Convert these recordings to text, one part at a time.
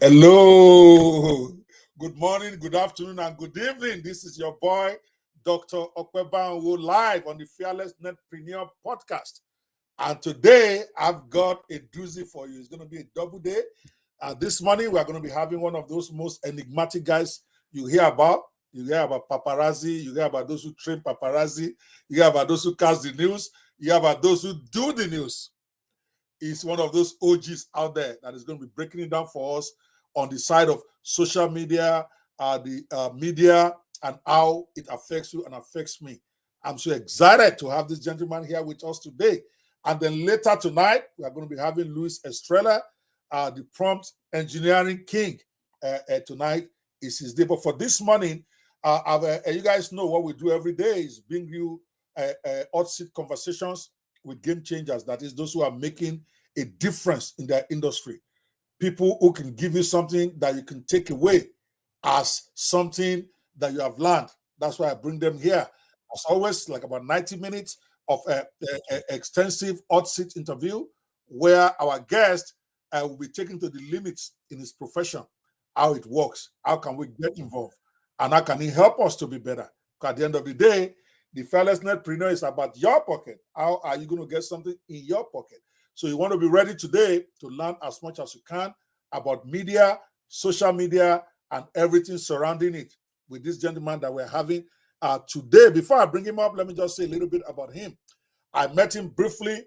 Hello, good morning, good afternoon, and good evening. This is your boy, Dr. Okwebanwo, live on the Fearless Netpreneur podcast. And today, I've got a doozy for you. It's going to be a double day. This morning, we're going to be having one of those most enigmatic guys you hear about. You hear about paparazzi. You hear about those who train paparazzi. You hear about those who cast the news. You hear about those who do the news. He's one of those OGs out there that is going to be breaking it down for us on the side of social media, the media, and how it affects you and affects me. I'm so excited to have this gentleman here with us today. And then later tonight, we are going to be having Luis Estrella, the prompt engineering king. Tonight is his day. But for this morning, you guys know what we do every day is bring you Hotseat conversations with game changers. That is those who are making a difference in their industry. People who can give you something that you can take away as something that you have learned. That's why I bring them here. As always, like about 90 minutes of extensive Hotseat interview where our guest will be taken to the limits in his profession, how it works, how can we get involved, and how can he help us to be better? Because at the end of the day, the Fearless Netpreneur is about your pocket. How are you going to get something in your pocket? So you want to be ready today to learn as much as you can about media, social media, and everything surrounding it with this gentleman that we're having today. Before I bring him up, let me just say a little bit about him. I met him briefly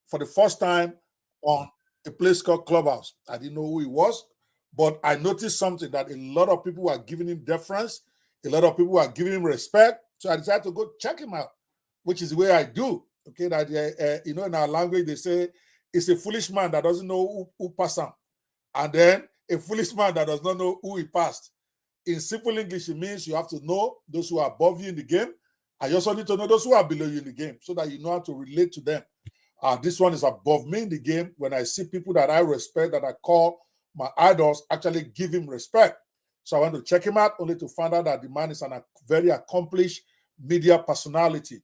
for the first time on a place called Clubhouse. I didn't know who he was, but I noticed something that a lot of people were giving him deference. A lot of people were giving him respect. So I decided to go check him out, which is the way I do. Okay, that in our language they say it's a foolish man that doesn't know who passed him, and then a foolish man that does not know who he passed. In simple English, it means you have to know those who are above you in the game, and you also need to know those who are below you in the game, so that you know how to relate to them. This one is above me in the game. When I see people that I respect, that I call my idols, actually give him respect. So I went to check him out, only to find out that the man is a very accomplished media personality.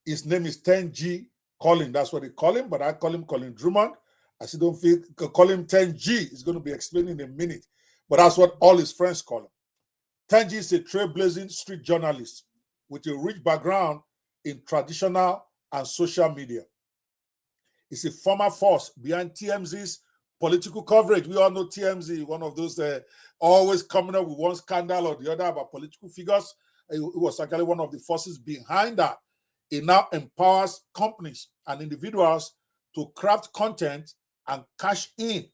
His name is 10G Colin. That's what they call him, but I call him Colin Drumond. I still don't feel call him 10G. He's going to be explaining in a minute, but that's what all his friends call him. 10G is a trailblazing street journalist with a rich background in traditional and social media. He's a former force behind TMZ's political coverage. We all know TMZ, one of those always coming up with one scandal or the other about political figures. It was actually one of the forces behind that. It now empowers companies and individuals to craft content and cash in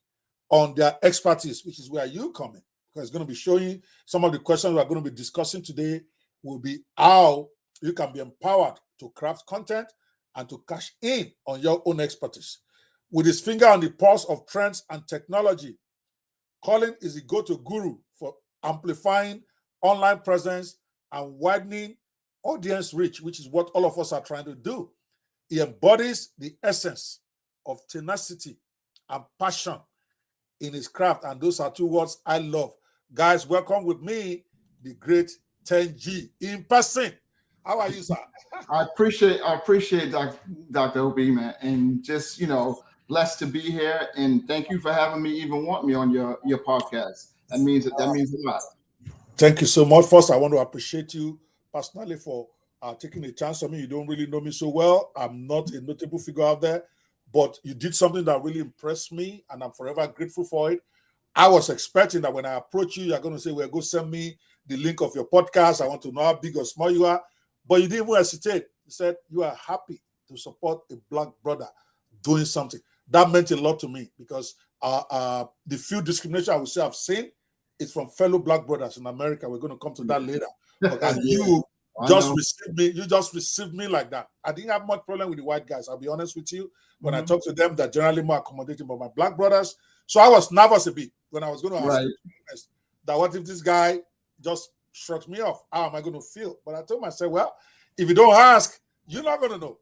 on their expertise, which is where you come in. Because it's going to be showing some of the questions we're going to be discussing today will be how you can be empowered to craft content and to cash in on your own expertise. With his finger on the pulse of trends and technology, Colin is the go-to guru for amplifying online presence and widening audience reach, which is what all of us are trying to do. He embodies the essence of tenacity and passion in his craft, and those are two words I love. Guys, welcome with me, the great 10G in person. How are you, sir? I appreciate Dr. OB, man, and just blessed to be here, and thank you for having me. Even want me on your podcast. That means a lot. Thank you so much. First, I want to appreciate you personally for taking a chance on me. You don't really know me so well. I'm not a notable figure out there, but you did something that really impressed me, and I'm forever grateful for it. I was expecting that when I approach you, you're going to say, well, go send me the link of your podcast. I want to know how big or small you are. But you didn't even hesitate. You said you are happy to support a black brother doing something. That meant a lot to me because the few discrimination I would say I've seen is from fellow black brothers in America. We're going to come to that later. And you just received me like that. I didn't have much problem with the white guys. I'll be honest with you. When I talk to them, they're generally more accommodating, but my black brothers. So I was nervous a bit when I was going to ask you that what if this guy just shrugs me off? How am I going to feel? But I told myself, well, if you don't ask, you're not going to know.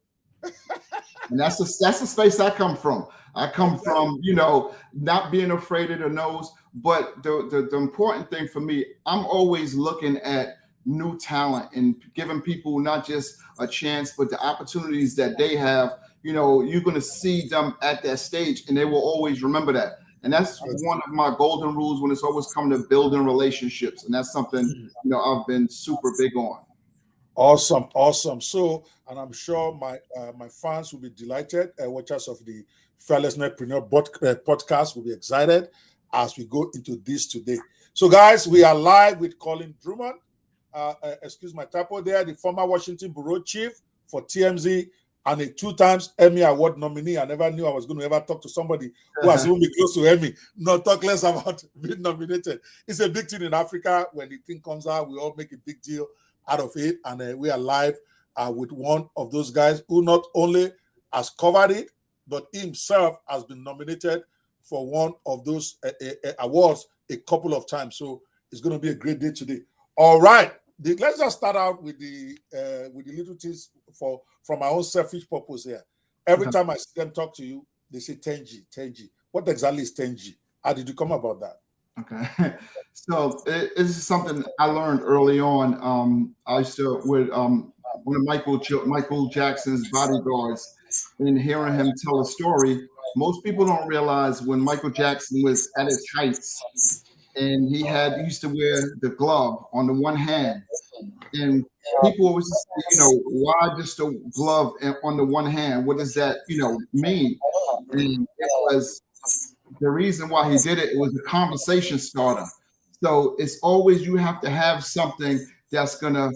And that's the space I come from. I come from, not being afraid of the nose. But the important thing for me, I'm always looking at new talent and giving people not just a chance, but the opportunities that they have. You're going to see them at that stage, and they will always remember that. And that's one of my golden rules when it's always come to building relationships. And that's something, I've been super big on. Awesome, awesome. So, and I'm sure my fans will be delighted. Watchers of the Fearless Netpreneur podcast will be excited as we go into this today. So, guys, we are live with Colin Drumond. Excuse my typo there, the former Washington bureau chief for TMZ and a 2 times Emmy Award nominee. I never knew I was going to ever talk to somebody who has even been close to Emmy, not talk less about being nominated. It's a big thing in Africa. When the thing comes out, we all make a big deal out of it. And we are live with one of those guys who not only has covered it, but himself has been nominated for one of those awards a couple of times. So it's going to be a great day today. All right. Let's just start out with the little things from my own selfish purpose here. Every time I see them talk to you, they say 10G. What exactly is 10G? How did you come about that? Okay. So this is something I learned early on. I used to with one of Michael Jackson's bodyguards, and hearing him tell a story. Most people don't realize when Michael Jackson was at his heights, and he used to wear the glove on the one hand, and people always say, why just a glove on the one hand? What does that, mean? And it was the reason why he did it. It was a conversation starter. So it's always you have to have something that's gonna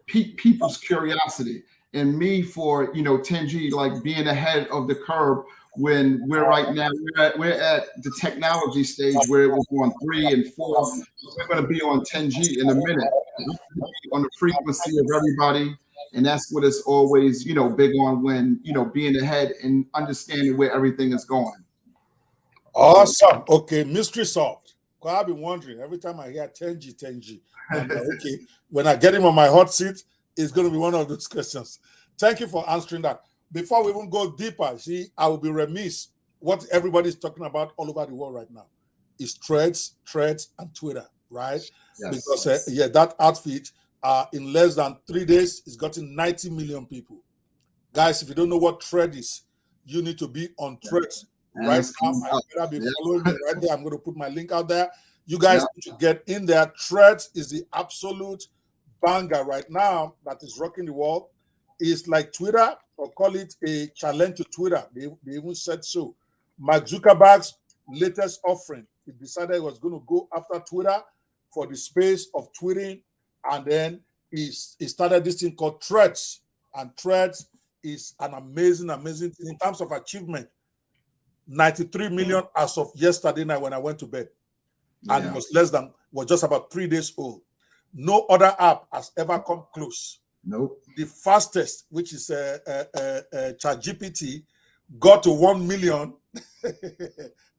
pique people's curiosity. And me for 10G, like being ahead of the curve when we're right now we're at the technology stage where it was on 3 and 4. We're going to be on 10G in a minute. On the frequency of everybody, and that's what it's always big on when being ahead and understanding where everything is going. Awesome. Okay, mystery solved. Well, I've been wondering every time I hear 10G. I'm like, okay, when I get him on my hot seat, it's going to be one of those questions. Thank you for answering that. Before we even go deeper, see, I will be remiss. What everybody's talking about all over the world right now is threads, and Twitter, right? Yes. Because that outfit in less than 3 days is gotten 90 million people. Guys, if you don't know what thread is, you need to be on threads right now. I better be following me right there. I'm going to put my link out there. You guys need to get in there. Threads is the absolute banger right now that is rocking the world. It's like Twitter, or call it a challenge to Twitter. They even said so. Mark Zuckerberg's latest offering, he decided he was going to go after Twitter for the space of tweeting, and then he started this thing called Threads. And Threads is an amazing thing in terms of achievement. 93 million as of yesterday night when I went to bed. And it was just about 3 days old. No other app has ever come close. Nope. The fastest, which is ChatGPT, got to 1 million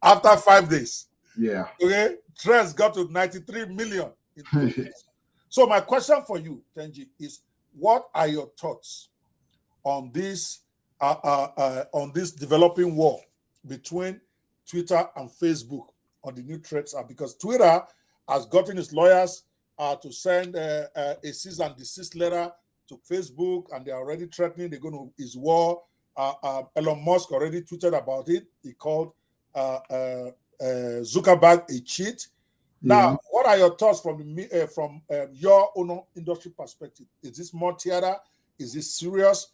after 5 days. Yeah. Okay. Threads got to 93 million in 3 days. So my question for you, 10G, is what are your thoughts on this developing war between Twitter and Facebook on the new Threads app? Because Twitter has gotten its lawyers to send a cease and desist letter to Facebook, and they're already threatening they're going to is war. Elon Musk already tweeted about it. He called Zuckerberg a cheat. Now, what are your thoughts from your own industry perspective? Is this more theater? Is this serious?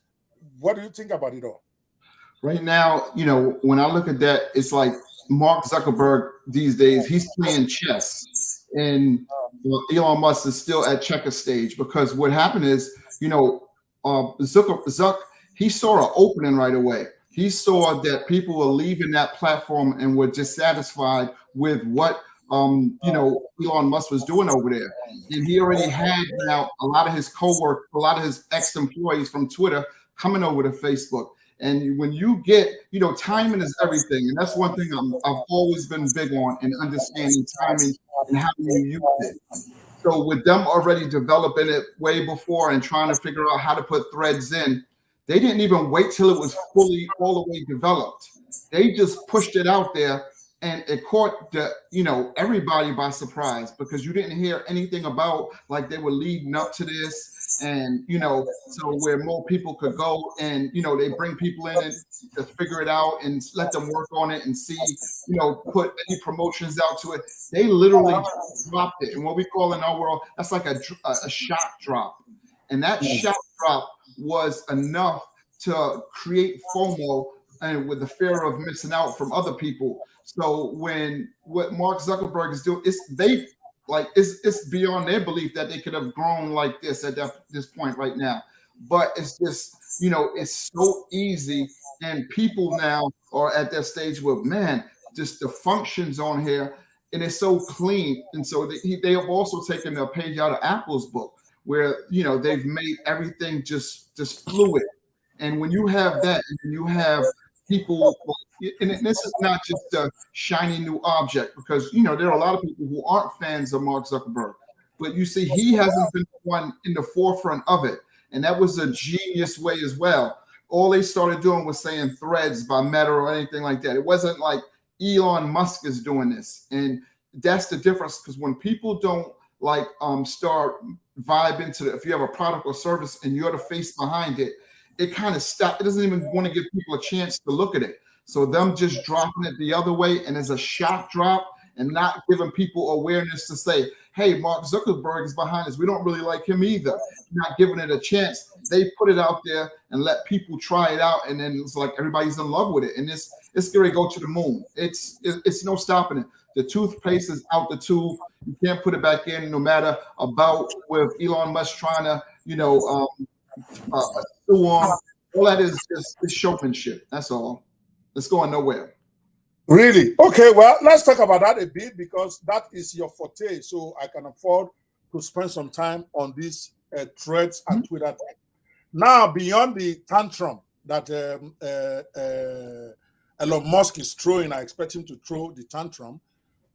What do you think about it all? Right now, when I look at that, it's like Mark Zuckerberg these days, he's playing chess, and Elon Musk is still at checker stage, because what happened is, Zuck, he saw an opening right away. He saw that people were leaving that platform and were dissatisfied with what Elon Musk was doing over there. And he already had now a lot of his co-workers, a lot of his ex-employees from Twitter coming over to Facebook. And when you get, timing is everything. And that's one thing I've always been big on, in understanding timing and how you use it. So with them already developing it way before and trying to figure out how to put threads in, they didn't even wait till it was fully all the way developed. They just pushed it out there, and it caught everybody by surprise, because you didn't hear anything about like they were leading up to this. And so where more people could go, and they bring people in and to figure it out and let them work on it and see, put any promotions out to it. They literally dropped it, and what we call in our world, that's like a shock drop. And that shock drop was enough to create FOMO, and with the fear of missing out from other people. So what Mark Zuckerberg is doing, it's beyond their belief that they could have grown like this at this point right now. But it's just, it's so easy, and people now are at that stage where, man, just the functions on here, and it's so clean. And so they have also taken a page out of Apple's book, where they've made everything just fluid. And when you have that, and you have people, and this is not just a shiny new object, because there are a lot of people who aren't fans of Mark Zuckerberg, but you see, he hasn't been the one in the forefront of it, and that was a genius way as well. All they started doing was saying Threads by Meta or anything like that. It wasn't like Elon Musk is doing this, and that's the difference. Because when people don't start vibing to if you have a product or service and you're the face behind it, it kind of stops. It doesn't even want to give people a chance to look at it. So them just dropping it the other way, and as a shock drop, and not giving people awareness to say, hey, Mark Zuckerberg is behind us. We don't really like him either. Not giving it a chance. They put it out there and let people try it out, and then it's like everybody's in love with it. And it's going to go to the moon. It's no stopping it. The toothpaste is out the tube. You can't put it back in, no matter about with Elon Musk trying to, sue on. All that is just showmanship. That's all. It's going nowhere. Really? Okay, well, let's talk about that a bit, because that is your forte. So I can afford to spend some time on these threads and Twitter. Now, beyond the tantrum that Elon Musk is throwing, I expect him to throw the tantrum.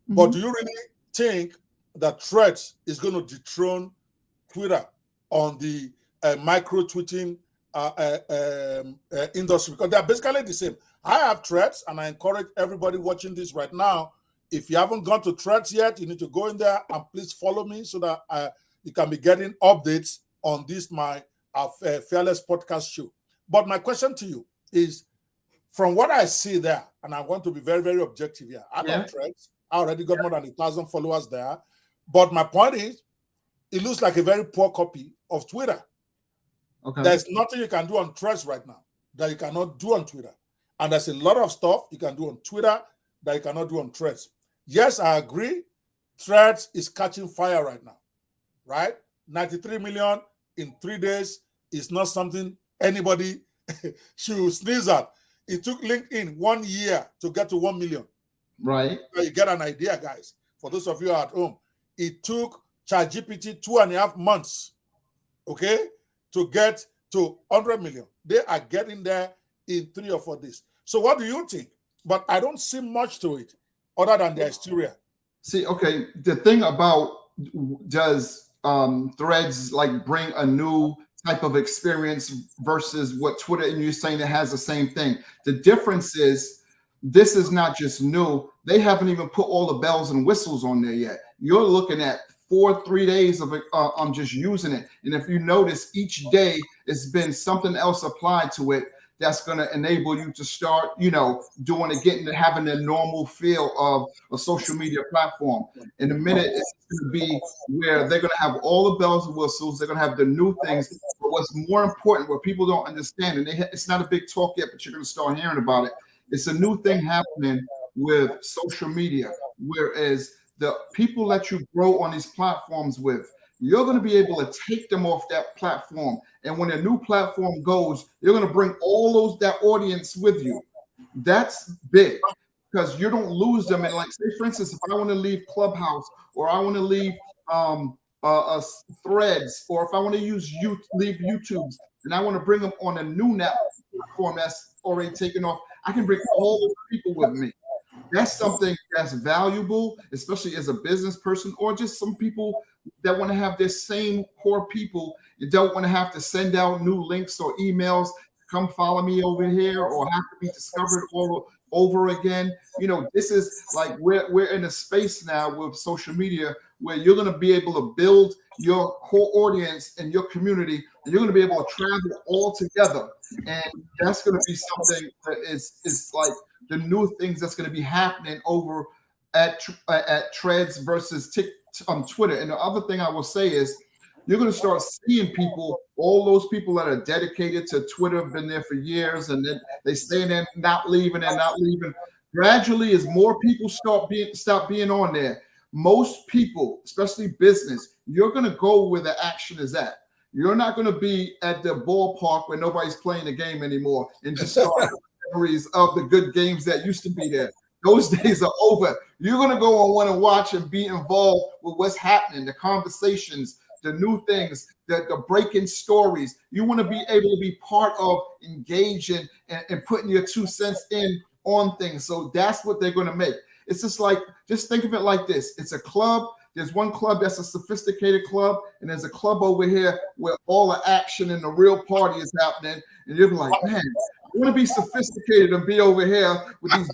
But do you really think that Threads is going to dethrone Twitter on the micro tweeting industry? Because they're basically the same. I have Threads, and I encourage everybody watching this right now, if you haven't gone to Threads yet, you need to go in there and please follow me, so that you can be getting updates on this, my Fearless podcast show. But my question to you is, from what I see there, and I want to be very, very objective here, I love Threads. I already got more than 1,000 followers there. But my point is, it looks like a very poor copy of Twitter. Okay. There's nothing you can do on Threads right now that you cannot do on Twitter. And there's a lot of stuff you can do on Twitter that you cannot do on Threads. Yes, I agree. Threads is catching fire right now, right? 93 million in 3 days is not something anybody should sneeze at. It took LinkedIn 1 year to get to 1 million. Right. So you get an idea, guys. For those of you at home, it took ChatGPT 2.5 months, okay, to get to 100 million. They are getting there in 3 or 4 days. So what do you think? But I don't see much to it other than the exterior. See, okay, the thing about, does Threads bring a new type of experience versus what Twitter, and you're saying it has the same thing. The difference is, this is not just new. They haven't even put all the bells and whistles on there yet. You're looking at 3 days of I'm just using it. And if you notice, each day it's been something else applied to it that's going to enable you to start, doing it, having the normal feel of a social media platform. In a minute, it's going to be where they're going to have all the bells and whistles. They're going to have the new things. But what's more important, what people don't understand, and it's not a big talk yet, but you're going to start hearing about it. It's a new thing happening with social media, whereas the people that you grow on these platforms with, you're going to be able to take them off that platform. And when a new platform goes, you're going to bring all that audience with you. That's big, because you don't lose them. And say, for instance, if I want to leave Clubhouse, or I want to leave Threads, or if I want to leave YouTube, and I want to bring them on a new platform that's already taken off, I can bring all the people with me. That's something that's valuable, especially as a business person, or just some people that want to have their same core people. You don't want to have to send out new links or emails. Come follow me over here, or have to be discovered all over again. You know, this is like we're in a space now with social media where you're going to be able to build your core audience and your community, and you're going to be able to travel all together. And that's going to be something that is like the new things that's going to be happening over at Threads versus Twitter. And the other thing I will say is you're going to start seeing people, all those people that are dedicated to Twitter, have been there for years, and then they stay there, not leaving and not leaving. Gradually, as more people stop being on there, most people, especially business, you're going to go where the action is at. You're not going to be at the ballpark where nobody's playing the game anymore and just start memories of the good games that used to be there. Those days are over. You're going to go and want to watch and be involved with what's happening, the conversations, the new things, the breaking stories. You want to be able to be part of engaging and putting your 2 cents in on things. So that's what they're going to make. It's just like, just think of it like this. It's a club. There's one club that's a sophisticated club, and there's a club over here where all the action and the real party is happening. And you're like, man, I want to be sophisticated and be over here with these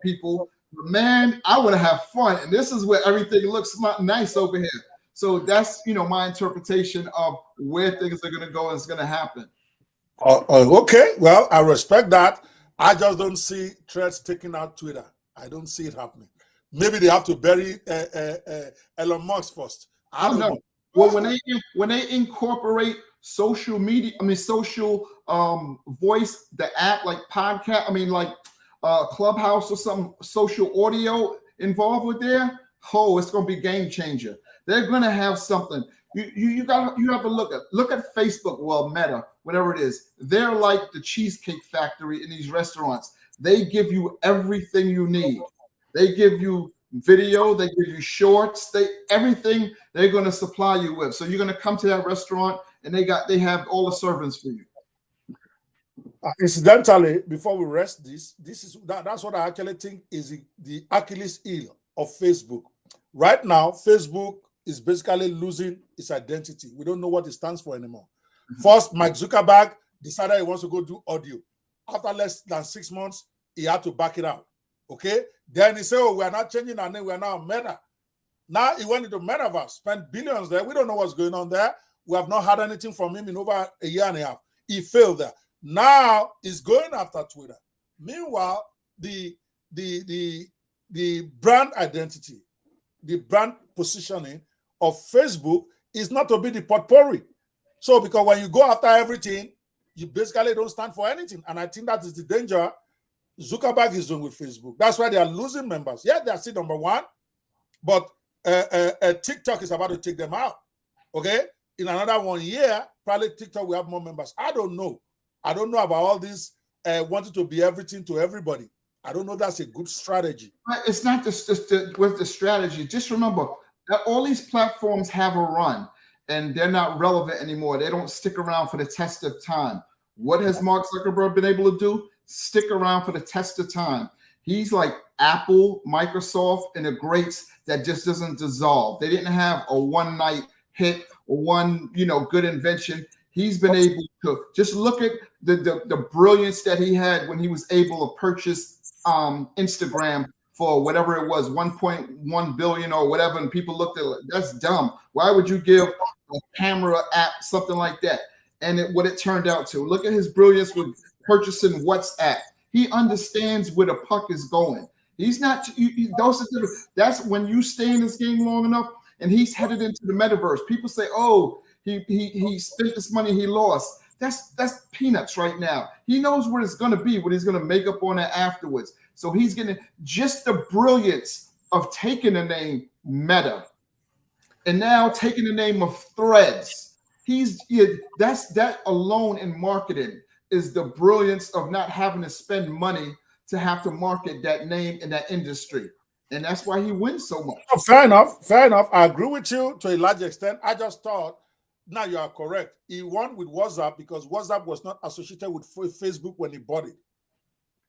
people. But man, I want to have fun. And this is where everything looks nice over here. So that's, you know, my interpretation of where things are going to go and it's going to happen. Okay, well, I respect that. I just don't see Threads taking out Twitter. I don't see it happening. Maybe they have to bury Elon Musk first. I don't know. Well, when they incorporate social media, I mean social voice, the app like podcast, I mean like Clubhouse or some social audio involved with there, it's going to be game changer. They're going to have something. You have to look at Facebook, well, Meta, whatever it is. They're like the Cheesecake Factory in these restaurants. They give you everything you need. They give you video, they give you shorts, everything they're going to supply you with. So you're going to come to that restaurant and they have all the servants for you. Incidentally, before we rest that's what I actually think is the Achilles heel of Facebook. Right now, Facebook is basically losing its identity. We don't know what it stands for anymore. First, Mark Zuckerberg decided he wants to go do audio. After less than 6 months, he had to back it out. Okay? Then he said, we are not changing our name. We are now Meta. Now he went into Metaverse, spent billions there. We don't know what's going on there. We have not heard anything from him in over a year and a half. He failed there. Now he's going after Twitter. Meanwhile, the brand identity, the brand positioning of Facebook is not to be the potpourri. So because when you go after everything, you basically don't stand for anything. And I think that is the danger Zuckerberg is doing with Facebook. That's why they are losing members. Yeah, they are still number one, but TikTok is about to take them out. Okay? In another 1 year, probably TikTok will have more members. I don't know. I don't know about all this wanting to be everything to everybody. I don't know that's a good strategy. It's not just with the strategy. Just remember that all these platforms have a run and they're not relevant anymore. They don't stick around for the test of time. What has Mark Zuckerberg been able to do? Stick around for the test of time. He's like Apple, Microsoft, and the greats that just doesn't dissolve. They didn't have a one-night hit or one, good invention. He's been able to just look at the brilliance that he had when he was able to purchase Instagram for whatever it was, 1.1 billion or whatever, and people looked at it, that's dumb. Why would you give a camera app something like that? And what it turned out to. Look at his brilliance with purchasing WhatsApp. He understands where the puck is going. He's not. That's when you stay in this game long enough, and he's headed into the metaverse. People say, "Oh, he spent this money he lost." That's peanuts right now. He knows what it's going to be, what he's going to make up on it afterwards. So he's getting just the brilliance of taking the name Meta and now taking the name of Threads. That alone in marketing is the brilliance of not having to spend money to have to market that name in that industry. And that's why he wins so much. Oh, fair enough. I agree with you to a large extent. I just thought, now you are correct. He won with WhatsApp because WhatsApp was not associated with Facebook when he bought it.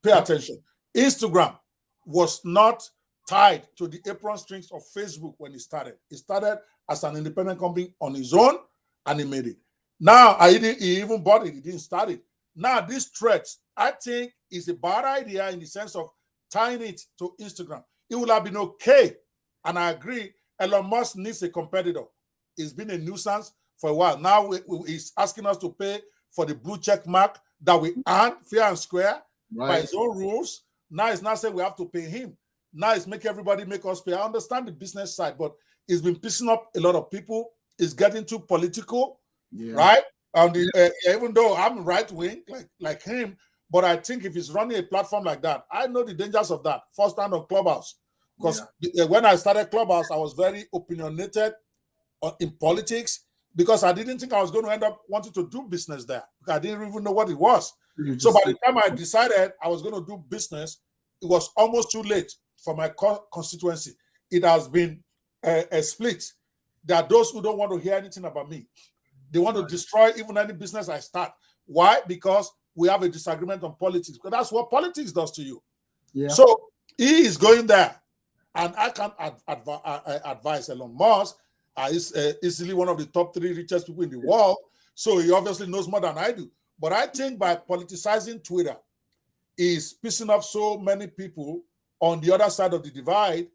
Pay attention. Instagram was not tied to the apron strings of Facebook when he started. He started as an independent company on his own, and he made it. Now, he even bought it. He didn't start it. Now, these threats, I think, is a bad idea in the sense of tying it to Instagram, it would have been okay. And I agree, Elon Musk needs a competitor. It's been a nuisance for a while. Now he's asking us to pay for the blue check mark that we earn fair and square by his own rules. Now it's not saying we have to pay him. Now it's make everybody make us pay. I understand the business side, but it's been pissing up a lot of people. It's getting too political, right? And even though I'm right wing like him, but I think if he's running a platform like that, I know the dangers of that. First time on Clubhouse, because when I started Clubhouse, I was very opinionated in politics because I didn't think I was going to end up wanting to do business there. I didn't even know what it was. So by the time I decided I was going to do business, it was almost too late for my constituency. It has been a split. There are those who don't want to hear anything about me. They want to destroy even any business I start. Why? Because we have a disagreement on politics. Because that's what politics does to you. So he is going there. And I can't advise Elon Musk. He's easily one of the top 3 richest people in the world. So he obviously knows more than I do. But I think by politicizing Twitter, he's pissing off so many people on the other side of the divide.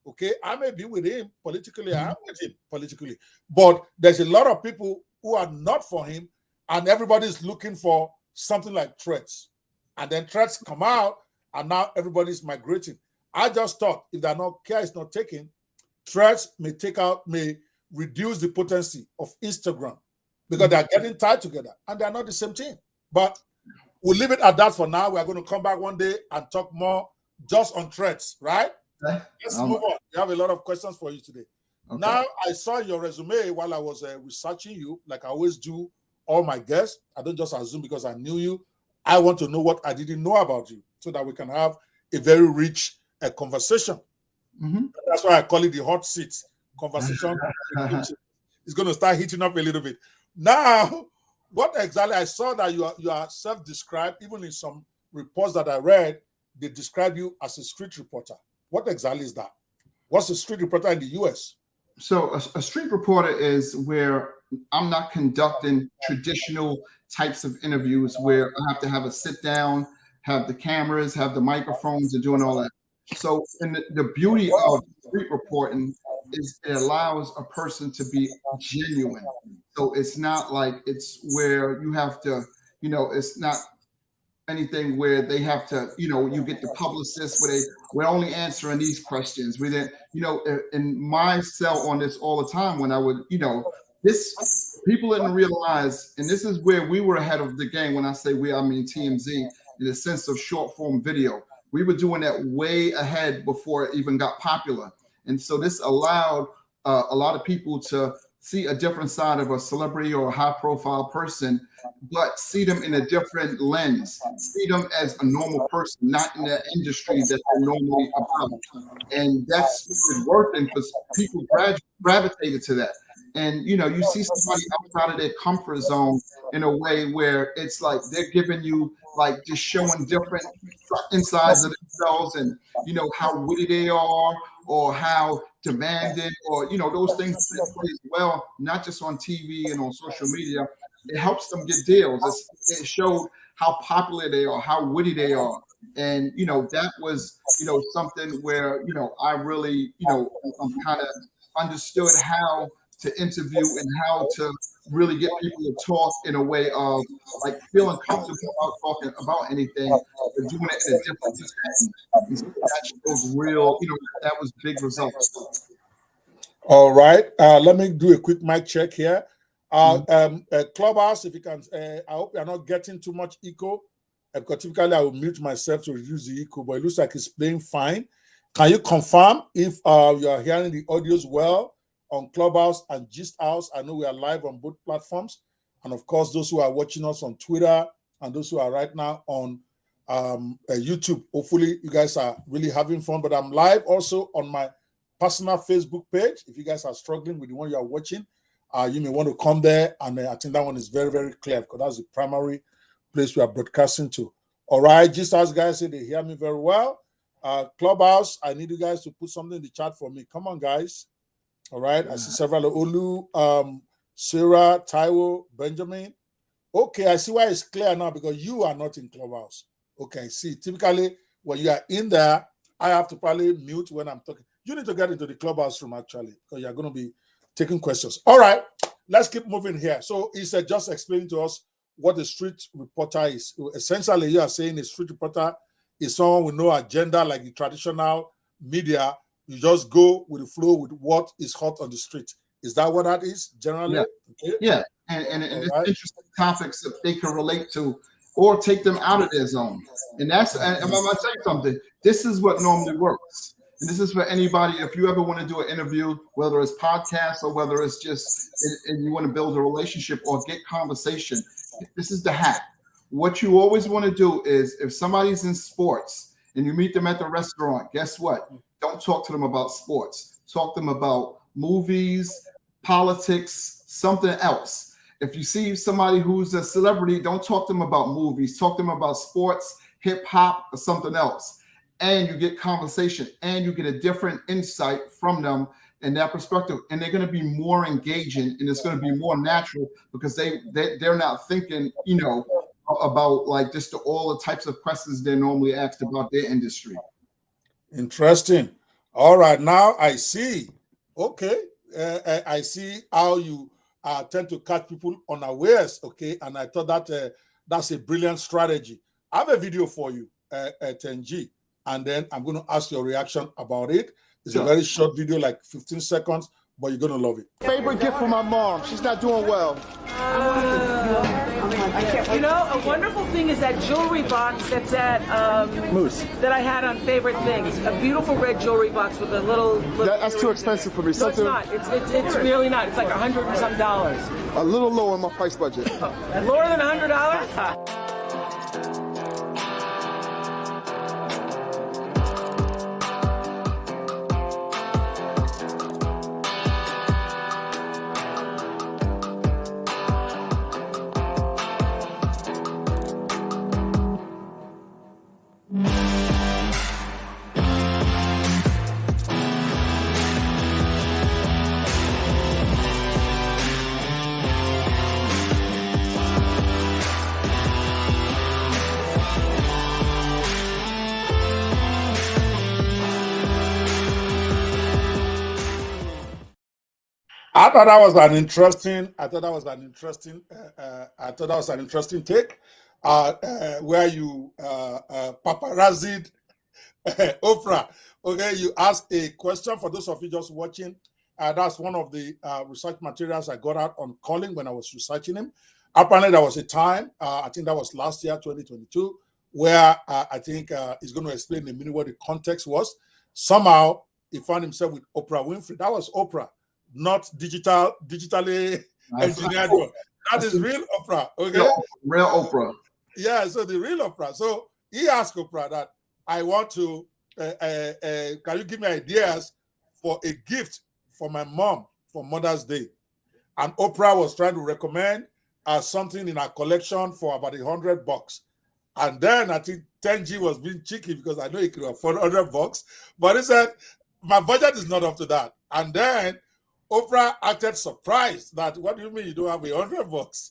Okay, I may be with him politically, I'm with him politically. But there's a lot of people who are not for him, and everybody's looking for something like threats. And then threats come out, and now everybody's migrating. I just thought if that care is not taken, threats may reduce the potency of Instagram because they're getting tied together and they're not the same thing. But we'll leave it at that for now. We're going to come back one day and talk more just on threats, right? Let's move on. We have a lot of questions for you today. Now, I saw your resume while I was researching you, like I always do all my guests. I don't just assume because I knew you. I want to know what I didn't know about you so that we can have a very rich conversation. That's why I call it the hot seat conversation. It's going to start heating up a little bit. Now, what exactly? I saw that you are self-described. Even in some reports that I read, they describe you as a street reporter. What exactly is that? What's a street reporter in the US? So a street reporter is where I'm not conducting traditional types of interviews where I have to have a sit down, have the cameras, have the microphones, and doing all that. So the beauty of street reporting is it allows a person to be genuine. So it's not like it's where you have to, it's not anything where they have to, you get the publicist where we're only answering these questions. We didn't, in my cell on this all the time when I would, this people didn't realize, and this is where we were ahead of the game. When I say we, I mean TMZ in the sense of short form video. We were doing that way ahead before it even got popular. And so this allowed a lot of people to see a different side of a celebrity or a high profile person, but see them in a different lens, see them as a normal person, not in the industry that they're normally about. And that's working because people gravitated to that. And, you see somebody outside of their comfort zone in a way where it's like they're giving you like just showing different insides of themselves and, how witty they are or how demanding or, those things play as well, not just on TV and on social media. It helps them get deals. It showed how popular they are, how witty they are. And, that was, something where, I really, kind of understood how to interview and how to really get people to talk in a way of like feeling comfortable about talking about anything, but doing it in a different setting. That shows real, that was big results. All right. Let me do a quick mic check here. Clubhouse, if you can, I hope you're not getting too much echo. Because typically I will mute myself to reduce the echo, but it looks like it's playing fine. Can you confirm if you are hearing the audios well on Clubhouse and Gist House? I know we are live on both platforms. And of course, those who are watching us on Twitter and those who are right now on YouTube, hopefully you guys are really having fun. But I'm live also on my personal Facebook page. If you guys are struggling with the one you are watching, you may want to come there. And I think that one is very, very clear because that's the primary place we are broadcasting to. All right, Gist House guys say they hear me very well. Clubhouse, I need you guys to put something in the chat for me. Come on, guys. All right, I see several. Olu, Sarah, Taiwo, Benjamin. Okay, I see why it's clear now because you are not in Clubhouse. Okay, see, typically when you are in there, I have to probably mute when I'm talking. You need to get into the clubhouse room actually, because you're going to be taking questions. All right, let's keep moving here. So he said, just explain to us what a street reporter is. Essentially, you are saying a street reporter is someone with no agenda like the traditional media. You just go with the flow with what is hot on the street. Is that what that is generally? Yeah. Okay. Yeah. And it's interesting topics that they can relate to or take them out of their zone. And that's, and I'm going to tell you something, this is what normally works. And this is for anybody, if you ever want to do an interview, whether it's podcast or whether it's just, and you want to build a relationship or get conversation, this is the hack. What you always want to do is, if somebody's in sports and you meet them at the restaurant, guess what? Don't talk to them about sports. Talk to them about movies, politics, something else. If you see somebody who's a celebrity, don't talk to them about movies. Talk to them about sports, hip hop, or something else. And you get conversation and you get a different insight from them in that perspective. And they're going to be more engaging and it's going to be more natural because they're not thinking, you know, about like just all the types of questions they're normally asked about their industry. Interesting. All right. Now I see. Okay. I see how you tend to catch people unawares. Okay. And I thought that that's a brilliant strategy. I have a video for you, 10G. And then I'm going to ask your reaction about it. It's a very short video, like 15 seconds, but you're going to love it. Favorite gift for my mom. She's not doing well. You know, a wonderful thing is that jewelry box that's at Moose. that I had on Favorite Things. A beautiful red jewelry box with a little. That's too expensive for me. No, it's not. It's really not. It's like $100 and some. A little low on my price budget. Lower than $100? I thought that was an interesting take, where you paparazzied Oprah. Okay, you asked a question for those of you just watching. That's one of the research materials I got out on Colin when I was researching him. Apparently, there was a time, I think that was last year, 2022, where I think he's going to explain in a minute what the context was. Somehow, he found himself with Oprah Winfrey. That was Oprah. Not digitally engineered one. That is real Oprah. Okay, real Oprah. Yeah, so the real Oprah. So he asked Oprah that I want to. Can you give me ideas for a gift for my mom for Mother's Day? And Oprah was trying to recommend something in her collection for about $100. And then I think 10G was being cheeky because I know he could afford $100, but he said my budget is not up to that. And then Oprah acted surprised that, what do you mean you don't have $100?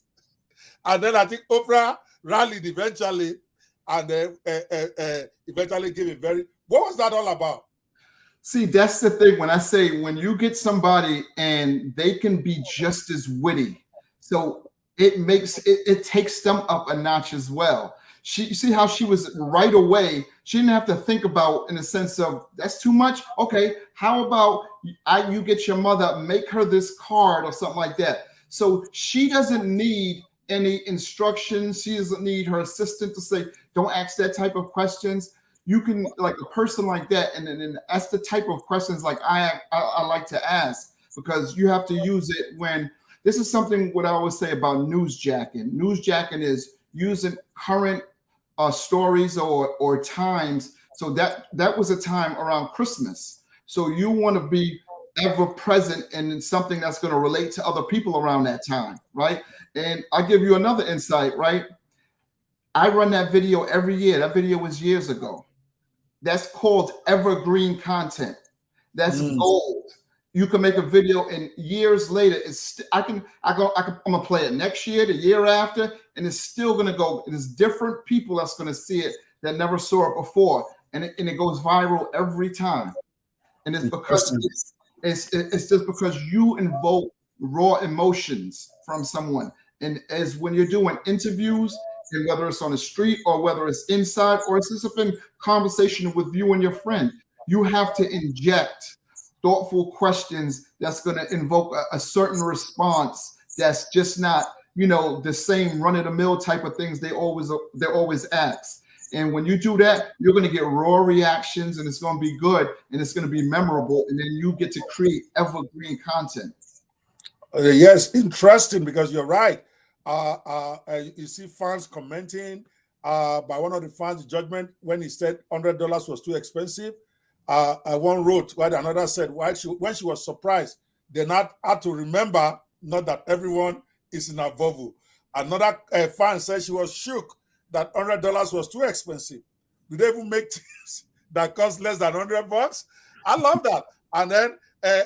And then I think Oprah rallied eventually and eventually gave a very, what was that all about? See, that's the thing. When I say, when you get somebody and they can be just as witty, so it takes them up a notch as well. You see how she was right away. She didn't have to think about, in the sense of, that's too much. Okay, how about you get your mother, make her this card or something like that. So she doesn't need any instructions. She doesn't need her assistant to say, don't ask that type of questions. You can, like a person like that, and then that's the type of questions like I like to ask, because you have to use it when, this is something what I always say about newsjacking. Newsjacking is using current stories or times. So that was a time around Christmas. So you want to be ever present in something that's going to relate to other people around that time, right? And I'll give you another insight, right? I run that video every year. That video was years ago. That's called evergreen content. That's gold. You can make a video and years later, I'm gonna play it next year, the year after, and it's still gonna go. There's different people that's gonna see it that never saw it before. and it goes viral every time. And it's because it's just because you invoke raw emotions from someone. And as when you're doing interviews, and whether it's on the street or whether it's inside or it's just in conversation with you and your friend, you have to inject thoughtful questions that's going to invoke a certain response that's just not, you know, the same run-of-the-mill type of things they always ask. And when you do that, you're going to get raw reactions, and it's going to be good, and it's going to be memorable, and then you get to create evergreen content. Yes, interesting, because you're right. You see fans commenting by one of the fans' judgment when he said $100 was too expensive. One wrote, while another said, when she was surprised, they not had to remember not that everyone is in a bubble. Another fan said she was shook that $100 was too expensive. Do they even make things that cost less than $100? I love that. And then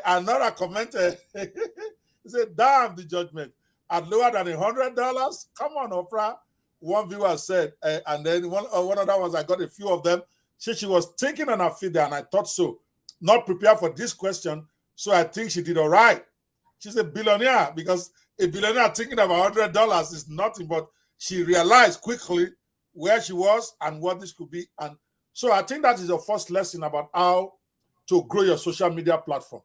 another commenter he said, "Damn, the judgment at lower than $100. Come on, Oprah." One viewer said, and then one other ones, I got a few of them. She was thinking on her feet there, and I thought so. Not prepared for this question, so I think she did all right. She's a billionaire, because a billionaire thinking about $100 is nothing, but she realized quickly where she was and what this could be. And so I think that is the first lesson about how to grow your social media platform.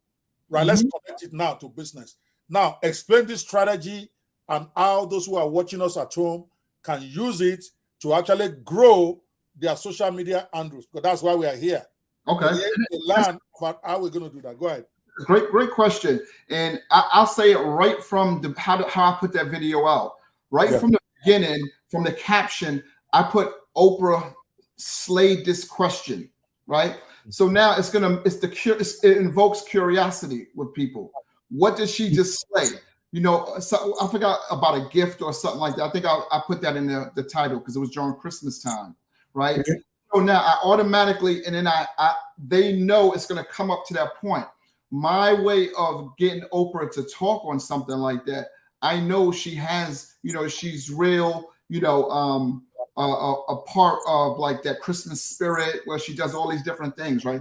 Right? Mm-hmm. Let's connect it now to business. Now, explain this strategy and how those who are watching us at home can use it to actually grow their social media handles, because that's why we are here. Okay. To learn about how we're going to do that. Go ahead. Great question. And I'll say it right from how I put that video out. Right from the beginning, from the caption, I put Oprah slayed this question. Right. So now it invokes curiosity with people. What did she just slay? You know, so I forgot about a gift or something like that. I think I put that in the title because it was during Christmas time, right? Okay. So now I automatically, and then they know it's going to come up to that point. My way of getting Oprah to talk on something like that, I know she has, you know, she's real, you know, a part of like that Christmas spirit where she does all these different things, right?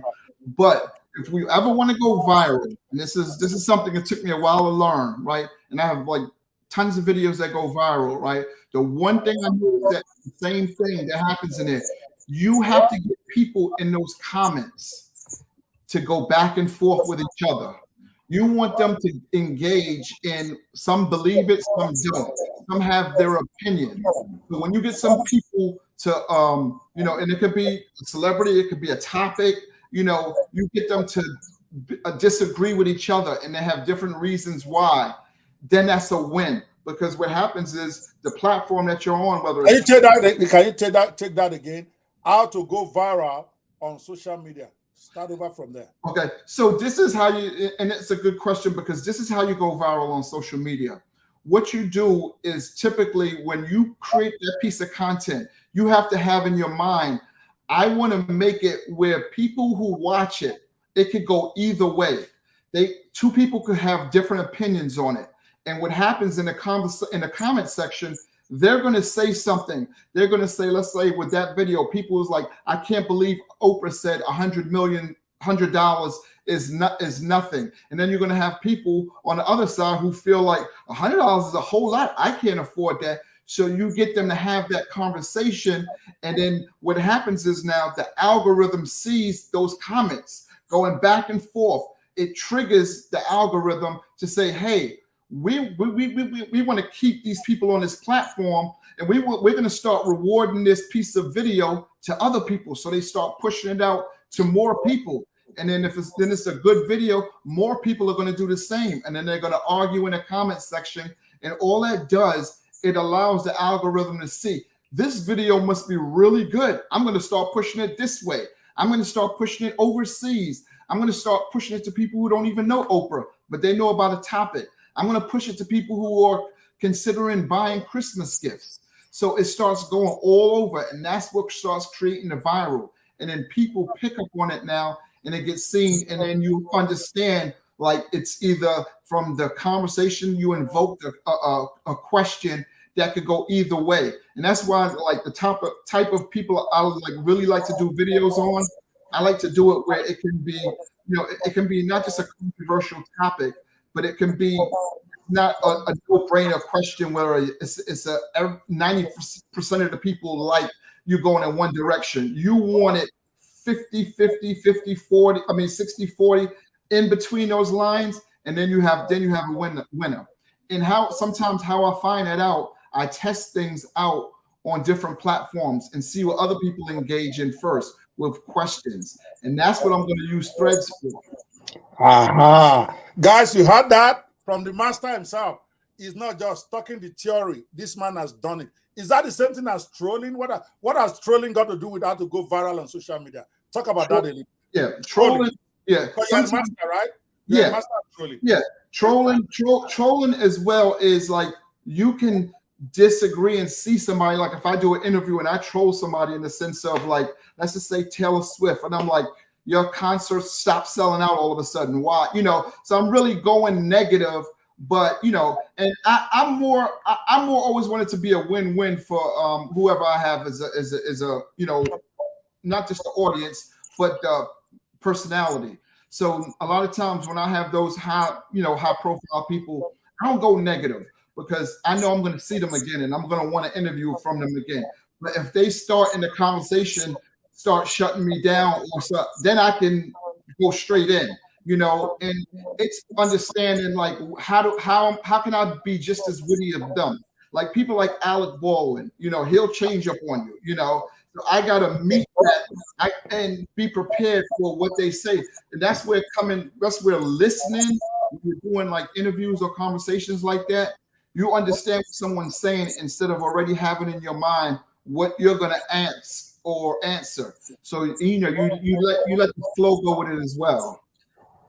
But if we ever want to go viral, and this is something that took me a while to learn, right? And I have like tons of videos that go viral, right? The one thing I know is that the same thing that happens in it, you have to get people in those comments to go back and forth with each other. You want them to engage in, some believe it, some don't. Some have their opinion. So when you get some people to, you know, and it could be a celebrity, it could be a topic, you know, you get them to disagree with each other and they have different reasons why, then that's a win. Because what happens is the platform that you're on, whether can you take that again? How to go viral on social media? Start over from there. Okay, so this is how you, and it's a good question because this is how you go viral on social media. What you do is typically when you create that piece of content, you have to have in your mind, I want to make it where people who watch it, it could go either way. Two people could have different opinions on it. And what happens in the comment section, they're going to say something. They're going to say, let's say with that video, people was like, I can't believe Oprah said $100 is nothing. And then you're going to have people on the other side who feel like $100 is a whole lot. I can't afford that. So you get them to have that conversation. And then what happens is now the algorithm sees those comments going back and forth. It triggers the algorithm to say, hey, we want to keep these people on this platform, and we're going to start rewarding this piece of video to other people. So they start pushing it out to more people. And then if it's a good video, more people are going to do the same. And then they're going to argue in the comment section. And all that does, it allows the algorithm to see this video must be really good. I'm going to start pushing it this way. I'm going to start pushing it overseas. I'm going to start pushing it to people who don't even know Oprah, but they know about a topic. I'm going to push it to people who are considering buying Christmas gifts. So it starts going all over, and that's what starts creating the viral. And then people pick up on it now, and it gets seen, and then you understand, like, it's either from the conversation you invoked a question that could go either way. And that's why, like, the type of people I like really like to do videos on I like to do it where it can be, it can be not just a controversial topic, but it can be not a no-brainer question where it's a 90% of the people like you going in one direction. You want it 50-50, 50-40, 60-40 in between those lines, and then you have a winner. And sometimes how I find that out, I test things out on different platforms and see what other people engage in first with questions. And that's what I'm going to use Threads for. Guys, you heard that from the master himself. He's not just talking the theory. This man has done it. Is that the same thing as trolling? What has trolling got to do with how to go viral on social media? Talk about that a little. Yeah, trolling. Yeah, because you're a master, right? You're a master of trolling. Yeah, trolling as well is like you can disagree and see somebody. Like if I do an interview and I troll somebody in the sense of like, let's just say Taylor Swift, and I'm like, your concert stopped selling out all of a sudden. Why? So I'm really going negative. But and I'm more always wanted to be a win-win for whoever I have as a not just the audience but the personality. So a lot of times when I have those high profile people, I don't go negative because I know I'm going to see them again and I'm going to want to interview from them again. But if they start in the conversation, start shutting me down or so, then I can go straight in. And it's understanding like how can I be just as witty as them? Like people like Alec Baldwin, he'll change up on you, So I gotta meet that and be prepared for what they say. And that's where listening, when you're doing like interviews or conversations like that, you understand what someone's saying instead of already having in your mind what you're gonna ask or answer. So you let the flow go with it as well.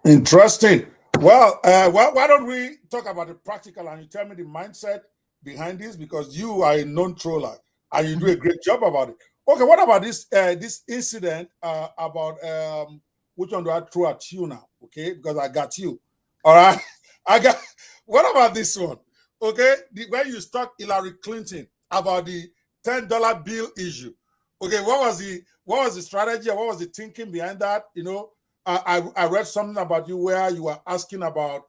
Interesting. Well, why don't we talk about the practical and you tell me the mindset behind this, because you are a known troller and you do a great job about it. Okay, what about this incident about which one do I throw at you now? Okay, because I got you. All right, what about this one? Okay, when you stuck Hillary Clinton about the $10 bill issue. Okay, what was the strategy? What was the thinking behind that? I read something about you where you were asking about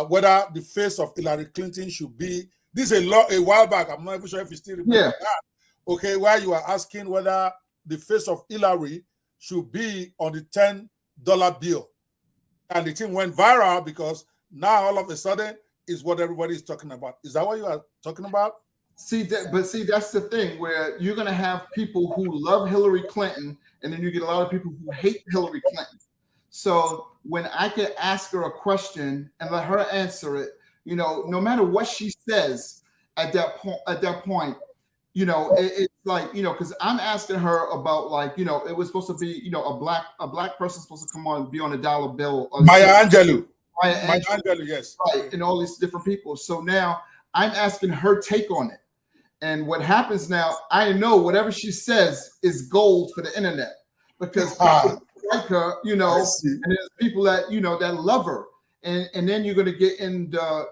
whether the face of Hillary Clinton should be. This is a while back. I'm not even sure if you still remember that. Okay, where you are asking whether the face of Hillary should be on the $10 bill, and the thing went viral because now all of a sudden is what everybody is talking about. Is that what you are talking about? See, that's the thing where you're going to have people who love Hillary Clinton, and then you get a lot of people who hate Hillary Clinton. So when I could ask her a question and let her answer it, no matter what she says at that point, it's like, because I'm asking her about like, it was supposed to be, a black person supposed to come on and be on a dollar bill. Maya Angelou, yes. Right, and all these different people. So now I'm asking her take on it. And what happens now, I know whatever she says is gold for the internet because people like her, and there's people that that love her, and then you're gonna get in the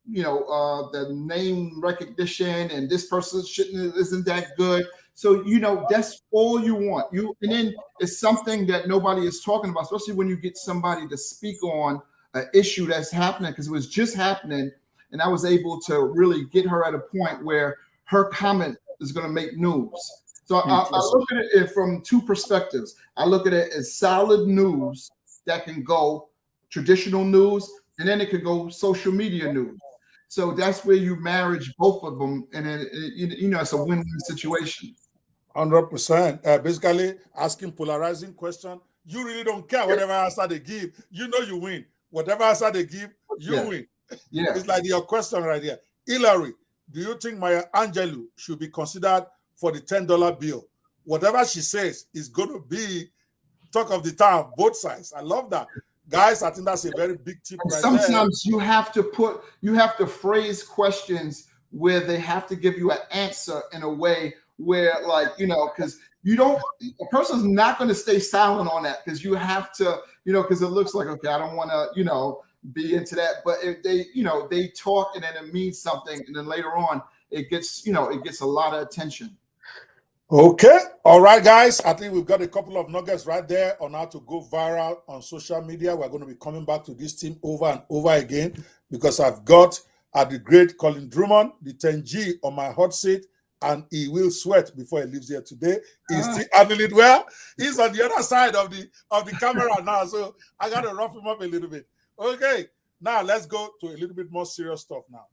the name recognition, and this person isn't that good. So that's all you want. And then it's something that nobody is talking about, especially when you get somebody to speak on an issue that's happening, because it was just happening, and I was able to really get her at a point where her comment is going to make news. So I look at it from two perspectives. I look at it as solid news that can go traditional news, and then it could go social media news. So that's where you marriage both of them, and it's a win-win situation. 100%. Basically, asking polarizing question. You really don't care whatever answer they give. You win. Whatever answer they give, you win. Yeah, it's like your question right here. Hillary, do you think Maya Angelou should be considered for the $10 bill? Whatever she says is going to be talk of the town, both sides. I love that. Guys, I think that's a very big tip right sometimes there. you have to phrase questions where they have to give you an answer in a way where, like, because a person's not going to stay silent on that, because you have to, because it looks like, okay, I don't want to, be into that. But if they talk and then it means something, and then later on it gets a lot of attention. Okay. All right, guys. I think we've got a couple of nuggets right there on how to go viral on social media. We're going to be coming back to this team over and over again because I've got the great Colin Drumond, the 10G on my hot seat, and he will sweat before he leaves here today. He's still handling it well. He's on the other side of the camera now, so I got to rough him up a little bit. Okay. Now let's go to a little bit more serious stuff now.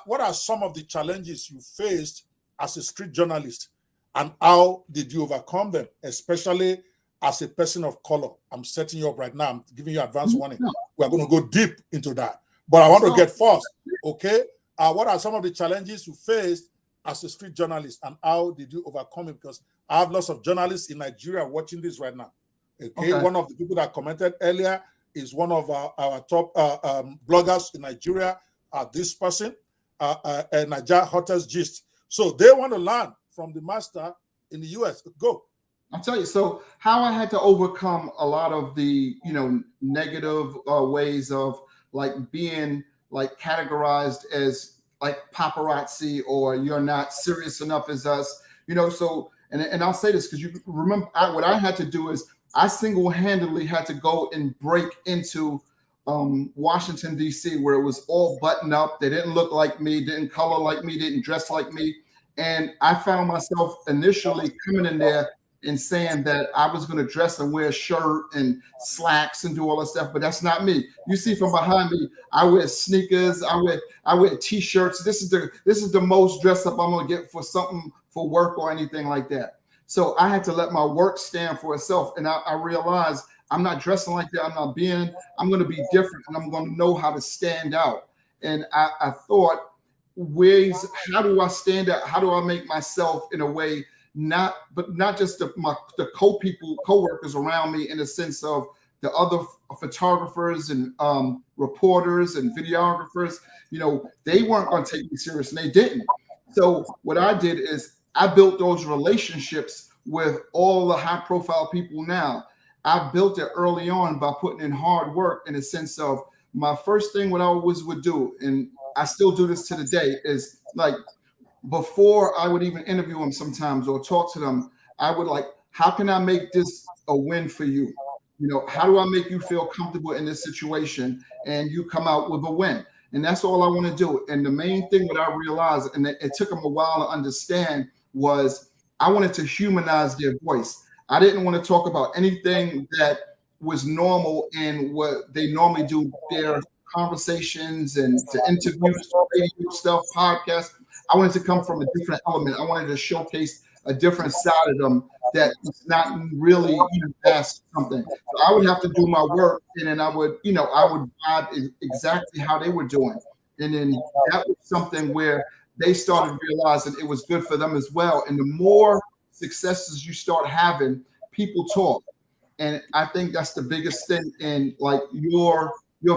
What are some of the challenges you faced as a street journalist? And how did you overcome them, especially as a person of color? I'm setting you up right now. I'm giving you advance warning. We're going to go deep into that. But I want to get first, okay? What are some of the challenges you faced as a street journalist, and how did you overcome it? Because I have lots of journalists in Nigeria watching this right now. Okay? One of the people that commented earlier is one of our top bloggers in Nigeria, this person, Niger Hottest Gist. So they want to learn from the master in the US. Go. I'll tell you. So how I had to overcome a lot of the, negative ways of like being like categorized as like paparazzi, or you're not serious enough as us, so, and I'll say this because you remember what I had to do is I single-handedly had to go and break into Washington, D.C., where it was all buttoned up. They didn't look like me, didn't color like me, didn't dress like me. And I found myself initially coming in there and saying that I was going to dress and wear a shirt and slacks and do all that stuff, but that's not me. You see from behind me, I wear sneakers, I wear t-shirts. This is the most dressed up I'm going to get for something for work or anything like that. So I had to let my work stand for itself, and I realized I'm not dressing like that. I'm going to be different, and I'm going to know how to stand out. And I thought, ways, how do I stand out? How do I make myself in a way, not just the co-workers around me, in the sense of the other photographers and reporters and videographers, they weren't going to take me serious, and they didn't. So what I did is I built those relationships with all the high profile people now. I built it early on by putting in hard work, in the sense of my first thing, what I always would do, and I still do this to the day, is like before I would even interview them sometimes or talk to them, I would like, how can I make this a win for you? How do I make you feel comfortable in this situation and you come out with a win? And that's all I want to do. And the main thing that I realized, and it took them a while to understand, was I wanted to humanize their voice. I didn't want to talk about anything that was normal in what they normally do, their conversations and the interviews, radio stuff, podcasts. I wanted to come from a different element. I wanted to showcase a different side of them that is not really past something. So I would have to do my work, and then I would vibe exactly how they were doing. And then that was something where they started realizing it was good for them as well. And the more successes you start having, people talk. And I think that's the biggest thing, in like your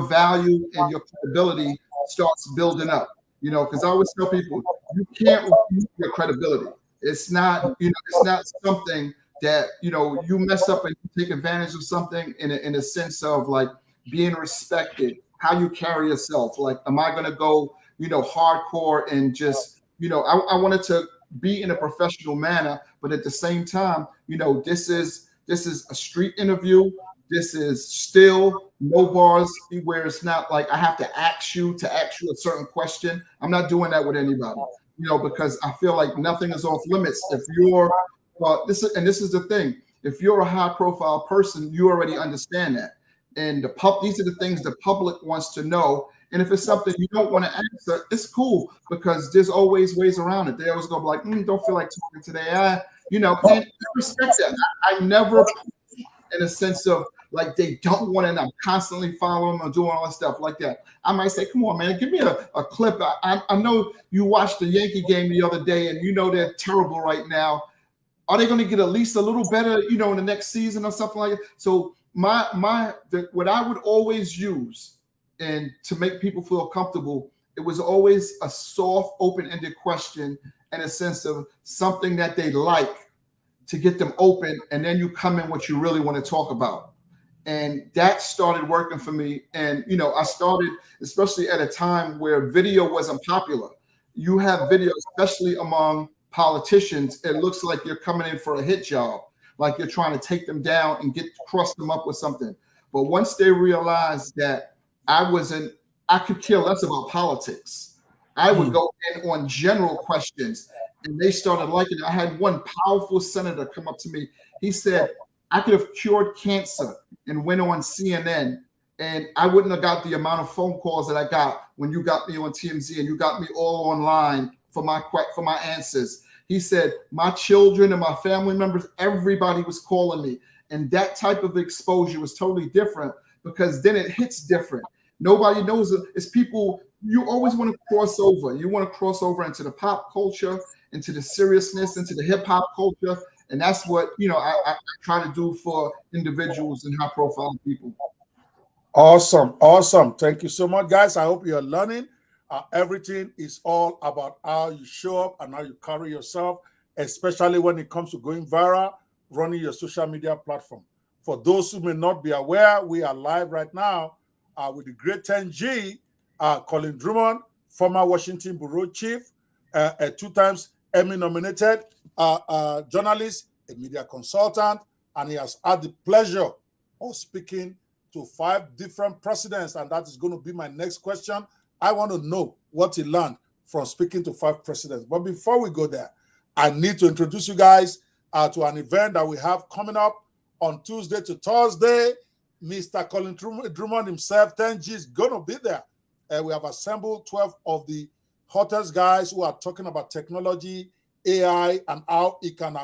value and your credibility starts building up, because I always tell people, you can't refute your credibility. It's not, it's not something that, you mess up and you take advantage of something in a sense of like being respected, how you carry yourself. Like, am I going to go, hardcore and just, I wanted to be in a professional manner, but at the same time, this is a street interview. This is still no bars, where it's not like I have to ask you a certain question. I'm not doing that with anybody, because I feel like nothing is off limits. If you're, this is the thing. If you're a high profile person, you already understand that. And these are the things the public wants to know. And if it's something you don't want to answer, it's cool, because there's always ways around it. They always go like, don't feel like talking today. And I respect that. I never, in a sense of like they don't want to, and I'm constantly following them or doing all that stuff like that. I might say, come on, man, give me a clip. I know you watched the Yankee game the other day, and they're terrible right now. Are they going to get at least a little better, in the next season or something like that? So what I would always use, and to make people feel comfortable, it was always a soft, open-ended question, in a sense of something that they like, to get them open, and then you come in what you really want to talk about. And that started working for me. And, I started, especially at a time where video wasn't popular. You have video, especially among politicians, it looks like you're coming in for a hit job, like you're trying to take them down and cross them up with something. But once they realized that I could care less about politics. I would go in on general questions, and they started liking it. I had one powerful senator come up to me. He said, I could have cured cancer and went on CNN, and I wouldn't have got the amount of phone calls that I got when you got me on TMZ and you got me all online for my answers. He said, my children and my family members, everybody was calling me. And that type of exposure was totally different, because then it hits different. Nobody knows it. It's people, you always want to cross over. You want to cross over into the pop culture, into the seriousness, into the hip hop culture. And that's what, I try to do for individuals and high profile people. Awesome. Awesome. Thank you so much, guys. I hope you're learning. Everything is all about how you show up and how you carry yourself, especially when it comes to going viral, running your social media platform. For those who may not be aware, we are live right now with the great 10G, Colin Drumond, former Washington Bureau Chief, a 2 times Emmy-nominated journalist, a media consultant, and he has had the pleasure of speaking to 5 different presidents, and that is going to be my next question. I want to know what he learned from speaking to 5 presidents. But before we go there, I need to introduce you guys to an event that we have coming up on Tuesday to Thursday. Mr. Colin Drumond himself, 10G, is going to be there. We have assembled 12 of the hottest guys who are talking about technology, AI, and how it can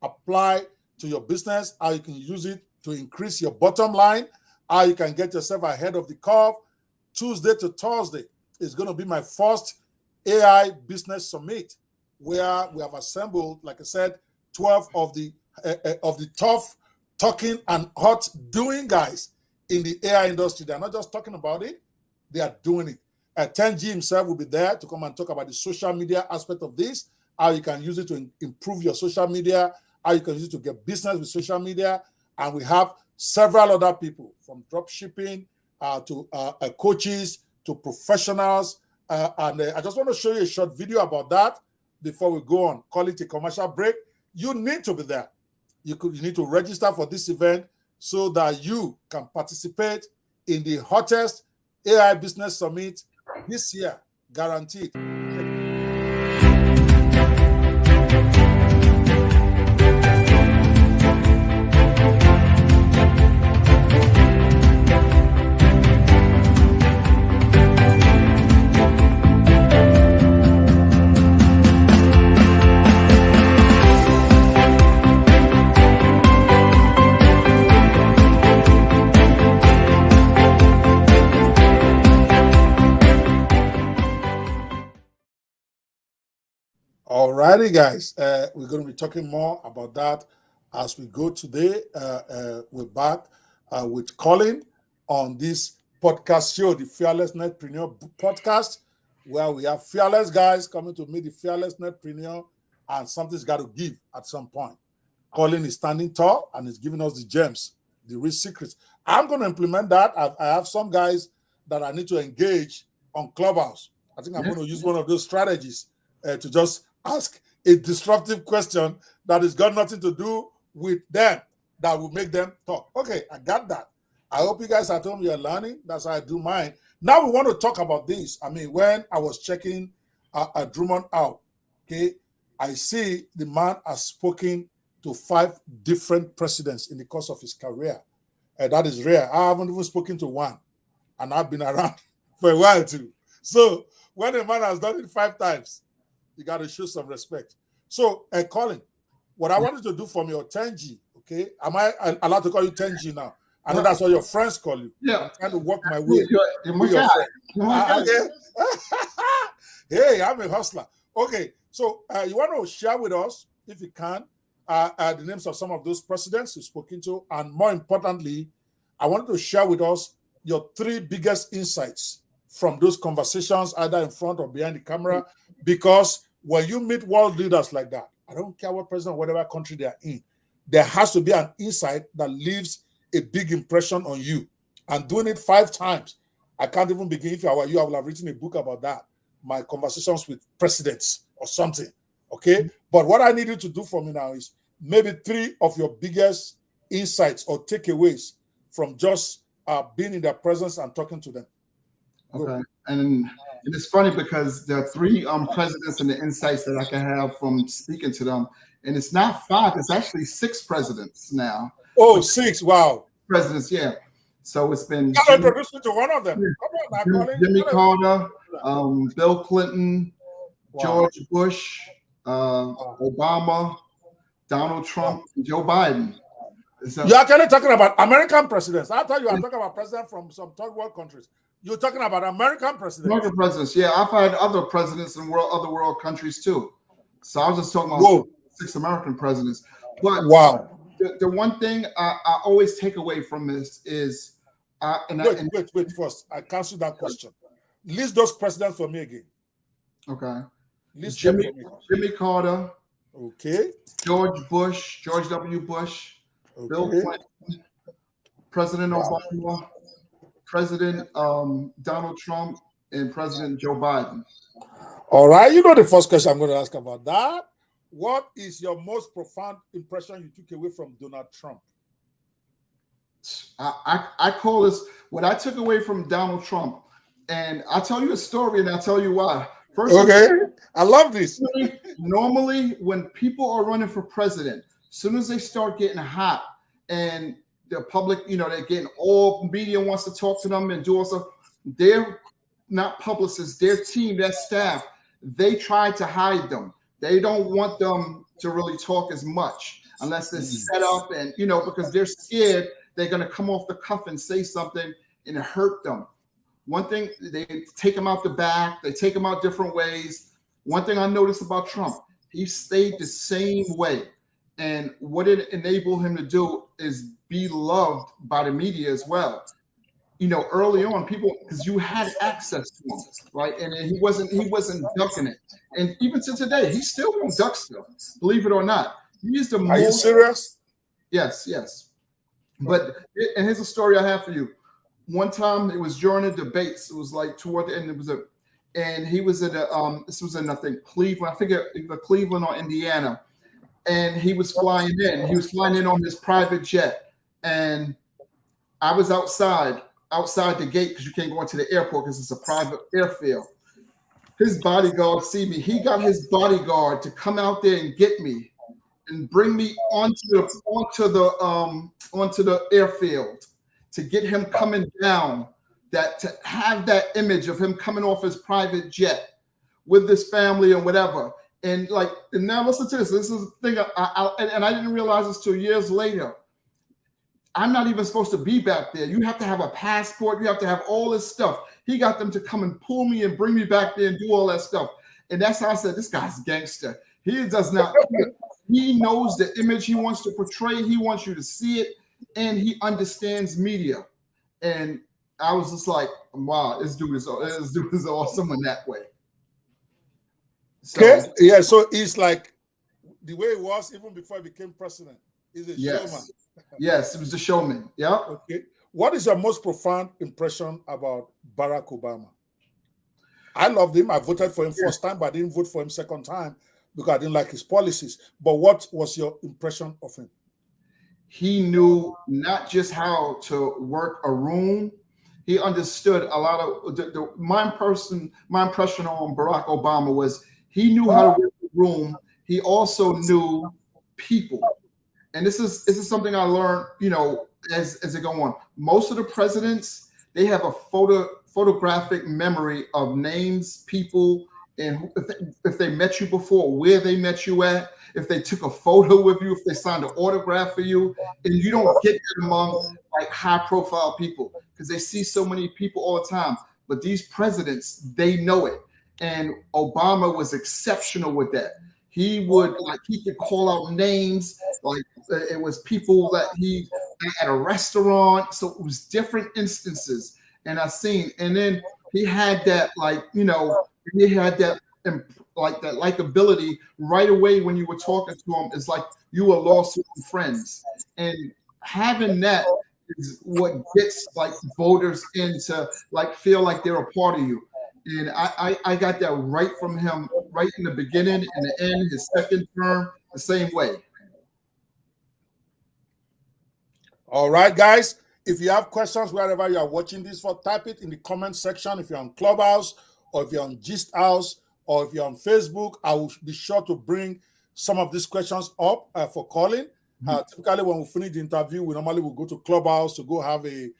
apply to your business, how you can use it to increase your bottom line, how you can get yourself ahead of the curve. Tuesday to Thursday is going to be my first AI business summit, where we have assembled, like I said, 12 of the tough, talking and hot doing guys in the AI industry. They're not just talking about it, they are doing it. 10G himself will be there to come and talk about the social media aspect of this, how you can use it to improve your social media, how you can use it to get business with social media. And we have several other people, from drop shipping to coaches to professionals. And I just want to show you a short video about that before we go on. Call it a commercial break. You need to be there. You need to register for this event so that you can participate in the hottest AI business summit this year, guaranteed. Alrighty, guys. We're going to be talking more about that as we go today. We're back with Colin on this podcast show, the Fearless Netpreneur podcast, where we have fearless guys coming to meet the fearless netpreneur, and something's got to give at some point. Colin is standing tall and is giving us the gems, the real secrets. I'm going to implement that. I have some guys that I need to engage on Clubhouse. I think I'm going to use one of those strategies to just ask a disruptive question that has got nothing to do with them, that will make them talk. Okay, I got that. I hope you guys at home, you're learning. That's how I do mine. Now we want to talk about this. I mean, when I was checking Drumond out, okay, I see the man has spoken to 5 different presidents in the course of his career. That is rare. I haven't even spoken to one, and I've been around for a while too. So when a man has done it 5 times, you got to show some respect. So, Colin, what I wanted to do for me, or 10G, okay? Am I allowed to call you 10G now? I know that's what your friends call you. Yeah. I'm trying to work my way. You're my guy. Okay. Hey, I'm a hustler. Okay, so you want to share with us, if you can, the names of some of those presidents you've spoken to, and more importantly, I wanted to share with us your 3 biggest insights from those conversations, either in front or behind the camera, because when you meet world leaders like that, I don't care what president, whatever country they are in, there has to be an insight that leaves a big impression on you. And doing it 5 times, I can't even begin. If I were you, I would have written a book about that. My conversations with presidents or something. Okay. But what I need you to do for me now is maybe 3 of your biggest insights or takeaways from just being in their presence and talking to them. Go. Okay. And it's funny because there are 3 presidents and the insights that I can have from speaking to them. And it's not 5, it's actually 6 presidents now. Oh, 6. Wow. Presidents, yeah. So it's been Introduce me to one of them. Come on, Colin. Jimmy Carter, Bill Clinton, Wow. George Bush, Obama, Donald Trump, and Joe Biden. So, You're actually talking about American presidents. I thought you were talking about presidents from some third world countries. You're talking about American presidents. American presidents, yeah. I've had other presidents in other world countries too. So I was just talking about 6 American presidents. But wow. The one thing I always take away from this is, wait first. I cancel that question. List those presidents for me again. Okay. List Jimmy Carter. Okay. George W. Bush. Okay. Bill Clinton. President Obama. President Donald Trump, and President Joe Biden. All right. You know the first question I'm going to ask about that. What is your most profound impression you took away from Donald Trump? I call this what I took away from Donald Trump, and I'll tell you a story, and I'll tell you why. First, okay, I love this. Normally, when people are running for president, as soon as they start getting hot and the public, they're getting all media wants to talk to them and do all stuff, they're not publicists, their team, their staff, they try to hide them. They don't want them to really talk as much unless they're set up and, because they're scared they're going to come off the cuff and say something and hurt them. One thing, they take him out the back, they take him out different ways. One thing I noticed about Trump, he stayed the same way. And what it enabled him to do is be loved by the media as well. Early on, people, because you had access to him, right? And he wasn't ducking it. And even to today, he still won't duck stuff, believe it or not. He is the most. Are you serious? Yes. But and here's a story I have for you. One time, it was during the debates. It was like toward the end. And he was in this was in, I think, Cleveland. I forget either Cleveland or Indiana. And he was flying in. He was flying in on his private jet. And I was outside the gate because you can't go into the airport because it's a private airfield. His bodyguard see me. He got his bodyguard to come out there and get me and bring me onto the airfield to get him coming down. To have that image of him coming off his private jet with this family and whatever. And now listen to this. This is the thing, and I didn't realize this till years later. I'm not even supposed to be back there. You have to have a passport. You have to have all this stuff. He got them to come and pull me and bring me back there and do all that stuff. And that's how I said, this guy's a gangster. He does not. He knows the image he wants to portray. He wants you to see it, and he understands media. And I was just like, wow, this dude is awesome in that way. So, okay. Yeah. So it's like the way it was even before he became president. He's a showman. Yes, it was the showman. Yeah. Okay. What is your most profound impression about Barack Obama? I loved him. I voted for him first time, but I didn't vote for him second time because I didn't like his policies. But what was your impression of him? He knew not just how to work a room. He understood a lot of my impression on Barack Obama was he knew how to work the room. He also knew people. And this is something I learned, as it go on. Most of the presidents, they have a photographic memory of names, people, and if they met you before, where they met you at, if they took a photo with you, if they signed an autograph for you, and you don't get that among high-profile people because they see so many people all the time. But these presidents, they know it, and Obama was exceptional with that. He would he could call out names, it was people that he at a restaurant. So it was different instances, and I seen. And then he had that he had that that likability right away when you were talking to him. It's like you were lost with friends, and having that is what gets voters into feel like they're a part of you. And I got that right from him right in the beginning and the end, his second term, the same way. All right, guys. If you have questions wherever you are watching this for, type it in the comment section. If you're on Clubhouse, or if you're on Gist House, or if you're on Facebook, I will be sure to bring some of these questions up for Colin. Typically, when we finish the interview, we normally will go to Clubhouse to go have a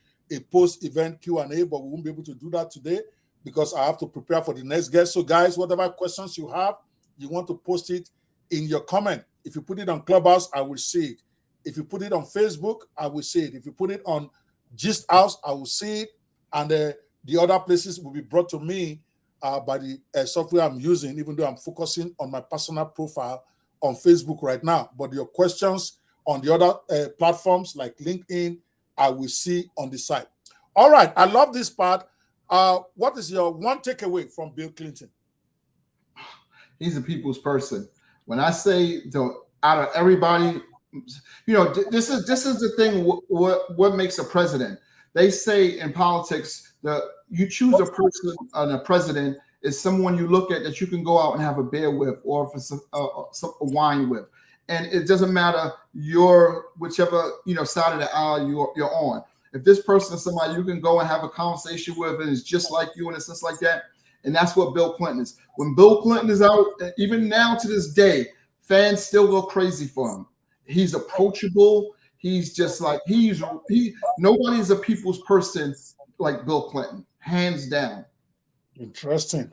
post-event Q&A, but we won't be able to do that today because I have to prepare for the next guest. So, guys, whatever questions you have, you want to post it in your comment. If you put it on Clubhouse, I will see it. If you put it on Facebook, I will see it. If you put it on Gist House, I will see it. And the other places will be brought to me by the software I'm using, even though I'm focusing on my personal profile on Facebook right now. But your questions on the other platforms like LinkedIn, I will see on the site. All right. I love this part. What is your one takeaway from Bill Clinton? He's a people's person. When I say, out of everybody, you know, this is the thing. What makes a president? They say in politics that you choose a person and a president is someone you look at that you can go out and have a beer with, or for a wine with, and it doesn't matter whichever side of the aisle you're on. If this person is somebody you can go and have a conversation with and is just like you in a sense like that, and that's what Bill Clinton is. When Bill Clinton is out, even now to this day, fans still go crazy for him. He's approachable. He's just like nobody's a people's person like Bill Clinton, hands down. Interesting.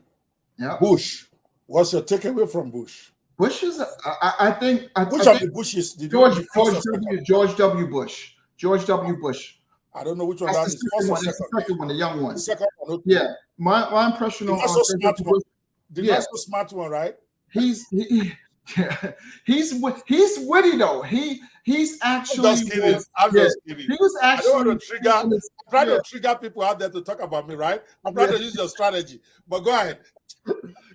Yeah. Bush. What's your takeaway from Bush? Bush is, I think. Which of the Bushes did George W. Bush. George W. Bush. I don't know which one That's that is. the second one, the young one. The second one. Okay. Yeah. My impression on so smart Bush, one. The not so smart one, right? He's witty though. He's actually. I'm just kidding. Just kidding. He was actually. I don't want to try to trigger people out there to talk about me, right? I'm trying to use your strategy, but go ahead.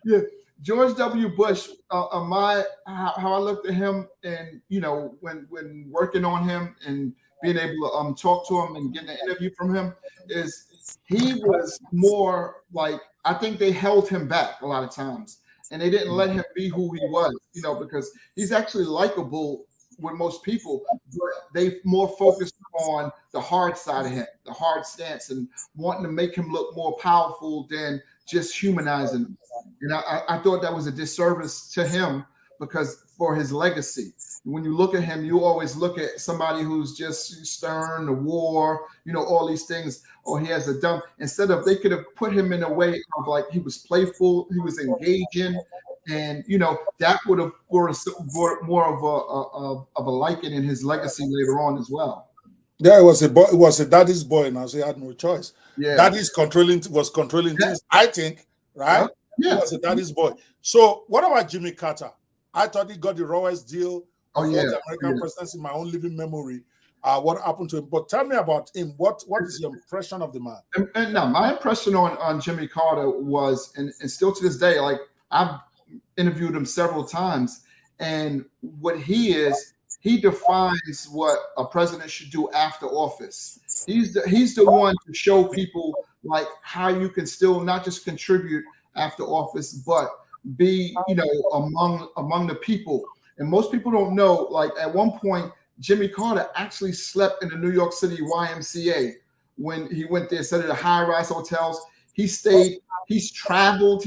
Yeah, George W. Bush. How I looked at him, and when working on him and being able to talk to him and getting an interview from him, is he was more like, I think they held him back a lot of times. And they didn't let him be who he was, because he's actually likable with most people, but they more focused on the hard side of him, the hard stance, and wanting to make him look more powerful than just humanizing him. And I thought that was a disservice to him, because for his legacy, when you look at him, you always look at somebody who's just stern, the war, all these things, or he has a dumb. Instead of, they could have put him in a way of like he was playful, he was engaging, and that would have brought more of a liking in his legacy later on as well. Yeah, it was a boy. It was a daddy's boy, and so he had no choice. Yeah, daddy's controlling things. I think, right? Yeah, he was a daddy's boy. So, what about Jimmy Carter? I thought he got the rawest deal of the American presidents in my own living memory. What happened to him? But tell me about him. What is your impression of the man? And now, my impression on Jimmy Carter was, and still to this day, like I've interviewed him several times, and what he defines what a president should do after office. He's the one to show people like how you can still not just contribute after office, but be among the people. And most people don't know, like at one point Jimmy Carter actually slept in the New York City YMCA when he went there, stayed at the high-rise hotels. He's traveled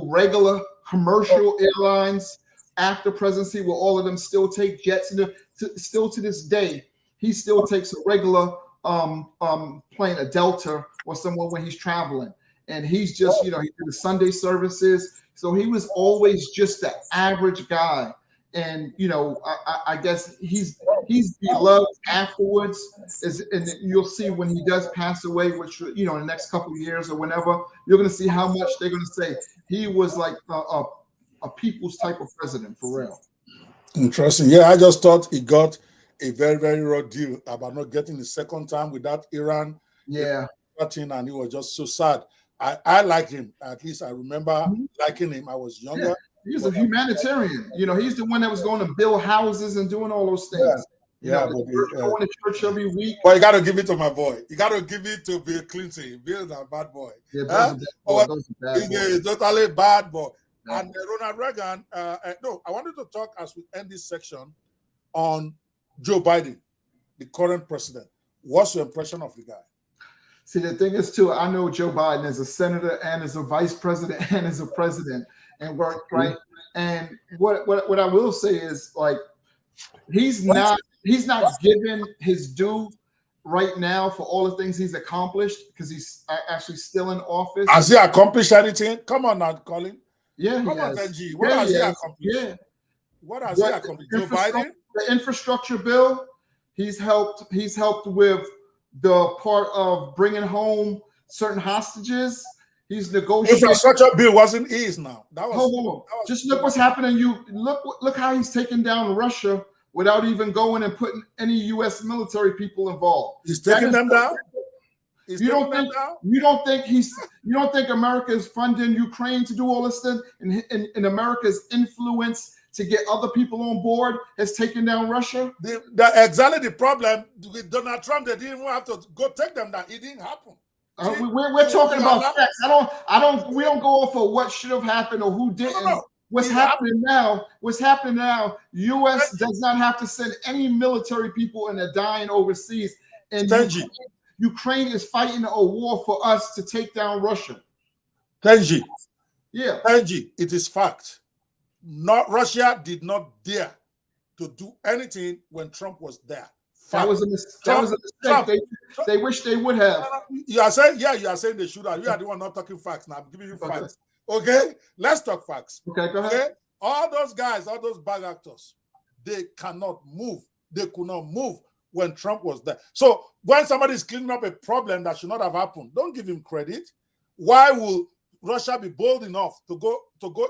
regular commercial airlines after presidency, where all of them still take jets, and still to this day he still takes a regular plane, a Delta or someone when he's traveling. And he's just, he did the Sunday services. So he was always just the average guy. And, I guess he's beloved afterwards. And you'll see when he does pass away, which, in the next couple of years or whenever, you're going to see how much they're going to say he was like a people's type of president, for real. Interesting. Yeah, I just thought he got a very, very raw deal about not getting the second time with that Iran. Yeah. And he was just so sad. I like him. At least I remember liking him. I was younger. Yeah. He was a humanitarian. He's the one that was going to build houses and doing all those things. Yeah. Going to church every week. Well, you got to give it to my boy. You got to give it to Bill Clinton. Bill's a bad boy. Yeah, Bill's a bad boy. He's a totally bad boy. And Ronald Reagan, no, I wanted to talk as we end this section on Joe Biden, the current president. What's your impression of the guy? See, the thing is, too, I know Joe Biden as a senator and as a vice president and as a president and worked, right? And what I will say is, like, he's not given his due right now for all the things he's accomplished because he's actually still in office. Has he accomplished anything? Come on now, Colin. Yeah, Come on, Benji. What has he accomplished? Yeah. What has he accomplished? Joe Biden? The infrastructure bill, he's helped with the part of bringing home certain hostages. He's negotiating. Infrastructure bill wasn't easy now. Hold on. Just look what's happening. Look how he's taking down Russia without even going and putting any U.S. military people involved. He's taking them down. You don't think America is funding Ukraine to do all this stuff, and America's influence to get other people on board has taken down Russia? Exactly the problem with Donald Trump. They didn't even have to go take them down. It didn't happen. We're talking about facts. We don't go off of what should have happened or who didn't. No. What's happening now? U.S. does not have to send any military people and they're dying overseas. And Ukraine is fighting a war for us to take down Russia. Benji. Yeah. Benji, it is fact. Russia did not dare to do anything when Trump was there. That was a mistake. They wish they would have. You are saying they should have. You are the one not talking facts. Now I'm giving you facts. Okay? Let's talk facts. Okay, go ahead. Okay? All those guys, all those bad actors, they cannot move. They could not move when Trump was there. So when somebody is cleaning up a problem that should not have happened, don't give him credit. Why will Russia be bold enough to go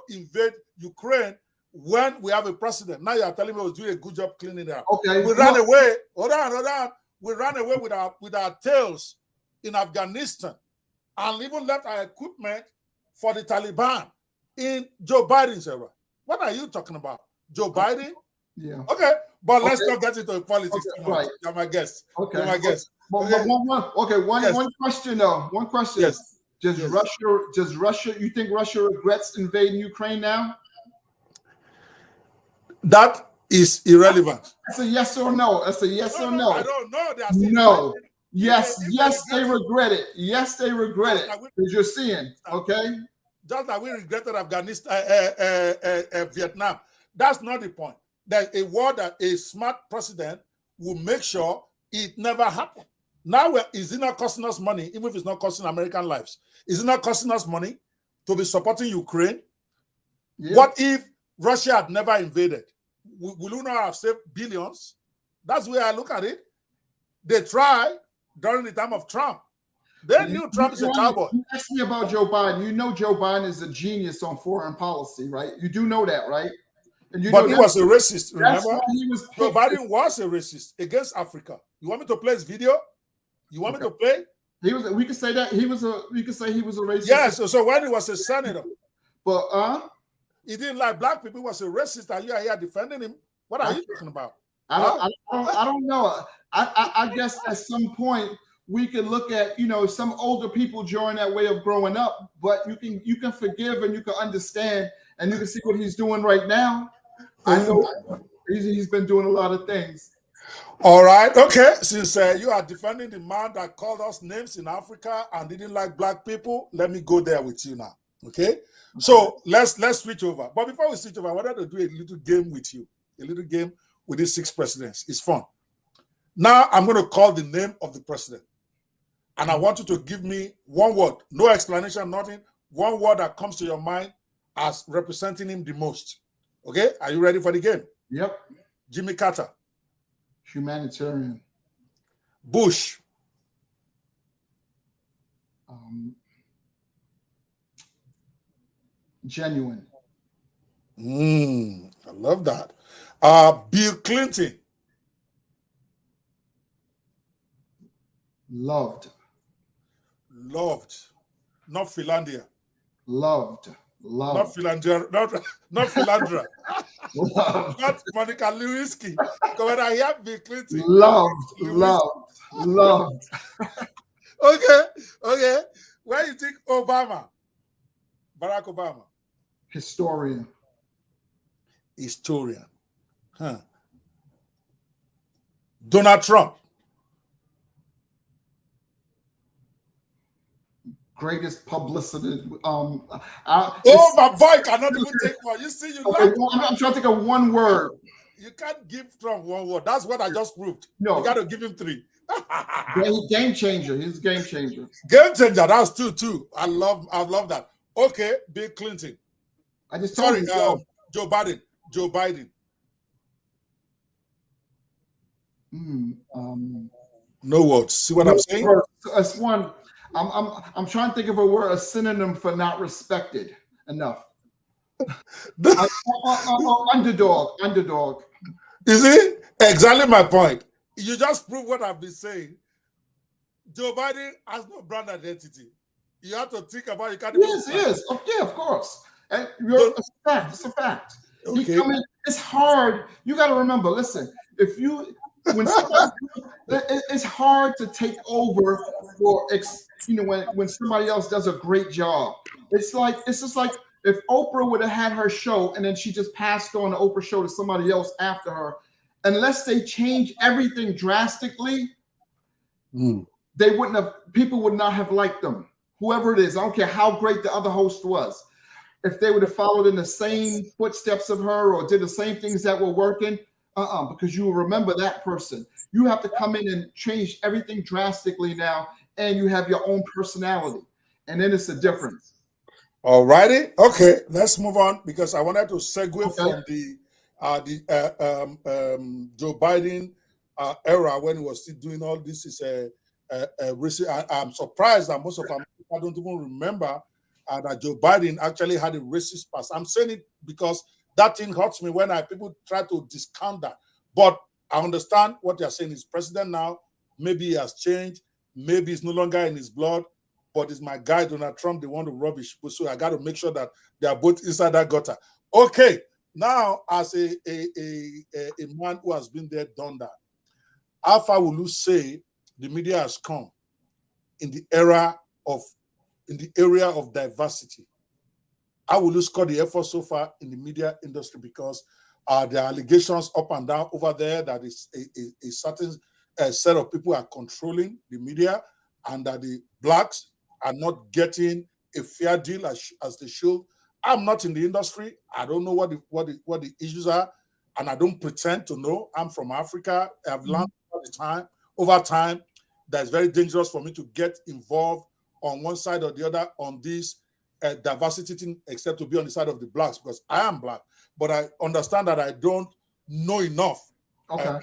invade Ukraine when we have a president? Now you are telling me he was doing a good job cleaning it up. Okay. We ran away. Hold on. We ran away with our tails in Afghanistan and even left our equipment for the Taliban in Joe Biden's era. What are you talking about? Joe Biden? Yeah. Okay. But let's not get into politics too much. Right. You're my guest. Okay. You're my guest. One question though. One question. Yes. Does Russia, you think Russia regrets invading Ukraine now? That is irrelevant. That's a yes or no. That's a yes or no. I don't know. No. Yes, they regret it. Yes, they regret it. Because you're seeing, okay? Just like we regretted Afghanistan, Vietnam. That's not the point. There's a war that a smart president will make sure it never happened. Now, is it not costing us money, even if it's not costing American lives? Is it not costing us money to be supporting Ukraine? Yeah. What if Russia had never invaded? Will you not have saved billions? That's the way I look at it. They tried during the time of Trump. They knew Trump is a cowboy. You asked me about Joe Biden. You know Joe Biden is a genius on foreign policy, right? You do know that, right? And he was a racist, remember? Joe Biden was a racist against Africa. You want me to play his video? You want me to play? We could say that we could say he was a racist. Yes, so when he was a senator. But he didn't like black people, he was a racist, and you are here defending him. What are you talking about? I don't know. I guess at some point we could look at some older people during that way of growing up, but you can forgive and you can understand and you can see what he's doing right now. I know he's been doing a lot of things. All right, okay. Since you are defending the man that called us names in Africa and didn't like black people, let me go there with you now. Okay. So let's switch over. But before we switch over, I wanted to do a little game with you. A little game with these 6 presidents. It's fun. Now I'm going to call the name of the president. And I want you to give me one word. No explanation, nothing. One word that comes to your mind as representing him the most. Okay? Are you ready for the game? Yep. Jimmy Carter. Humanitarian. Bush. Genuine. I love that. Bill Clinton. Loved. Not Philandia. Loved. Not Philandra. Not Philandra. Not Monica Lewinsky. Because when I hear Bill Clinton. Loved. Okay. Where do you think Obama? Barack Obama. Historian. Historian. Huh. Donald Trump. Greatest publicity. Oh, my boy cannot even take one. You see, you okay, like. I'm trying to think of one word. You can't give Trump one word. That's what I just proved. No. You got to give him 3. Game changer. He's a game changer. Game changer. That's 2 too. I love that. Okay, Bill Clinton. I just told you. Joe Biden. Joe Biden. No words. See what I'm saying? It's one. I'm trying to think of a word, a synonym for not respected enough. Underdog. You see? Exactly my point. You just prove what I've been saying. Joe Biden has no brand identity. You have to think about it. Yes. Yeah, of course. And it's a fact. It's a fact. Okay. It's hard. You got to remember, listen, it's hard to take over for when somebody else does a great job. It's just like if Oprah would have had her show and then she just passed on the Oprah show to somebody else after her, unless they change everything drastically, people would not have liked them. Whoever it is, I don't care how great the other host was. If they would have followed in the same footsteps of her or did the same things that were working, because you will remember that person. You have to come in and change everything drastically now, and you have your own personality, and then it's a difference. All righty. Okay, let's move on because I wanted to segue from the Joe Biden era when he was still doing all this. I'm surprised that most of our people don't even remember that Joe Biden actually had a racist past. I'm saying it because that thing hurts me when people try to discount that. But I understand what you're saying. He's president now. Maybe he has changed. Maybe it's no longer in his blood. But it's my guy, Donald Trump, they want to rubbish. So I got to make sure that they are both inside that gutter. Okay. Now, as a man who has been there, done that, how far will you say the media has come in the area of diversity? How will you score the effort so far in the media industry? Because there are allegations up and down over there that is a certain set of people are controlling the media and that the blacks are not getting a fair deal as they should. I'm not in the industry. I don't know what the issues are, and I don't pretend to know. I'm from Africa. I've learned over time that it's very dangerous for me to get involved on one side or the other on this diversity thing, except to be on the side of the blacks because I am black. But I understand that I don't know enough. Okay.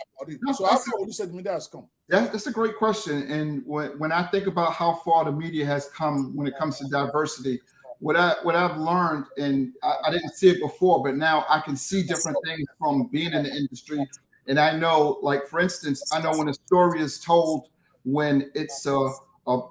So how far would you say the media has come? Yeah, that's a great question. And when I think about how far the media has come when it comes to diversity, what I've learned, and I didn't see it before, but now I can see different things from being in the industry. And I know, like, for instance, I know when a story is told when it's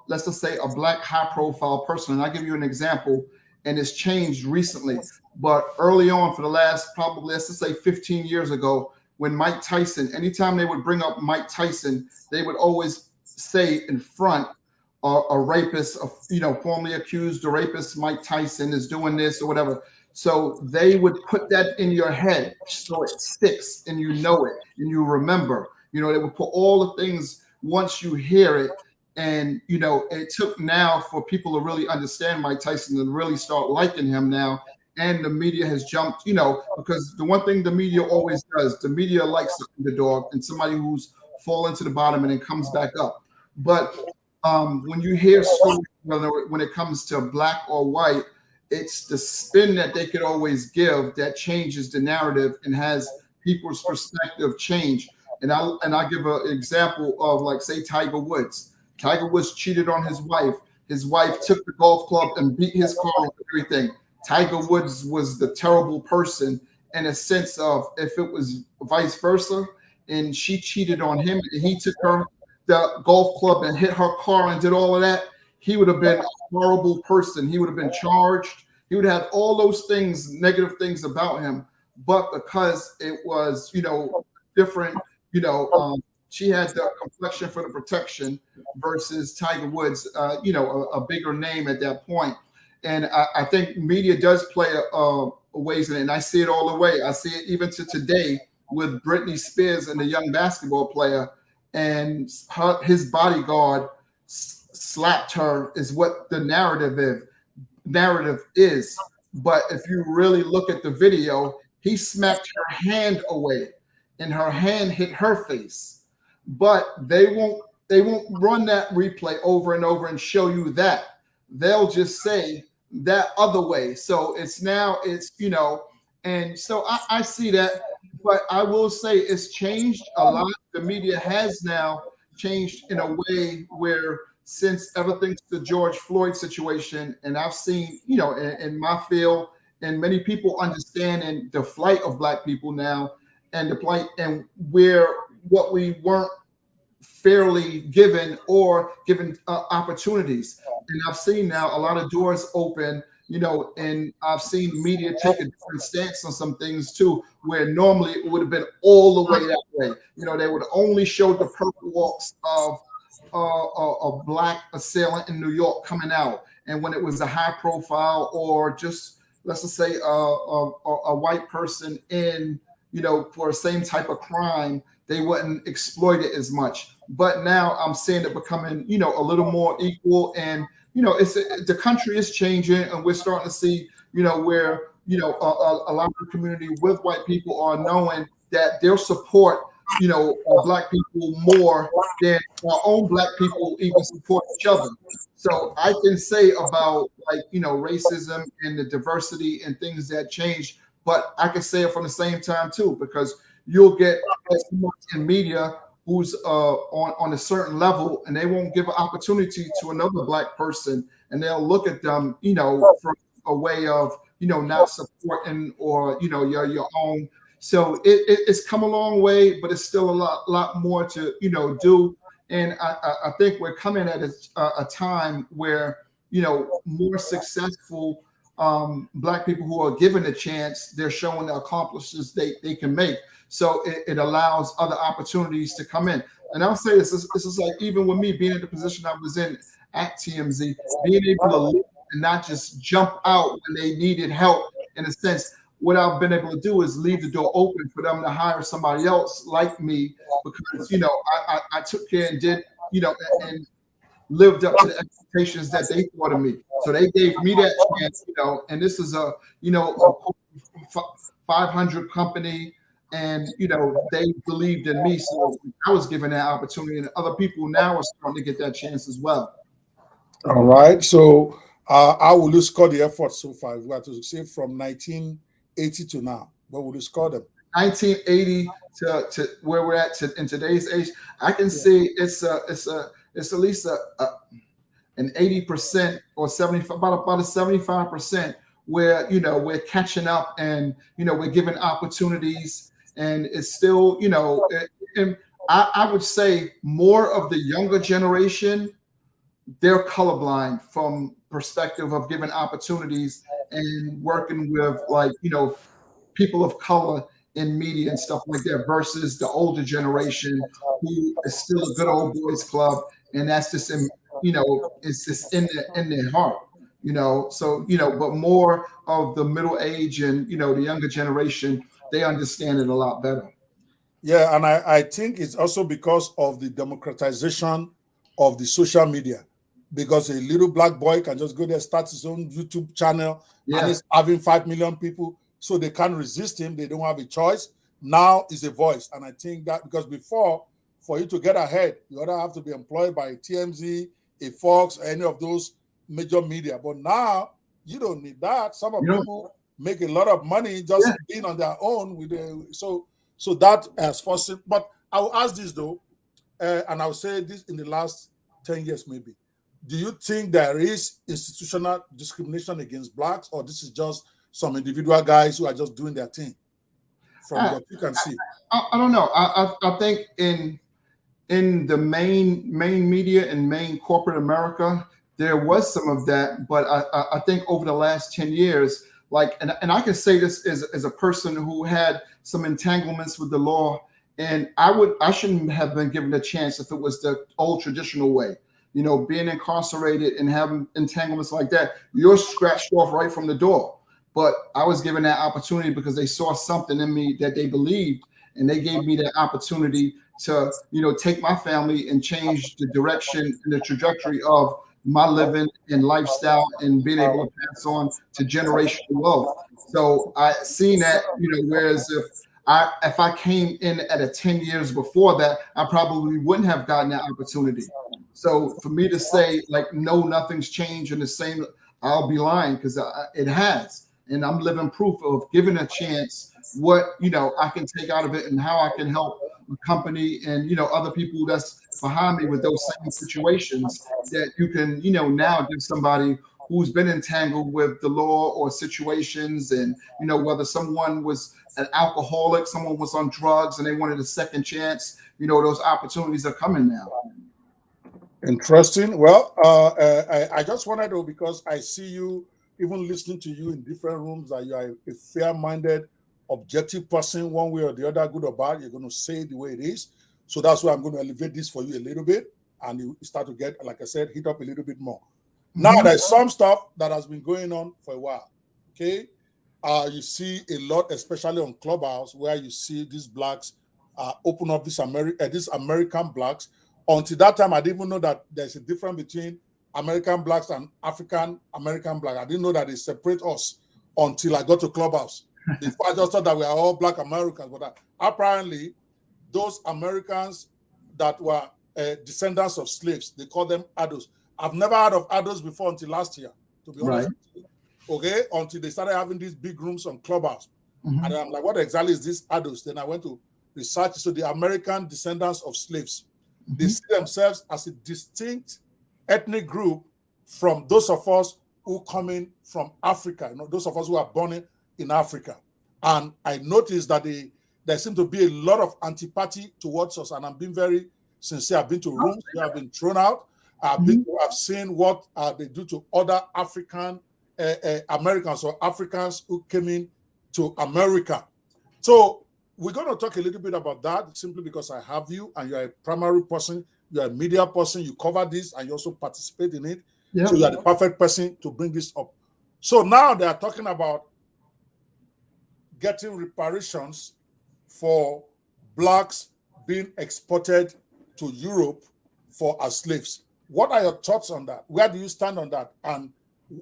let's just say a black high-profile person, and I'll give you an example, and it's changed recently. But early on, for the last probably, let's just say 15 years ago, when Mike Tyson, anytime they would bring up Mike Tyson, they would always say in front, a rapist, formerly accused, a rapist, Mike Tyson is doing this or whatever. So they would put that in your head so it sticks and you know it and you remember. They would put all the things once you hear it. And, it took now for people to really understand Mike Tyson and really start liking him now. And the media has jumped, because the one thing the media always does, the media likes the underdog and somebody who's fallen to the bottom and then comes back up. But when you hear stories, when it comes to black or white, it's the spin that they could always give that changes the narrative and has people's perspective change. And I'll give an example of, like, say, Tiger Woods. Tiger Woods cheated on his wife. His wife took the golf club and beat his car and everything. Tiger Woods was the terrible person in a sense of if it was vice versa and she cheated on him and he took the golf club and hit her car and did all of that, he would have been a horrible person. He would have been charged. He would have all those things, negative things about him. But because it was, different, she had the complexion for the protection versus Tiger Woods, a bigger name at that point. And I think media does play a ways in it, and I see it all the way. I see it even to today with Britney Spears and the young basketball player, and his bodyguard slapped her is what the narrative is. But if you really look at the video, he smacked her hand away, and her hand hit her face. But they won't run that replay over and over and show you that. They'll just say that other way. So it's and so I see that. But I will say it's changed a lot. The media has now changed in a way where, since ever since the George Floyd situation, and I've seen, in my field, and many people understanding the flight of Black people now, and the plight, and where what we weren't fairly given opportunities. And I've seen now a lot of doors open, and I've seen media take a different stance on some things too, where normally it would have been all the way that way. They would only show the purple walks of a Black assailant in New York coming out, and when it was a high profile or just, let's just say, a white person in, for the same type of crime, they wouldn't exploit it as much. But now I'm seeing it becoming, a little more equal, and the country is changing, and we're starting to see, where a lot of the community with white people are knowing that they'll support Black people more than our own Black people even support each other. So I can say about racism and the diversity and things that change, but I can say it from the same time too, because you'll get someone in media who's on a certain level, and they won't give an opportunity to another Black person, and they'll look at them, from a way of not supporting, or your own. So it's come a long way, but it's still a lot more to do. And I think we're coming at a time where more successful Black people who are given a chance, they're showing the accomplishments they can make. So it allows other opportunities to come in. And I'll say this is like, even with me being in the position I was in at TMZ, being able to lead and not just jump out when they needed help. In a sense, what I've been able to do is leave the door open for them to hire somebody else like me, because I took care and did and lived up to the expectations that they thought of me. So they gave me that chance, and this is a 500 company, and they believed in me, so I was given that opportunity, and other people now are starting to get that chance as well. All right. So how will you score the effort so far? If we have to say from 1980 to now, what would you score them? 1980 to where we're at in today's age, I can see it's at least an 80% or 75, about a 75%, where we're catching up, and we're giving opportunities, and it's still and I would say more of the younger generation, they're colorblind from perspective of giving opportunities and working with people of color in media and stuff like that, versus the older generation who is still a good old boys club, and that's just it's just in their heart, So but more of the middle age and the younger generation, they understand it a lot better. Yeah, and I think it's also because of the democratization of the social media, because a little Black boy can just go there, start his own YouTube channel, and it's having 5 million people, so they can't resist him. They don't have a choice. Now is a voice, and I think that because before, for you to get ahead, you either have to be employed by a TMZ, a Fox, any of those major media. But now you don't need that. Some of people make a lot of money just being on their own with so that has forced it. But I will ask this though, and I'll say this in the last 10 years maybe. Do you think there is institutional discrimination against Blacks, or this is just some individual guys who are just doing their thing? From what you can see, I don't know. I think in the main media and main corporate America, there was some of that, but I think over the last 10 years, and I can say this as a person who had some entanglements with the law, and I shouldn't have been given a chance if it was the old traditional way. You know, being incarcerated and having entanglements like that, you're scratched off right from the door. But I was given that opportunity because they saw something in me that they believed, and they gave me that opportunity to, you know, take my family and change the direction and the trajectory of my living and lifestyle and being able to pass on to generational wealth. So I seen that, you know, whereas if I came in at a 10 years before that, I probably wouldn't have gotten that opportunity. So for me to say like, no, nothing's changed and the same, I'll be lying, because it has. And I'm living proof of giving a chance what, you know, I can take out of it and how I can help a company and, you know, other people that's behind me with those same situations, that you can, you know, now give somebody who's been entangled with the law or situations. And, you know, whether someone was an alcoholic, someone was on drugs and they wanted a second chance, you know, those opportunities are coming now. Interesting. Well, I just wanted to, because I see you, even listening to you in different rooms, that you are a fair-minded, objective person, one way or the other, good or bad. You're going to say it the way it is. So that's why I'm going to elevate this for you a little bit, and you start to get, like I said, hit up a little bit more. Now, there's some stuff that has been going on for a while. Okay, you see a lot, especially on Clubhouse, where you see these blacks open up these American blacks. Until that time, I didn't even know that there's a difference between American blacks and African American blacks. I didn't know that they separate us until I got to Clubhouse. Before, I just thought that we are all black Americans, but apparently, those Americans that were descendants of slaves, they call them Addos. I've never heard of Addos before until last year, to be honest. Right. Okay, until they started having these big rooms on Clubhouse. And I'm like, what exactly is this Addos? Then I went to research. So the American descendants of slaves, they see themselves as a distinct ethnic group from those of us who come in from Africa, you know, those of us who are born in Africa. And I noticed that there seems to be a lot of antipathy towards us, and I'm being very sincere. I've been to rooms where I've been thrown out. I've seen what they do to other African Americans or Africans who came in to America. So we're going to talk a little bit about that, simply because I have you, and you're a primary person, you're a media person, you cover this, and you also participate in it. Yep. So you're the perfect person to bring this up. So now they are talking about getting reparations for blacks being exported to Europe for as slaves. What are your thoughts on that? Where do you stand on that? And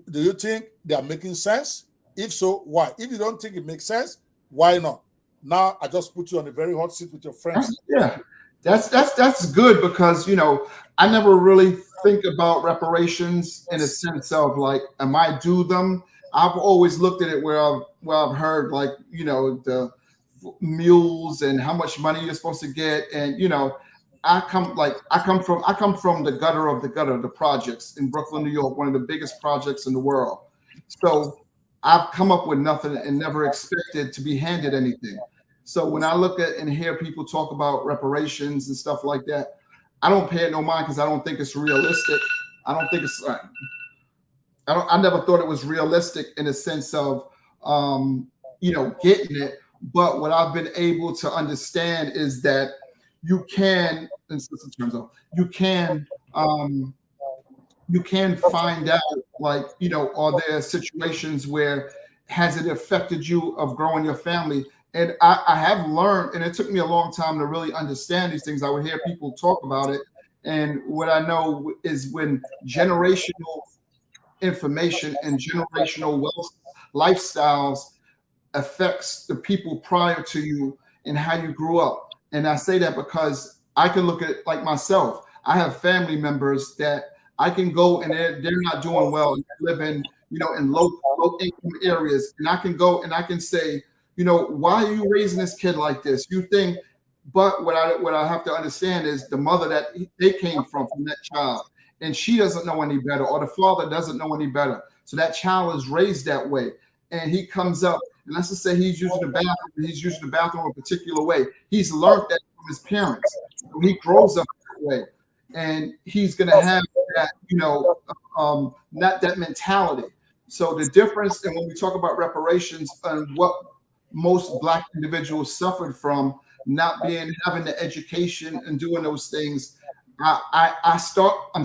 do you think they are making sense? If so, why? If you don't think it makes sense, why not? Now I just put you on a very hot seat with your friends. Yeah, that's good, because, you know, I never really think about reparations in a sense of like, am I due them? I've always looked at it where I've heard, like, you know, the mules and how much money you're supposed to get, and, you know, I come from the gutter of the gutter, the projects in Brooklyn, New York, one of the biggest projects in the world. So I've come up with nothing and never expected to be handed anything. So when I look at and hear people talk about reparations and stuff like that, I don't pay it no mind, because I don't think it's realistic. I don't think it's I never thought it was realistic in the sense of you know, getting it. But what I've been able to understand is that you can, in terms of, you can find out, like, you know, are there situations where has it affected you of growing your family? And I have learned, and it took me a long time to really understand these things. I would hear people talk about it. And what I know is when generational information and generational wealth lifestyles affects the people prior to you and how you grew up. And I say that because I can look at, like, myself. I have family members that I can go and they're not doing well, and live in, you know, in low income areas. And I can go and I can say, you know, why are you raising this kid like this? You think, but what I have to understand is the mother that they came from that child, and she doesn't know any better, or the father doesn't know any better. So that child is raised that way. And he comes up, and let's just say he's using the bathroom a particular way. He's learned that from his parents. So he grows up that way. And he's going to have that, you know, not that mentality. So the difference, and when we talk about reparations and what most Black individuals suffered from, not having the education and doing those things, I'm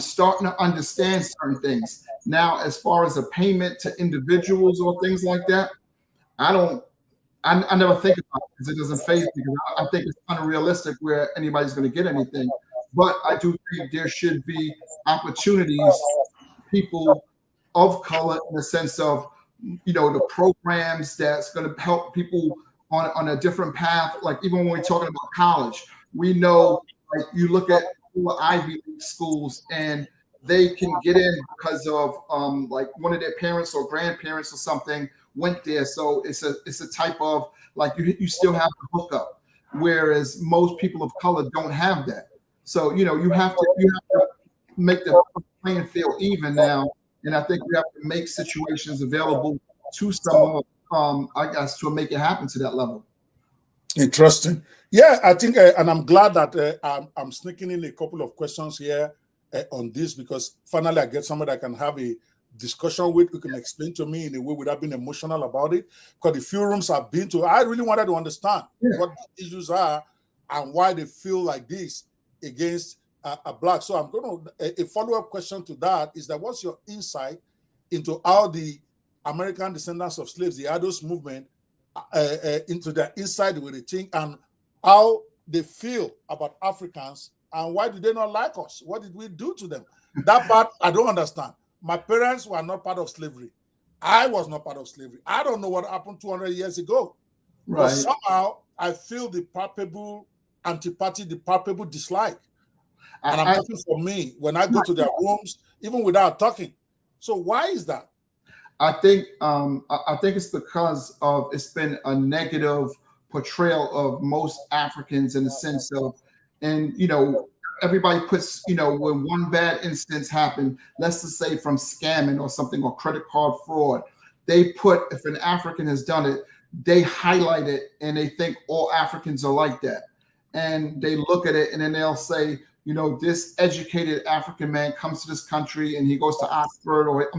starting to understand certain things now. As far as a payment to individuals or things like that, I never think about it because it doesn't phase me, because I think it's unrealistic where anybody's going to get anything. But I do think there should be opportunities for people of color, in the sense of, the programs that's going to help people on a different path. Like, even when we're talking about college, we know, like, you look at Ivy League schools and they can get in because of like one of their parents or grandparents or something went there. So it's a type of, like, you still have to hook up, whereas most people of color don't have that. So you have to make the playing field even now, and I think we have to make situations available to some I guess, to make it happen to that level. Interesting. Yeah, I think, and I'm glad that I'm sneaking in a couple of questions here on this, because finally I get somebody I can have a discussion with, who can explain to me in a way without being emotional about it. Because the few rooms I've been to, I really wanted to understand what the issues are and why they feel like this against a black. So I'm going to, a follow-up question to that is that, what's your insight into how the American descendants of slaves, the ADOS movement, into their inside with the thing, and how they feel about Africans, and why do they not like us? What did we do to them? That part I don't understand. My parents were not part of slavery. I was not part of slavery. I don't know what happened 200 years ago. Right. But somehow I feel the palpable antipathy, the palpable dislike. And I'm talking for me when I go to their rooms, even without talking. So why is that? I think it's because of, it's been a negative portrayal of most Africans, in the sense of, and everybody puts, when one bad instance happened, let's just say from scamming or something, or credit card fraud, they put, if an African has done it, they highlight it, and they think all Africans are like that. And they look at it, and then they'll say, this educated African man comes to this country and he goes to Oxford, or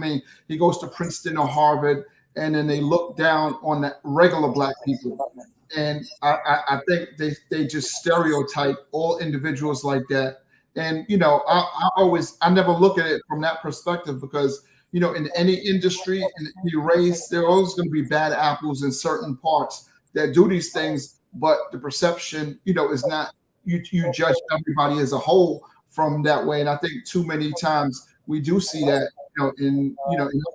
he goes to Princeton or Harvard, and then they look down on the regular black people. And I think they just stereotype all individuals like that. And I never look at it from that perspective, because in any industry, in any race, there are always going to be bad apples in certain parts that do these things. But the perception, is not, you judge everybody as a whole from that way. And I think too many times we do see that, in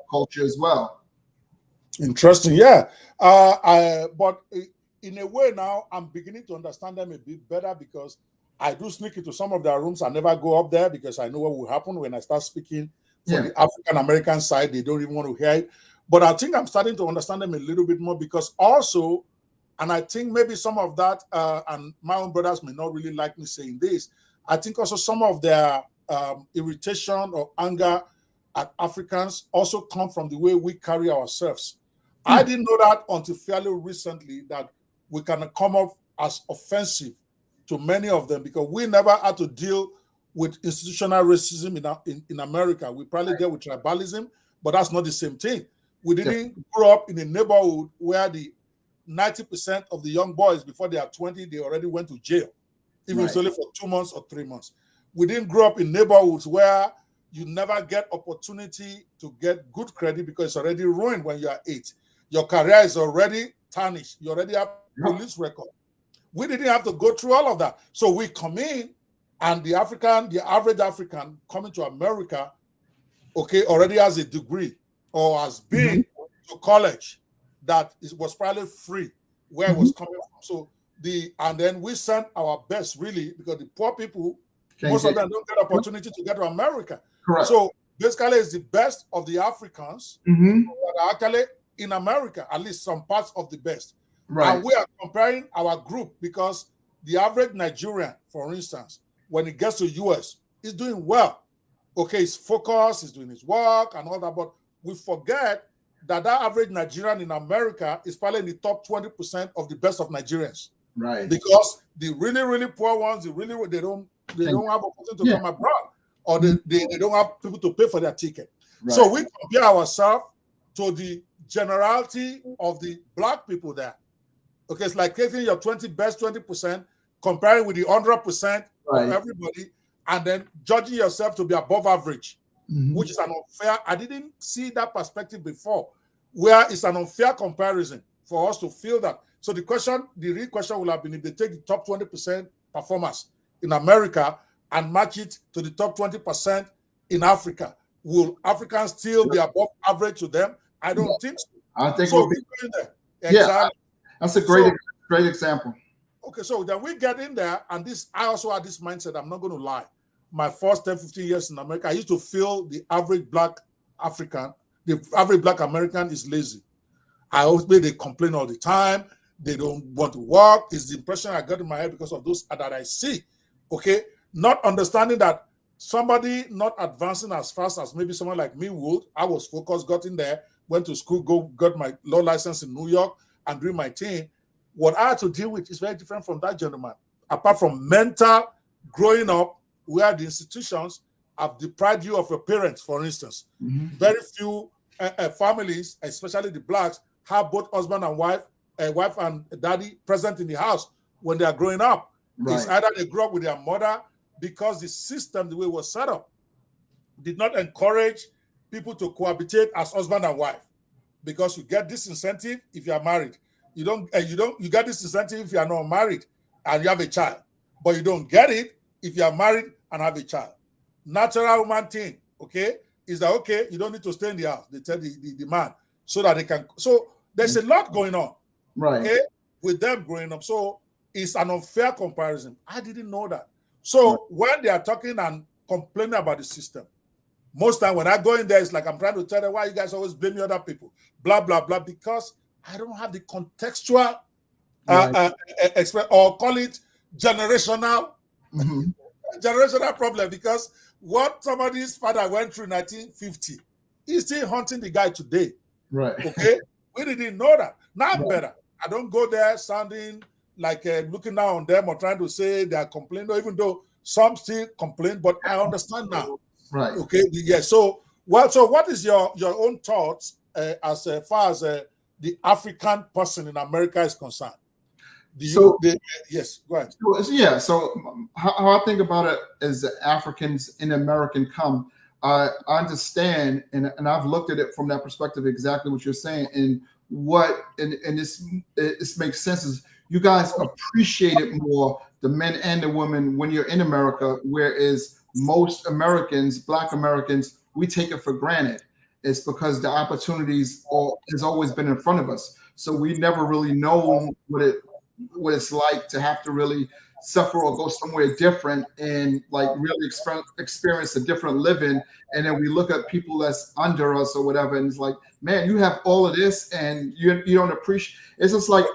culture as well. Interesting, yeah. But in a way now, I'm beginning to understand them a bit better, because I do sneak into some of their rooms. I never go up there because I know what will happen when I start speaking for the African American side. They don't even want to hear it. But I think I'm starting to understand them a little bit more, because also, and I think maybe some of that, and my own brothers may not really like me saying this, I think also some of their irritation or anger at Africans also come from the way we carry ourselves. I didn't know that until fairly recently, that we can come off as offensive to many of them, because we never had to deal with institutional racism in America. We probably dealt with tribalism, but that's not the same thing. We didn't grow up in a neighborhood where the 90% of the young boys, before they are 20, they already went to jail, even if it's only for 2 months or 3 months. We didn't grow up in neighborhoods where you never get opportunity to get good credit, because it's already ruined when you are 8. Your career is already tarnished. You already have police record. We didn't have to go through all of that. So we come in, and the average African coming to America, already has a degree or has been to college that was probably free where it was coming from. So and then we sent our best, really, because the poor people, most of them don't get opportunity to get to America. Correct. So basically, it's the best of the Africans that are actually in America, at least some parts of the best. Right. And we are comparing our group, because the average Nigerian, for instance, when it gets to US, is doing well. He's focused, he's doing his work and all that, but we forget that average Nigerian in America is probably in the top 20% of the best of Nigerians. Right. Because the really, really poor ones, they don't have opportunity to come abroad, or they don't have people to pay for their ticket. Right. So we compare ourselves to the generality of the black people there. It's like taking your best 20%, comparing with the 100% of everybody, and then judging yourself to be above average, Mhm. which is an unfair. I didn't see that perspective before, where it's an unfair comparison for us to feel that. So the real question will have been, if they take the top 20% performers in America and match it to the top 20% in Africa, will Africans still be above average to them? I don't think so. I think So we'll we be, go in there. yeah, Exactly. that's a So- great example. Okay, so then we get in there, and I also had this mindset, I'm not going to lie. My first 10, 15 years in America, I used to feel the average black African, the average black American is lazy. I always made they complain all the time. They don't want to work. It's the impression I got in my head because of those that I see. Okay, not understanding that somebody not advancing as fast as maybe someone like me would. I was focused, got in there, went to school, got my law license in New York, and doing my thing. What I had to deal with is very different from that gentleman. Apart from mental growing up, where the institutions have deprived you of your parents, for instance. Mhm. Very few families, especially the blacks, have both husband and wife and daddy present in the house when they are growing up. Right. It's either they grew up with their mother, because the system, the way it was set up, did not encourage people to cohabitate as husband and wife, because you get this incentive if you are married. You get this incentive if you are not married and you have a child, but you don't get it if you are married and have a child. Natural human thing, okay, is that okay? You don't need to stay in the house. They tell the man so that they can. So there's a lot going on, Right. okay, with them growing up. So it's an unfair comparison. I didn't know that. So when they are talking and complaining about the system, most time when I go in there, it's like I'm trying to tell them, why you guys always blaming other people, blah blah blah, because I don't have the contextual or call it generational Mhm. generational problem, because what somebody's father went through in 1950, he's still hunting the guy today. Right. Okay, we didn't know that. Now I'm Right. better. I don't go there sounding like looking down on them or trying to say they are complaining, even though some still complain. But I understand now. Right. Okay, yeah. So what is your own thoughts as far as the African person in America is concerned? Yes, go ahead. So how I think about it as Africans in American come, I understand, and I've looked at it from that perspective, exactly what you're saying, and this makes sense is you guys appreciate it more, the men and the women, when you're in America, whereas most Americans, Black Americans, we take it for granted. It's because the opportunities has always been in front of us, so we never really know what it's like to have to really suffer or go somewhere different and like really experience a different living. And then we look at people that's under us or whatever, and it's like, man, you have all of this and you don't appreciate. It's just like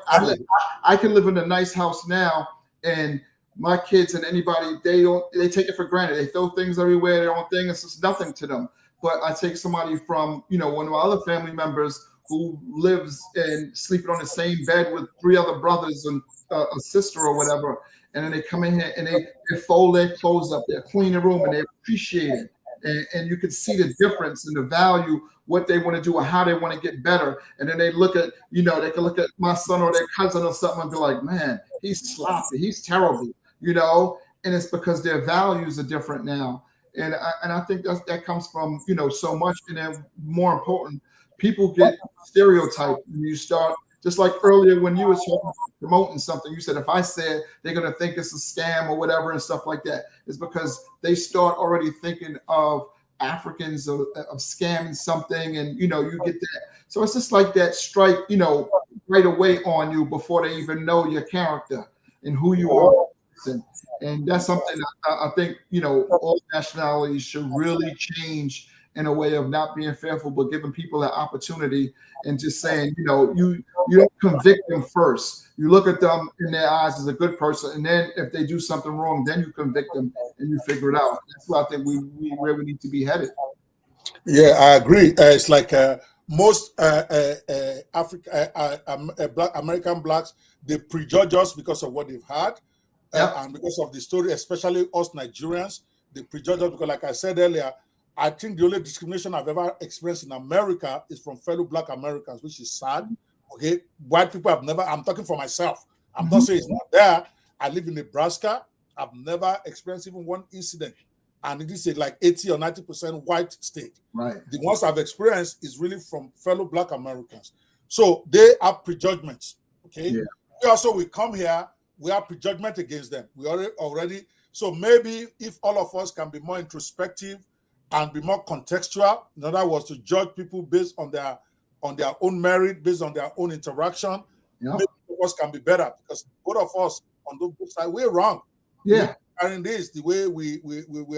I can live in a nice house now, and my kids and anybody, they take it for granted. They throw things everywhere, their own thing. It's just nothing to them. But I take somebody from, one of my other family members who lives and sleeping on the same bed with 3 other brothers and a sister or whatever, and then they come in here and they fold their clothes up, they clean the room, and they appreciate it. And you can see the difference in the value, what they want to do and how they want to get better. And then they look at, they can look at my son or their cousin or something and be like, man, he's sloppy, he's terrible, and it's because their values are different now. And I think that comes from, so much. And then more important, people get stereotyped when you start, just like earlier when you were promoting something, you said, if I said they're going to think it's a scam or whatever and stuff like that, it's because they start already thinking of Africans of scamming something, and, you get that. So it's just like that strike, right away on you before they even know your character and who you are. And that's something I think, all nationalities should really change in a way of not being fearful, but giving people an opportunity and just saying, you don't convict them first. You look at them in their eyes as a good person, and then if they do something wrong, then you convict them and you figure it out. That's why I think where we need to be headed. Yeah, I agree. It's like most American blacks, they prejudge us because of what they've had, and because of the story, especially us Nigerians, they prejudge us because, like I said earlier, I think the only discrimination I've ever experienced in America is from fellow Black Americans, which is sad. Okay, white people have never. I'm talking for myself. I'm not saying it's not there. I live in Nebraska. I've never experienced even one incident and it is like 80 or 90% white state. Right. The ones I've experienced is really from fellow Black Americans. So they have prejudgments. Okay. Yeah. We also, we come here, we have prejudgment against them. We already. So maybe if all of us can be more introspective and be more contextual, in other words, to judge people based on their own merit, based on their own interaction, maybe of us can be better, because both of us on both sides, we're wrong. Yeah. And this, the way we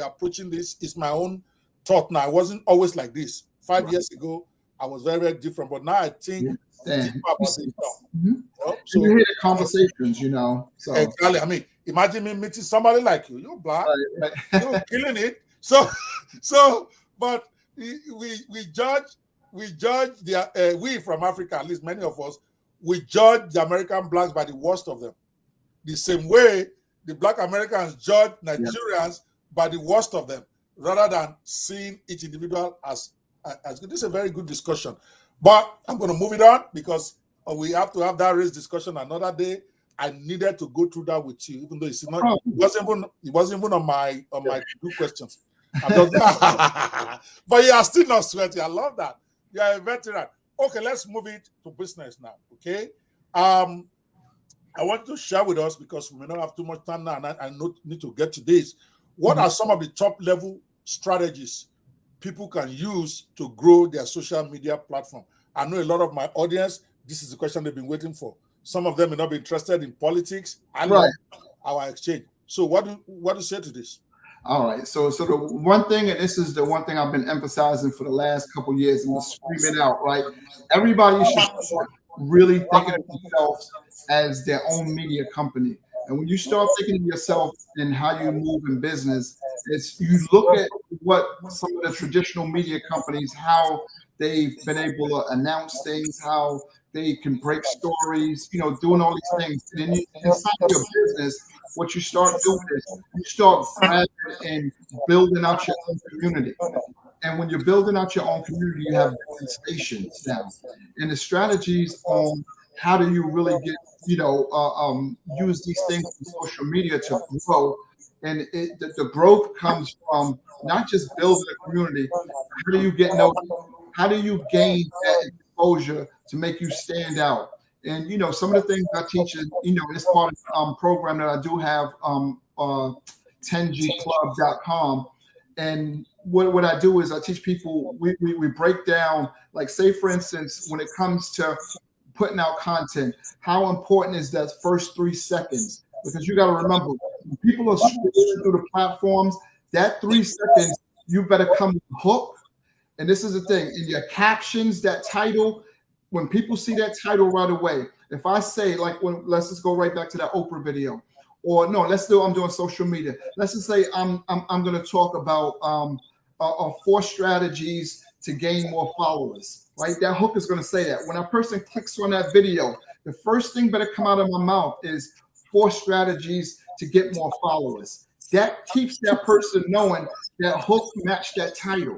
are approaching this is my own thought now. I wasn't always like this. 5 years ago, I was very, very different. But now I think deeper about this stuff. So you hear the conversations, you know. So exactly. I mean, imagine me meeting somebody like you. You're Black. Right. You're killing it. But we judge we from Africa, at least many of us, we judge the American Blacks by the worst of them. The same way the Black Americans judge Nigerians by the worst of them, rather than seeing each individual as good. This is a very good discussion. But I'm going to move it on, because we have to have that race discussion another day. I needed to go through that with you, even though it's not. It wasn't even on my two questions. But you are still not sweaty. I love that. You are a veteran. Okay, let's move it to business now. Okay. I want to share with us, because we may not have too much time now, and I need to get to this. What are some of the top level strategies people can use to grow their social media platform? I know a lot of my audience, this is the question they've been waiting for. Some of them may not be interested in politics. I love our exchange. So what do you say to this? All right. So the one thing, and this is the one thing I've been emphasizing for the last couple of years, and I'm screaming out, right? Everybody should really think of themselves as their own media company. And when you start thinking of yourself and how you move in business, it's you look at what some of the traditional media companies, how they've been able to announce things, how they can break stories, you know, doing all these things. And then inside your business, what you start doing is you start grabbing and building out your own community. And when you're building out your own community, you have different stations now. And the strategies on how do you really get, use these things in social media to grow. And the growth comes from not just building a community. How do you get noticed? How do you gain that exposure to make you stand out? And, you know, some of the things I teach is, you know, it's part of the program that I do have, 10gclub.com. And what I do is I teach people, we break down, like, say, for instance, when it comes to putting out content, how important is that first 3 seconds? Because you got to remember, when people are scrolling through the platforms, that 3 seconds, you better come with a hook. And this is the thing, in your captions, that title, when people see that title right away, if I say, like, let's just go right back to that Oprah video, or no, I'm doing social media. Let's just say I'm going to talk about 4 strategies to gain more followers, right? That hook is going to say that. When a person clicks on that video, the first thing better come out of my mouth is 4 strategies to get more followers. That keeps that person knowing that hook matched that title.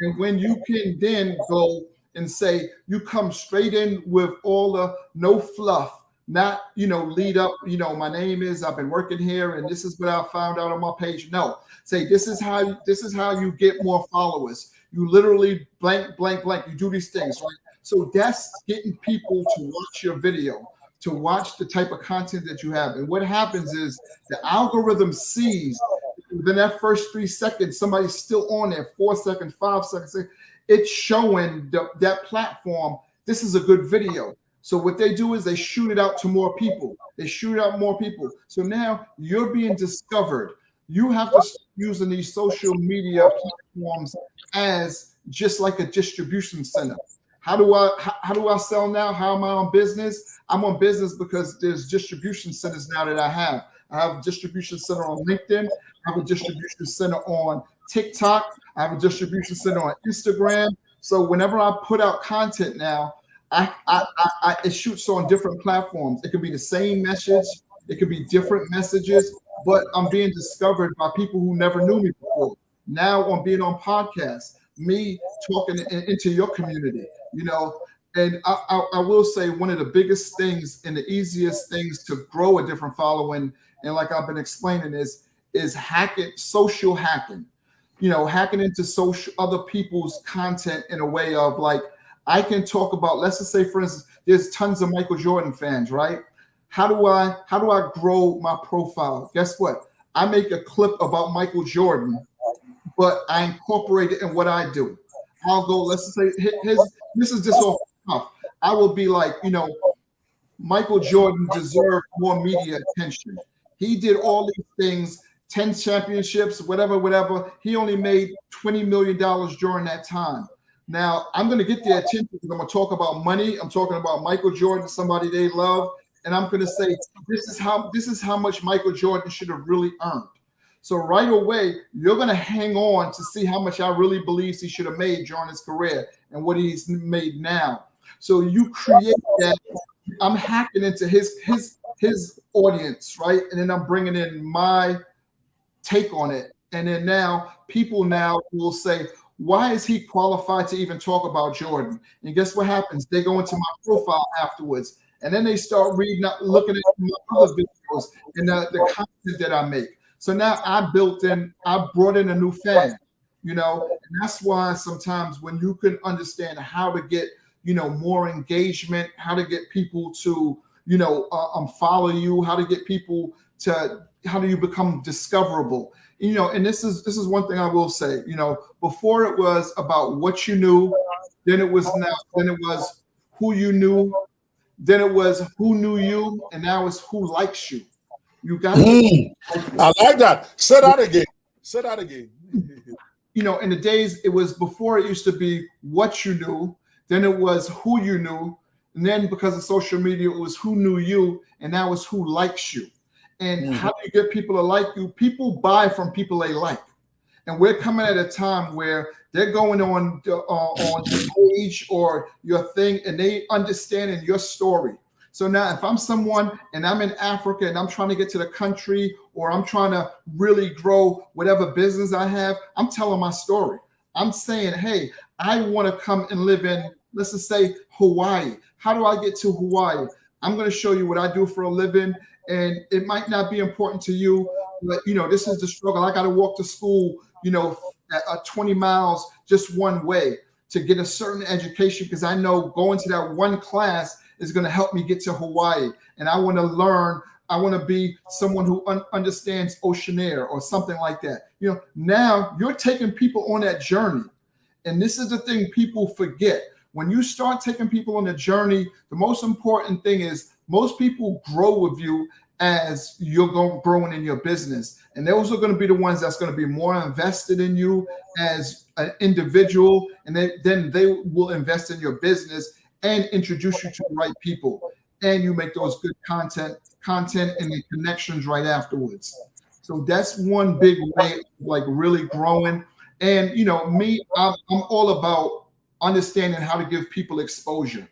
And when you can then go and say, you come straight in with all the no fluff, not, lead up, my name is, I've been working here and this is what I found out on my page. No, say, this is how you get more followers. You literally blank, blank, blank. You do these things, right? So that's getting people to watch your video, to watch the type of content that you have. And what happens is the algorithm sees within that first 3 seconds, somebody's still on there, 4 seconds, 5 seconds. It's showing that platform, this is a good video. So what they do is they shoot it out to more people. So now you're being discovered. You have to start using these social media platforms as just like a distribution center. How do I sell now? How am I on business? I'm on business because there's distribution centers now that I have. I have a distribution center on LinkedIn. I have a distribution center on TikTok. I have a distribution center on Instagram. So whenever I put out content now, it shoots on different platforms. It could be the same message. It could be different messages, but I'm being discovered by people who never knew me before. Now I'm being on podcasts, me talking into your community, and I will say one of the biggest things and the easiest things to grow a different following, and like I've been explaining, is hacking, social hacking. hacking into social other people's content in a way of like, I can talk about, let's just say, for instance, there's tons of Michael Jordan fans, right? How do I grow my profile? Guess what? I make a clip about Michael Jordan, but I incorporate it in what I do. I'll go, let's say, this is just off the cuff. I will be like, Michael Jordan deserved more media attention. He did all these things, 10 championships, whatever. He only made $20 million during that time. Now, I'm going to get their attention because I'm going to talk about money. I'm talking about Michael Jordan, somebody they love. And I'm going to say, this is how much Michael Jordan should have really earned. So right away, you're going to hang on to see how much I really believe he should have made during his career and what he's made now. So you create that. I'm hacking into his audience, right? And then I'm bringing in my take on it. And then now people will say, why is he qualified to even talk about Jordan? And guess what happens? They go into my profile afterwards, and then they start reading, looking at my other videos and the content that I make. So now I brought in a new fan, and that's why sometimes when you can understand how to get, more engagement, how to get people to, follow you, how to get people to, how do you become discoverable? And this is one thing I will say, before it was about what you knew, then it was who you knew, then it was who knew you, and now it's who likes you. You got I like that. Say that again. In the days, it was before it used to be what you knew, then it was who you knew, and then because of social media, it was who knew you, and now it's who likes you. And how do you get people to like you? People buy from people they like. And we're coming at a time where they're going on your page or your thing, and they understanding your story. So now if I'm someone and I'm in Africa and I'm trying to get to the country, or I'm trying to really grow whatever business I have, I'm telling my story. I'm saying, hey, I want to come and live in, let's just say, Hawaii. How do I get to Hawaii? I'm going to show you what I do for a living. And it might not be important to you, but this is the struggle. I got to walk to school, 20 miles just one way to get a certain education, because I know going to that one class is going to help me get to Hawaii. And I want to learn. I want to be someone who understands ocean air or something like that. Now you're taking people on that journey. And this is the thing people forget. When you start taking people on a journey, the most important thing is most people grow with you as you're growing in your business. And those are going to be the ones that's going to be more invested in you as an individual. And then they will invest in your business and introduce you to the right people. And you make those good content and the connections right afterwards. So that's one big way of like really growing. And, me, I'm all about understanding how to give people exposure.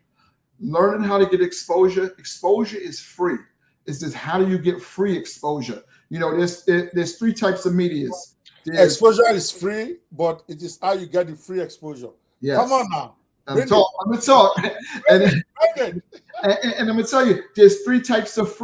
Learning how to get exposure. Exposure is free. It's just how do you get free exposure? There's three types of medias. Exposure is free, but it is how you get the free exposure. Yes. Come on now. I'm going to talk. And I'm going to tell you, there's three types of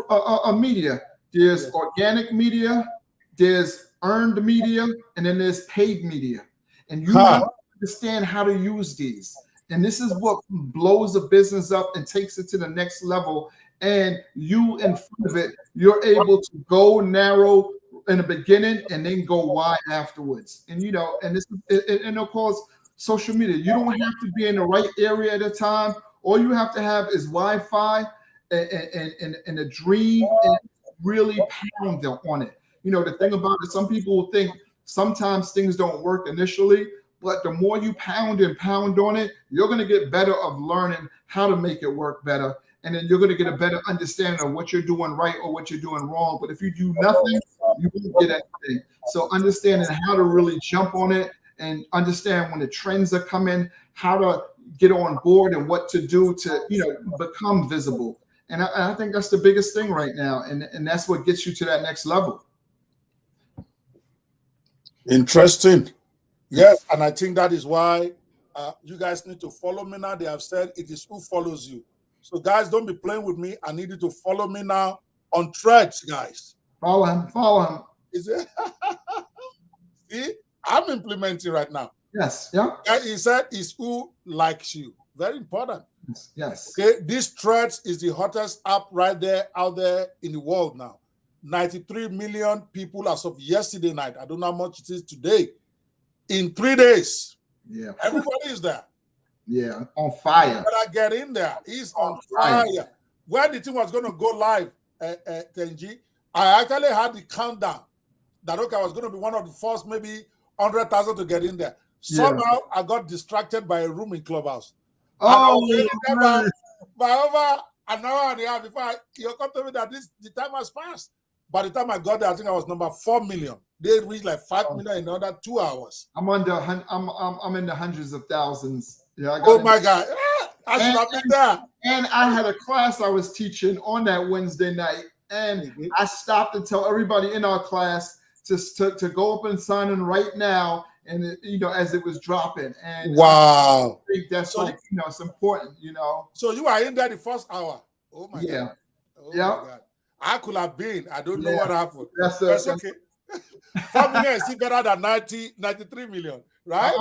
media. There's organic media, there's earned media, and then there's paid media. And you have to understand how to use these. And this is what blows a business up and takes it to the next level. And you, in front of it, you're able to go narrow in the beginning and then go wide afterwards. And and this and of course, social media. You don't have to be in the right area at a time. All you have to have is Wi-Fi and a dream, and really pound on it. The thing about it, some people think sometimes things don't work initially, but the more you pound on it, you're going to get better of learning how to make it work better. And then you're going to get a better understanding of what you're doing right or what you're doing wrong. But if you do nothing, you won't get anything. So understanding how to really jump on it and understand when the trends are coming, how to get on board and what to do to, become visible. And I think that's the biggest thing right now. And that's what gets you to that next level. Interesting. Yes. And I think that is why you guys need to follow me now. They have said it is who follows you. So guys, don't be playing with me. I need you to follow me now on Threads, guys. Follow him. Is it? See? I'm implementing right now. Yes. Yeah. He said, "Is who likes you." Very important. Yes. Okay, this Threads is the hottest app right there out there in the world now. 93 million people as of yesterday night. I don't know how much it is today. In 3 days, Yeah. everybody is there. Yeah. On fire. You gotta get in there. He's on fire. When the thing was going to go live, Tenji, I actually had the countdown that okay, I was going to be one of the first, maybe 100,000 to get in there. Somehow I got distracted by a room in Clubhouse. Oh, by over an hour and a half before you come to me that the time has passed. By the time I got there, I think I was number 4 million. They reached like 5 million in another 2 hours. I'm in the hundreds of thousands. Yeah. Oh my God. I should have been there. And I had a class I was teaching on that Wednesday night. And I stopped to tell everybody in our class to go up and sign in right now. And as it was dropping. And wow. I think that's it's important, So you are in there the first hour. Oh my God. Oh yeah. My God. I could have been. I don't know what happened. That's okay. 4 million is better than 93 million, right?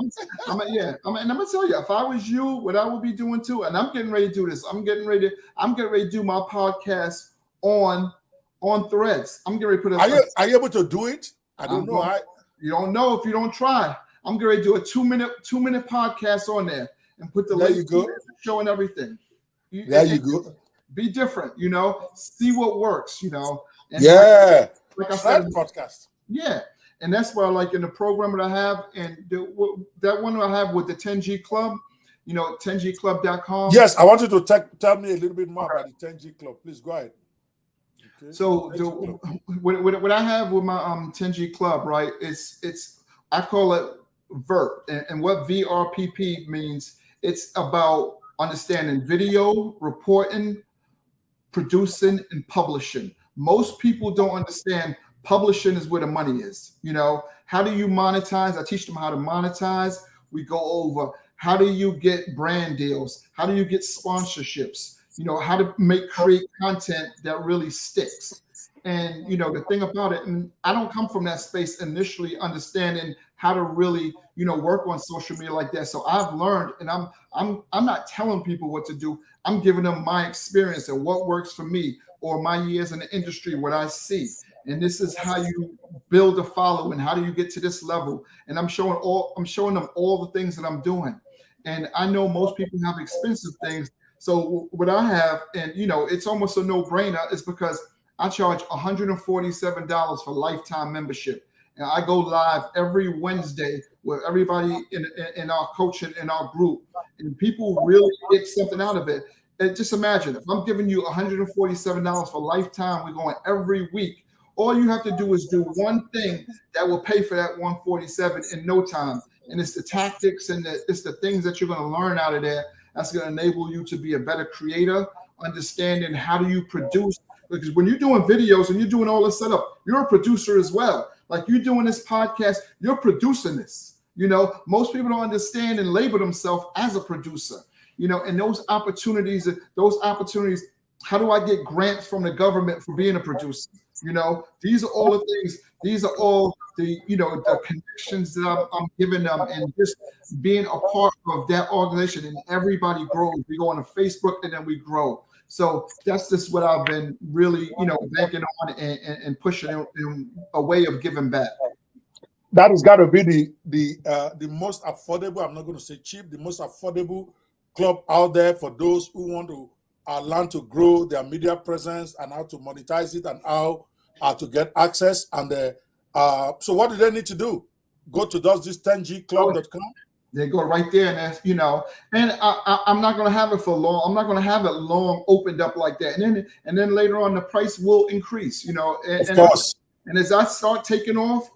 I'm gonna tell you, if I was you, what I would be doing too, and I'm getting ready to do this. I'm getting ready to do my podcast on Threads. I'm getting ready to put it. Are you able to do it? I don't know. You don't know if you don't try. I'm going to do a 2-minute podcast on there and put the link showing everything. There you go. Be different, see what works, And like I said, podcast. Yeah. And that's why, like in the program that I have, and that one I have with the 10G Club, 10gclub.com. Yes, I want you to tell me a little bit more about the 10G Club. Please go ahead. Okay. So what I have with my 10G Club, right? It's I call it VERP, and what VRPP means. It's about understanding video, reporting, producing, and publishing. Most people don't understand publishing is where the money is. How do you monetize? I teach them how to monetize. We go over how do you get brand deals? How do you get sponsorships? How to create content that really sticks. And, the thing about it, and I don't come from that space initially understanding how to really, work on social media like that. So I've learned, and I'm not telling people what to do. I'm giving them my experience and what works for me or my years in the industry, what I see. And this is how you build a following. How do you get to this level? And I'm showing them all the things that I'm doing. And I know most people have expensive things. So what I have, and it's almost a no-brainer, is because I charge $147 for lifetime membership. And I go live every Wednesday with everybody in our coaching, in our group. And people really get something out of it. And just imagine, if I'm giving you $147 for lifetime, we're going every week. All you have to do is do one thing that will pay for that $147 in no time. And it's the tactics and it's the things that you're going to learn out of there that's going to enable you to be a better creator, understanding how do you produce. Because when you're doing videos and you're doing all this setup, you're a producer as well. Like you're doing this podcast, you're producing this. Most people don't understand and label themselves as a producer. And those opportunities, how do I get grants from the government for being a producer? These are all the things, these are all the, the connections that I'm giving them, and just being a part of that organization, and everybody grows. We go on Facebook and then we grow. So that's just what I've been really, banking on and pushing in a way of giving back. That has got to be the most affordable, I'm not going to say cheap, the most affordable club out there for those who want to learn to grow their media presence and how to monetize it and how to get access. And so what do they need to do? Go to this 10gclub.com. They go right there, and that's, and I'm not going to have it for long. I'm not going to have it long opened up like that. And then later on, the price will increase, of course. And as I start taking off,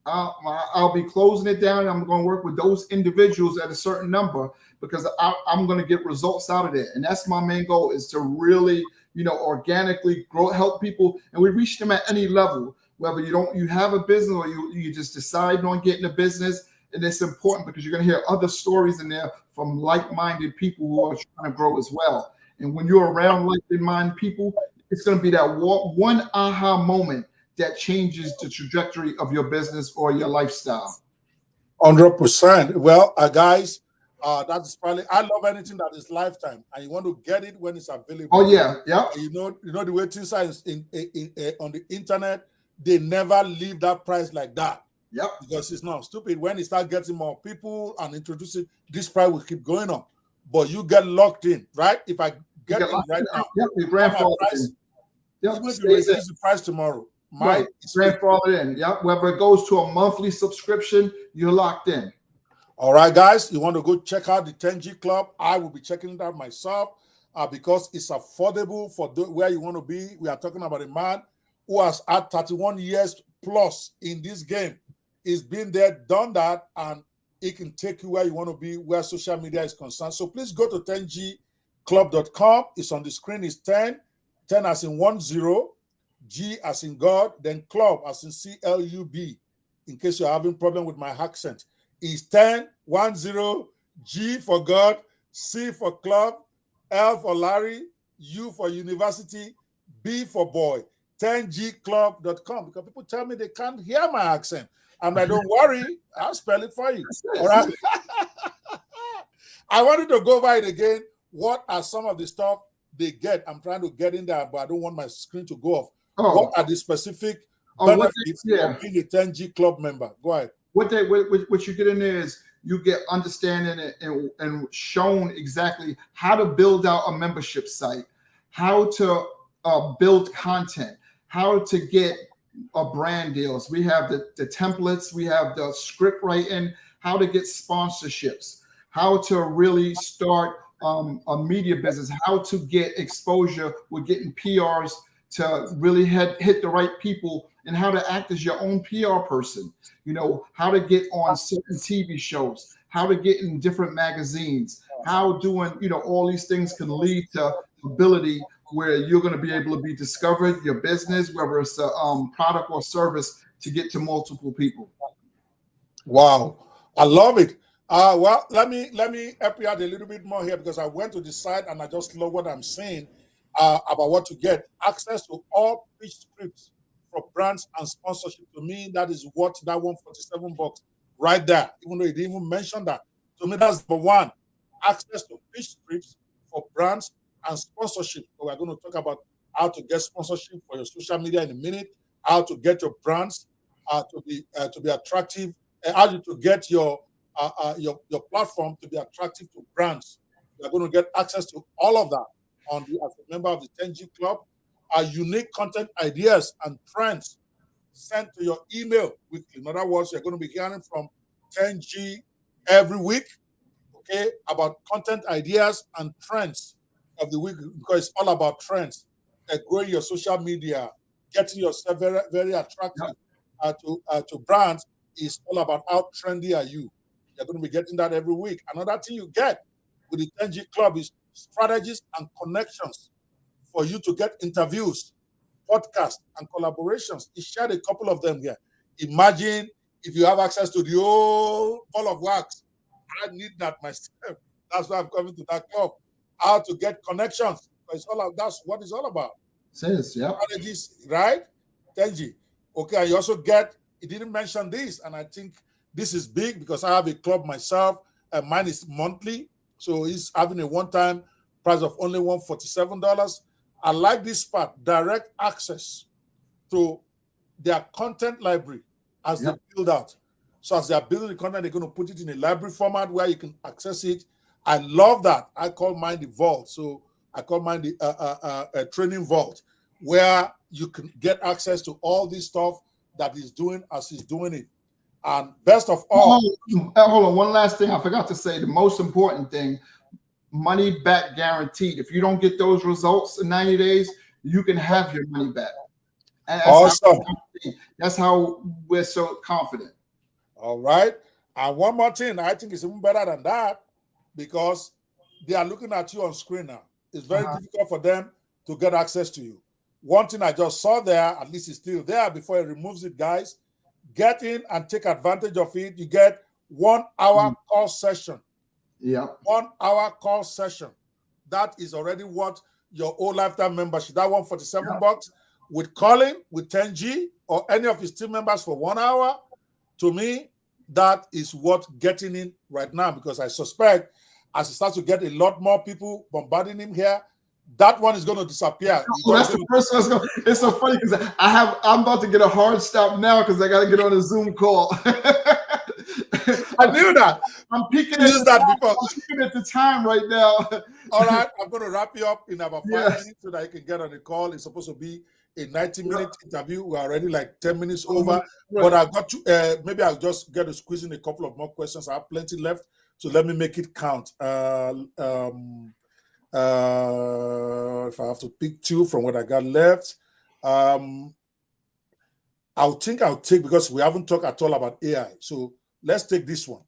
I'll be closing it down. I'm going to work with those individuals at a certain number, because I'm going to get results out of it. And that's my main goal, is to really, organically grow, help people. And we reach them at any level, whether you have a business or you just decide on getting a business. And it's important because you're going to hear other stories in there from like-minded people who are trying to grow as well. And when you're around like-minded people, it's going to be that one aha moment that changes the trajectory of your business or your lifestyle. 100%. Well, guys, that is probably, I love anything that is lifetime, and you want to get it when it's available. Oh yeah, yeah. You know the way things are on the internet, they never leave that price like that. Yep. Because it's not stupid. When you start getting more people and introducing, this price will keep going up. But you get locked in, right? If I get in right now, yep, your grandfather. Yep, even if you raise the price tomorrow, right, grandfather in. Yep, whether it goes to a monthly subscription, you're locked in. All right, guys, you want to go check out the 10G Club? I will be checking it out myself because it's affordable for where you want to be. We are talking about a man who has had 31 years plus in this game. He's been there, done that, and it can take you where you want to be, where social media is concerned. So please go to 10gclub.com. It's on the screen. It's 10 as in 10, G as in God, then club as in CLUB, in case you're having problem with my accent. It's 10, G for God, C for club, L for Larry, U for university, B for boy. 10gclub.com, because people tell me they can't hear my accent. I'm like, don't worry, I'll spell it for you. All right. I wanted to go over it again. What are some of the stuff they get? I'm trying to get in there, but I don't want my screen to go off. What are the specific benefits of being a 10G Club member? Go ahead. What you get in there is you get understanding and shown exactly how to build out a membership site, how to build content, how to get brand deals. We have the templates, we have the script writing, how to get sponsorships, how to really start a media business, how to get exposure with getting PRs to really hit the right people, and how to act as your own PR person. You know, how to get on certain TV shows, how to get in different magazines, how doing, all these things can lead to ability where you're going to be able to be discovered, your business, whether it's a product or service, to get to multiple people. Wow, I love it. Well, let me help you out a little bit more here, because I went to the site and I just love what I'm saying about what to get. Access to all pitch scripts for brands and sponsorship. To me, that is what that $147 right there. Even though you didn't even mention that, to me that's number one. Access to pitch scripts for brands and sponsorship. So we're going to talk about how to get sponsorship for your social media in a minute, how to get your brands to be attractive, and how to get your platform to be attractive to brands. You're going to get access to all of that as a member of the 10G Club. Unique content ideas and trends sent to your email weekly. In other words, you're going to be hearing from 10G every week, okay, about content ideas and trends of the week, because it's all about trends. Growing your social media, getting yourself very, very attractive to brands is all about how trendy are you. You're going to be getting that every week. Another thing you get with the 10G Club is strategies and connections for you to get interviews, podcasts, and collaborations. He shared a couple of them here. Imagine if you have access to the whole ball of wax. I need that myself. That's why I'm coming to that club. How to get connections. That's what it's all about. Says, yeah. Strategies, right? 10G. Okay, I also get, he didn't mention this, and I think this is big because I have a club myself, and mine is monthly. So he's having a one-time price of only $147. I like this part, direct access to their content library as they build out. So as they are building the content, they're going to put it in a library format where you can access it. I love that. I call mine the vault. So I call mine the training vault, where you can get access to all this stuff that he's doing as he's doing it. And best of all, hold on, one last thing I forgot to say. The most important thing, money back guaranteed. If you don't get those results in 90 days, you can have your money back. And awesome. That's how we're so confident. All right. And one more thing, I think it's even better than that, because they are looking at you on screen now. It's very difficult for them to get access to you. One thing I just saw there, at least it's still there before it removes it, guys. Get in and take advantage of it. You get 1 hour call session. Yeah. 1 hour call session. That is already what your whole lifetime membership, that $147 with Colin, with 10G, or any of his team members for 1 hour. To me, that is what getting in right now, because I suspect as he starts to get a lot more people bombarding him here, that one is going to disappear. Well, that's the first one. It's so funny because I'm about to get a hard stop now because I got to get on a Zoom call. I knew that. I'm peeking at the time right now. All right, I'm going to wrap you up in about 5 minutes so that you can get on the call. It's supposed to be a 90-minute interview. We're already like 10 minutes over, Right. But I've got to, maybe I'll just get to squeeze in a couple of more questions. I have plenty left, so let me make it count. If I have to pick two from what I got left, I'll take, because we haven't talked at all about AI. So let's take this one.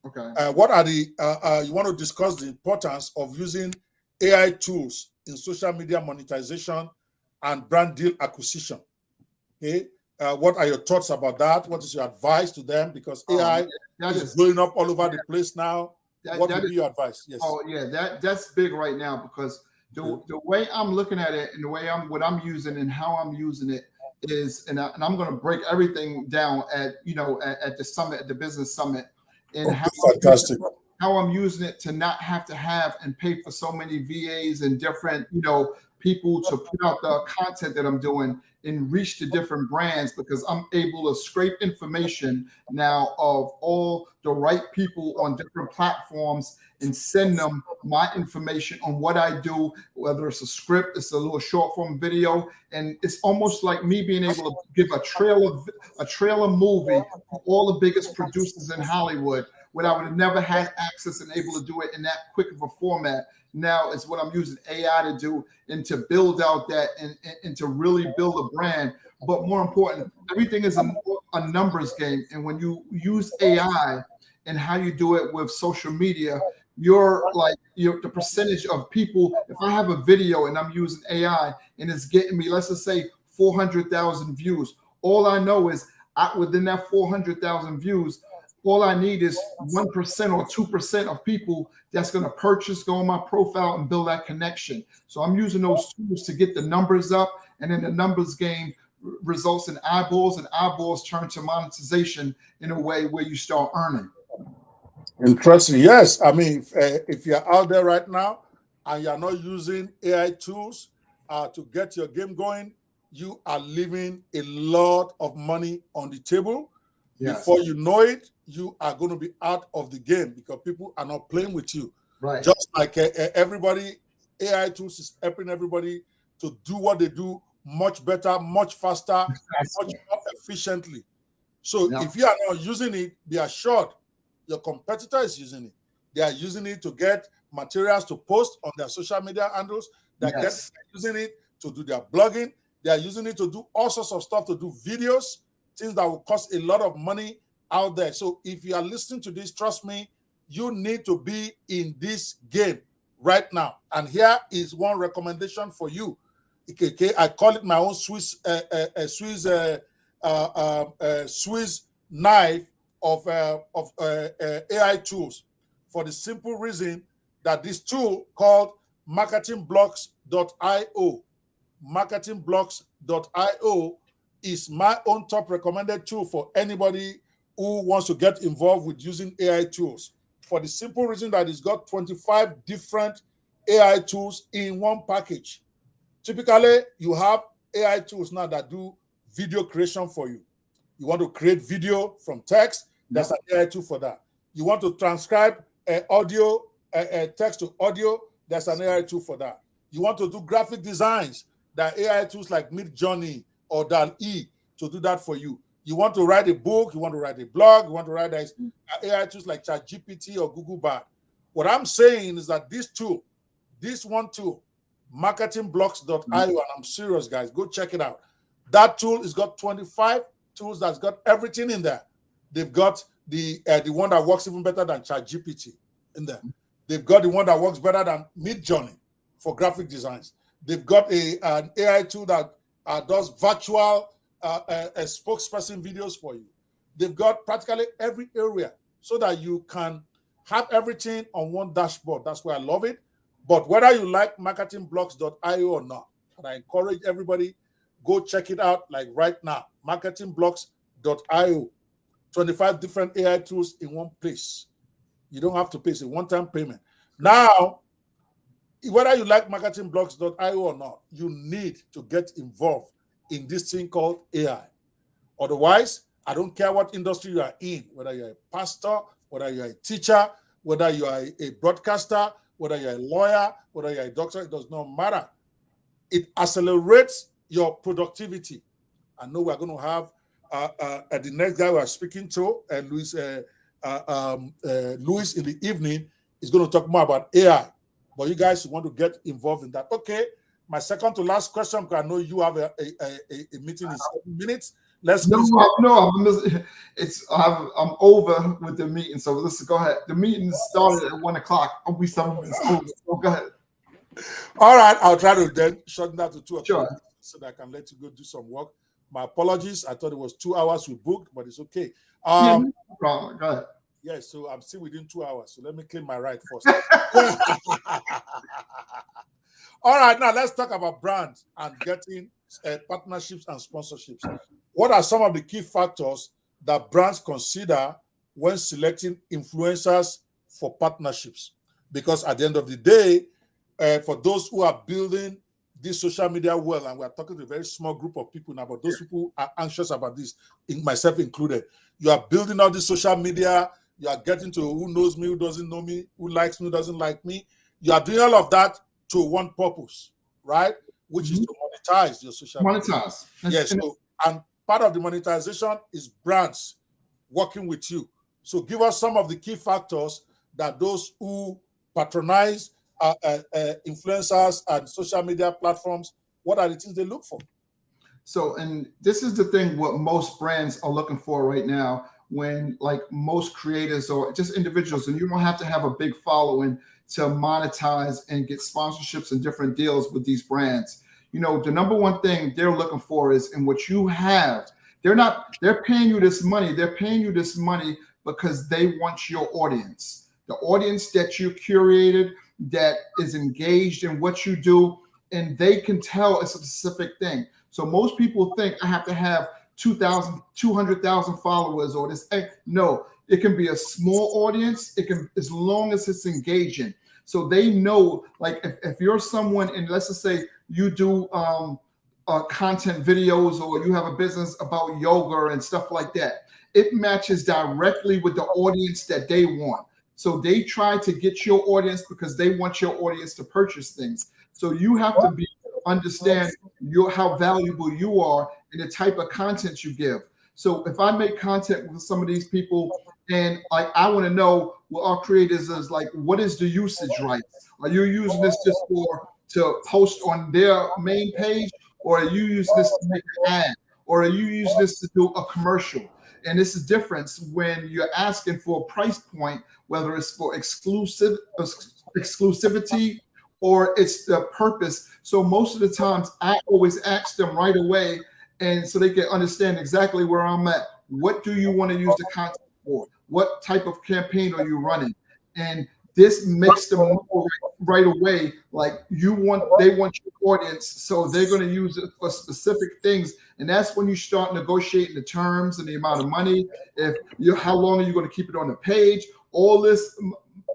Okay. What are the, you want to discuss the importance of using AI tools in social media monetization and brand deal acquisition. Okay. What are your thoughts about that? What is your advice to them? Because AI is blowing up all over the place now. What would be your advice? Yes. Oh yeah, that's big right now, because the way I'm looking at it and the way what I'm using and how I'm using it is, and I'm going to break everything down at the summit, at the business summit, and how I'm using it to not have to have and pay for so many VAs and different people to put out the content that I'm doing and reach the different brands, because I'm able to scrape information now of all the right people on different platforms and send them my information on what I do, whether it's a script, it's a little short form video, and it's almost like me being able to give a trailer movie to all the biggest producers in Hollywood, when I would have never had access and able to do it in that quick of a format. Now it's what I'm using AI to do, and to build out that and to really build a brand. But more important, everything is a numbers game. And when you use AI and how you do it with social media, the percentage of people, if I have a video and I'm using AI and it's getting me, let's just say 400,000 views, all I know is within that 400,000 views, all I need is 1% or 2% of people that's going to purchase, go on my profile and build that connection. So I'm using those tools to get the numbers up, and then the numbers game results in eyeballs, and eyeballs turn to monetization in a way where you start earning. Interesting. Yes. I mean, if you're out there right now and you're not using AI tools to get your game going, you are leaving a lot of money on the table. Yes. Before you know it, you are going to be out of the game, because people are not playing with you. Right. Just like everybody, AI tools is helping everybody to do what they do much better, much faster, much more efficiently. So if you are not using it, be assured your competitor is using it. They are using it to get materials to post on their social media handles. They're using it to do their blogging. They are using it to do all sorts of stuff, to do videos, things that will cost a lot of money out there. So if you are listening to this, trust me, you need to be in this game right now. And here is one recommendation for you. Okay, I call it my own Swiss knife of AI tools, for the simple reason that this tool called marketingblocks.io is my own top recommended tool for anybody who wants to get involved with using AI tools, for the simple reason that it's got 25 different AI tools in one package. Typically, you have AI tools now that do video creation for you. You want to create video from text, that's an AI tool for that. You want to transcribe audio, text to audio, that's an AI tool for that. You want to do graphic designs, there are AI tools like Midjourney or DALL-E to do that for you. You want to write a book, you want to write a blog, you want to write AI tools like ChatGPT or Google Bard. What I'm saying is that this one tool, marketingblocks.io, and I'm serious, guys, go check it out. That tool has got 25 tools that's got everything in there. They've got the one that works even better than ChatGPT in there. They've got the one that works better than Midjourney for graphic designs. They've got an AI tool that does virtual spokesperson videos for you. They've got practically every area so that you can have everything on one dashboard. That's why I love it. But whether you like marketingblocks.io or not, and I encourage everybody, go check it out like right now, marketingblocks.io. 25 different AI tools in one place. You don't have to pay. It's a one-time payment. Now, whether you like marketingblogs.io or not, you need to get involved in this thing called AI. Otherwise, I don't care what industry you are in, whether you're a pastor, whether you're a teacher, whether you are a broadcaster, whether you're a lawyer, whether you're a doctor, it does not matter. It accelerates your productivity. I know we're going to have the next guy we are speaking to, Luis in the evening, is going to talk more about AI. But you guys want to get involved in that. Okay, my second to last question, because I know you have a meeting in 7 minutes. I'm over with the meeting, so let's go ahead. The meeting started at 1 o'clock. I'll be 7 minutes over. So go ahead. All right, I'll try to then shorten that to 2 o'clock, sure, so that I can let you go do some work. My apologies. I thought it was 2 hours we booked, but it's okay. No problem. Go ahead. Yes, so I'm still within 2 hours. So let me claim my right first. All right, now let's talk about brands and getting partnerships and sponsorships. What are some of the key factors that brands consider when selecting influencers for partnerships? Because at the end of the day, for those who are building this social media well, and we're talking to a very small group of people now, but those people are anxious about this, myself included. You are building all this social media, you are getting to who knows me, who doesn't know me, who likes me, who doesn't like me. You are doing all of that to one purpose, right? Which is to monetize your social media. Yes, so, and part of the monetization is brands working with you. So give us some of the key factors that those who patronize influencers and social media platforms, what are the things they look for? So, and this is the thing, what most brands are looking for right now, when like most creators or just individuals, and you don't have to have a big following to monetize and get sponsorships and different deals with these brands. You know, the number one thing they're looking for is in what you have. They're paying you this money. They're paying you this money because they want your audience, the audience that you curated, that is engaged in what you do, and they can tell a specific thing. So most people think I have to have 200,000 followers or this. No, it can be a small audience. It can, as long as it's engaging. So they know, like if you're someone, and let's just say you do content videos, or you have a business about yoga and stuff like that, it matches directly with the audience that they want. So they try to get your audience because they want your audience to purchase things. So you have to understand how valuable you are and the type of content you give. So if I make content with some of these people, and like I want to know what our creators is like, what is the usage rights? Are you using this just to post on their main page, or are you using this to make an ad, or are you using this to do a commercial? And this is difference when you're asking for a price point, whether it's for exclusivity or it's the purpose. So most of the times I always ask them right away, and so they can understand exactly where I'm at. What do you want to use the content for? What type of campaign are you running? And this makes them know right away, like they want your audience, so they're going to use it for specific things. And that's when you start negotiating the terms and the amount of money. How long are you going to keep it on the page? All this,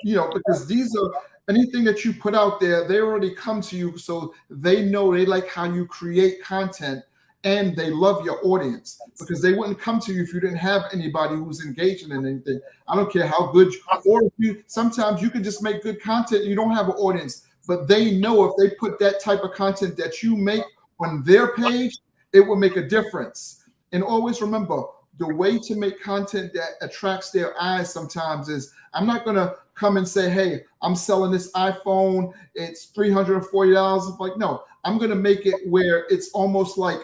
because these are anything that you put out there, they already come to you, so they know they like how you create content. And they love your audience, because they wouldn't come to you if you didn't have anybody who's engaging in anything. I don't care how good, or sometimes you can just make good content and you don't have an audience, but they know if they put that type of content that you make on their page, it will make a difference. And always remember, the way to make content that attracts their eyes sometimes is, I'm not going to come and say, hey, I'm selling this iPhone, it's $340. Like, no, I'm going to make it where it's almost like,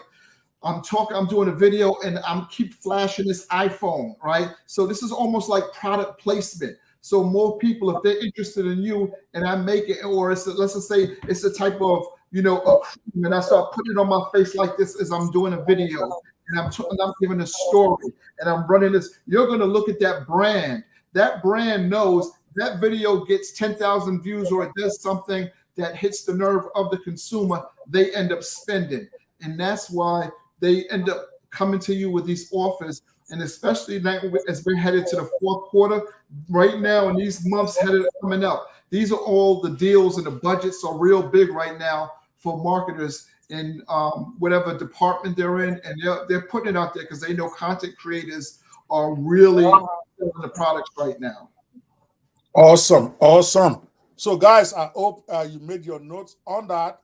I'm doing a video and I'm keep flashing this iPhone, right? So this is almost like product placement. So more people, if they're interested in you and I make it, or let's just say it's a type of, a cream, and I start putting it on my face like this as I'm doing a video, and I'm giving a story and I'm running this, you're going to look at that brand. That brand knows that video gets 10,000 views, or it does something that hits the nerve of the consumer, they end up spending. And that's why they end up coming to you with these offers. and especially now as we're headed to the fourth quarter, right now in these months coming up, these are all the deals and the budgets are real big right now for marketers in whatever department they're in, and they're putting it out there because they know content creators are really selling the products right now. Awesome, awesome. So, guys, I hope you made your notes on that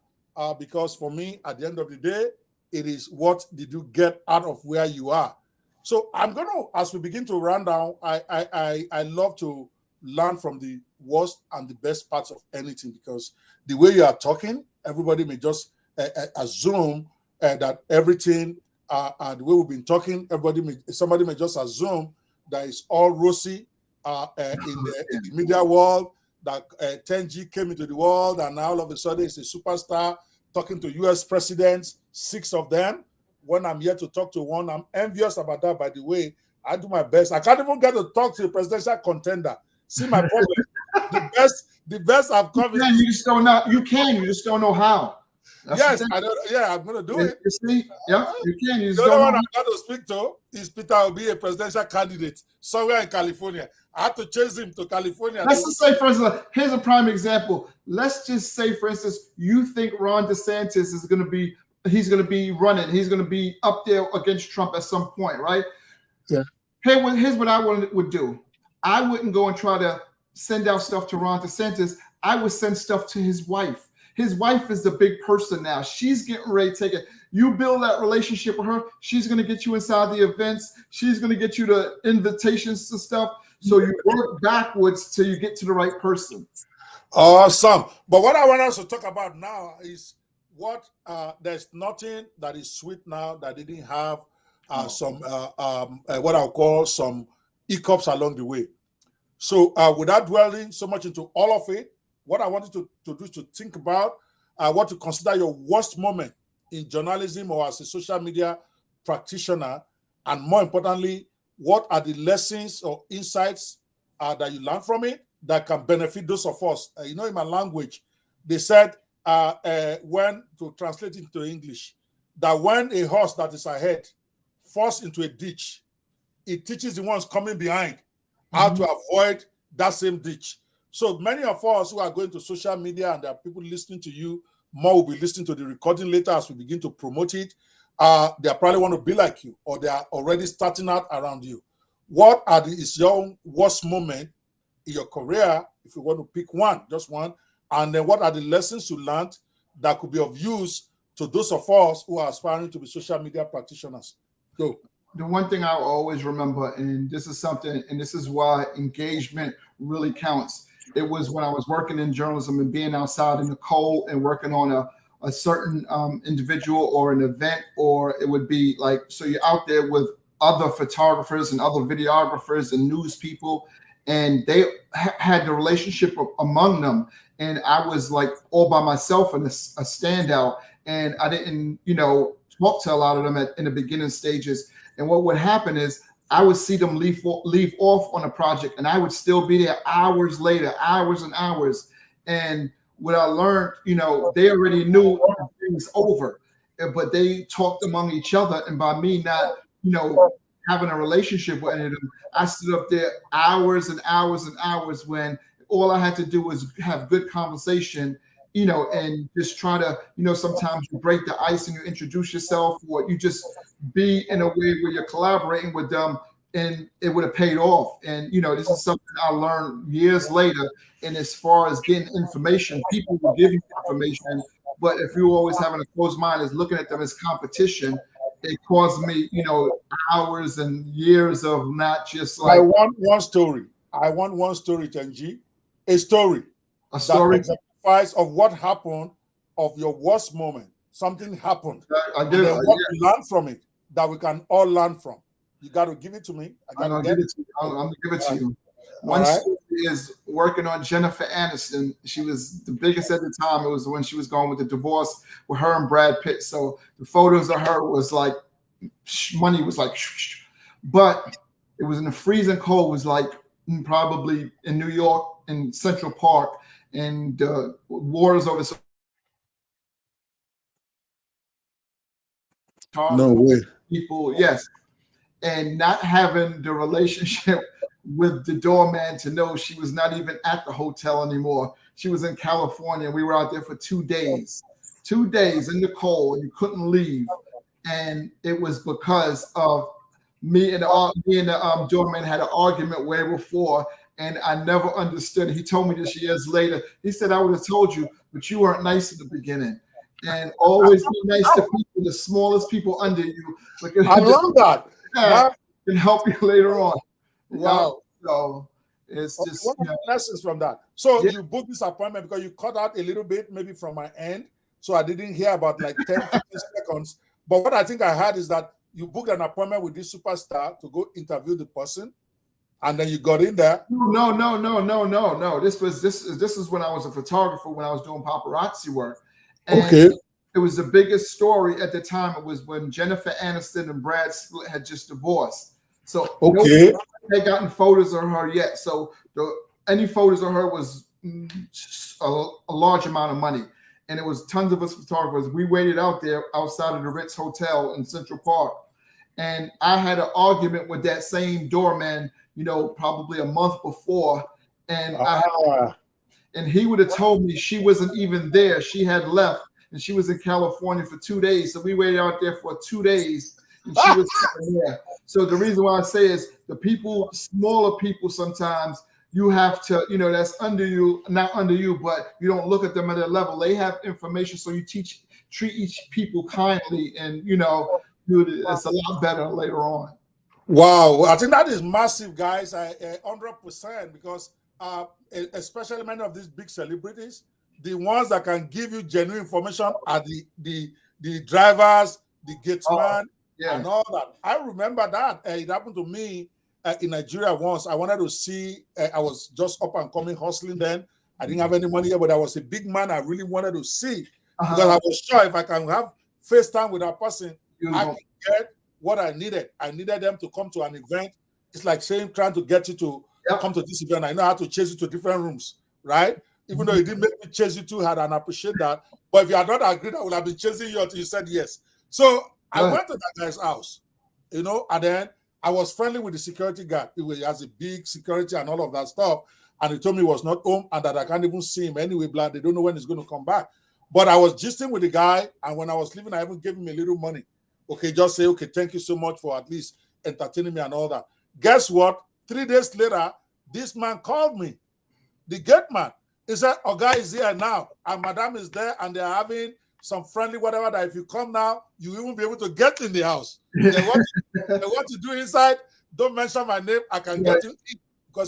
because for me, at the end of the day, it is what did you get out of where you are. So, I'm gonna, as we begin to run down, I love to learn from the worst and the best parts of anything because the way you are talking, everybody may just assume that everything and the way we've been talking, somebody may just assume that it's all rosy in the media world, that 10G came into the world and now all of a sudden it's a superstar talking to US presidents, 6 of them. When I'm here to talk to one, I'm envious about that, by the way. I do my best. I can't even get to talk to a presidential contender. See my problem. the best I've come. You just don't know. You just don't know how. That's yes, I don't. Yeah, I'm gonna do it. You see, yeah, you can. You the other one I got to speak to is Peter will be a presidential candidate somewhere in California. I had to chase him to California. Let's just say, for instance, here's a prime example. Let's just say, for instance, you think Ron DeSantis is going to be, he's going to be running, he's going to be up there against Trump at some point, right? Yeah. Here's what I would do. I wouldn't go and try to send out stuff to Ron DeSantis. I would send stuff to his wife. His wife is the big person now. She's getting ready to take it. You build that relationship with her. She's going to get you inside the events. She's going to get you the invitations to stuff. So you work backwards till you get to the right person. Awesome. But what I want us to talk about now is what there's nothing that is sweet now that didn't have some what I'll call some hiccups along the way. So without dwelling so much into all of it, what I wanted to do is to think about what to consider your worst moment in journalism or as a social media practitioner, and more importantly, what are the lessons or insights that you learn from it that can benefit those of us. In my language, they said when to translate it into English, that when a horse that is ahead falls into a ditch, it teaches the ones coming behind how to avoid that same ditch. So many of us who are going to social media and there are people listening to you, more will be listening to the recording later as we begin to promote it. They probably want to be like you, or they are already starting out around you. What is your worst moment in your career, if you want to pick one, just one, and then what are the lessons you learned that could be of use to those of us who are aspiring to be social media practitioners? Go. The one thing I always remember, and this is something, and this is why engagement really counts. It was when I was working in journalism and being outside in the cold and working on a certain individual or an event, or it would be like, so you're out there with other photographers and other videographers and news people, and they had the relationship among them. And I was like all by myself and a standout, and I didn't, talk to a lot of them in the beginning stages. And what would happen is I would see them leave off on a project, and I would still be there hours later, hours and hours. And what I learned, they already knew everything was over, but they talked among each other. And by me not, having a relationship with any of them, I stood up there hours and hours and hours when all I had to do was have good conversation, and just try to, sometimes you break the ice and you introduce yourself, or you just be in a way where you're collaborating with them, and it would have paid off. And, this is something I learned years later. And as far as getting information, people will give you information, but if you're always having a closed mind as looking at them as competition, it caused me, hours and years of not just like. I want one story, 10G, a story. A story of what happened, of your worst moment. Something happened. I did. And what you learn from it that we can all learn from. You got to give it to me. I'm going to give it to you. One story is working on Jennifer Aniston. She was the biggest at the time. It was when she was going with the divorce with her and Brad Pitt. So the photos of her was like, money was like, but it was in the freezing cold. It was like probably in New York in Central Park, and war is over. No way. People, yes. and not having the relationship with the doorman to know she was not even at the hotel anymore. She was in California. We were out there for 2 days, 2 days in the cold, and you couldn't leave. And it was because of me and the doorman had an argument way before, and I never understood. He told me this years later. He said, I would have told you, but you weren't nice at the beginning. And always be nice to people, the smallest people under you. Because I love that. That can help you later on. Wow. So it's just one of the lessons from that. So you booked this appointment because you cut out a little bit, maybe from my end. So I didn't hear about like 10, 15 seconds. But what I think I heard is that you booked an appointment with this superstar to go interview the person, and then you got in there. No. This is when I was a photographer, when I was doing paparazzi work. And okay. It was the biggest story at the time. It was when Jennifer Aniston and Brad Pitt had just divorced. So nobody had gotten photos of her yet. So any photos of her was a large amount of money. And it was tons of us photographers. We waited out there outside of the Ritz Hotel in Central Park. And I had an argument with that same doorman, probably a month before. And and he would have told me she wasn't even there. She had left, and she was in California for 2 days. So we waited out there for 2 days, and she was there. So the reason why I say is the people, smaller people, sometimes you have to, that's under you, not under you, but you don't look at them at their level. They have information, so you treat each people kindly, and it's a lot better later on. Wow, I think that is massive, guys. 100%, because especially many of these big celebrities, the ones that can give you genuine information are the drivers, the gatesman, and all that. I remember that it happened to me in Nigeria once. I wanted to see. I was just up and coming, hustling then. I didn't have any money here, but I was a big man. I really wanted to see because I was sure if I can have FaceTime with that person, I can get what I needed. I needed them to come to an event. It's like trying to get you to come to this event. I know how to chase you to different rooms, right? Even though you didn't make me chase you too hard, and I appreciate that. But if you had not agreed, I would have been chasing you until you said yes. So I went to that guy's house, and then I was friendly with the security guard. He has a big security and all of that stuff. And he told me he was not home and that I can't even see him anyway. They don't know when he's going to come back. But I was gisting with the guy, and when I was leaving, I even gave him a little money. Okay, just say, okay, thank you so much for at least entertaining me and all that. Guess what? 3 days later, this man called me, the gate man. He said, Oga is here now, and Madam is there, and they're having some friendly whatever that if you come now, you won't be able to get in the house. They want to do inside. Don't mention my name. I can get you in.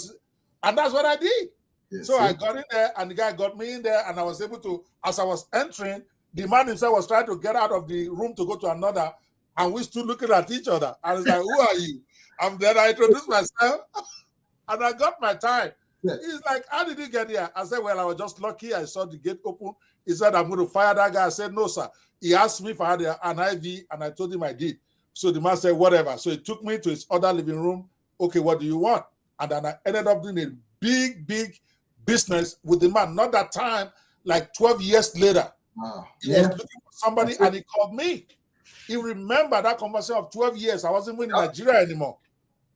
And that's what I did. Yes, so I got in there, and the guy got me in there, and I was able to, as I was entering, the man himself was trying to get out of the room to go to another, and we stood looking at each other. I was like, who are you? And then I introduced myself, and I got my time. Yeah. He's like, how did you get here? I said, well, I was just lucky. I saw the gate open. He said, I'm going to fire that guy. I said, no, sir. He asked me if I had an IV, and I told him I did. So the man said, whatever. So he took me to his other living room. Okay, what do you want? And then I ended up doing a big, big business with the man. Not that time, like 12 years later. Wow. He was looking for somebody, and he called me. He remembered that conversation of 12 years. I wasn't even in Nigeria anymore.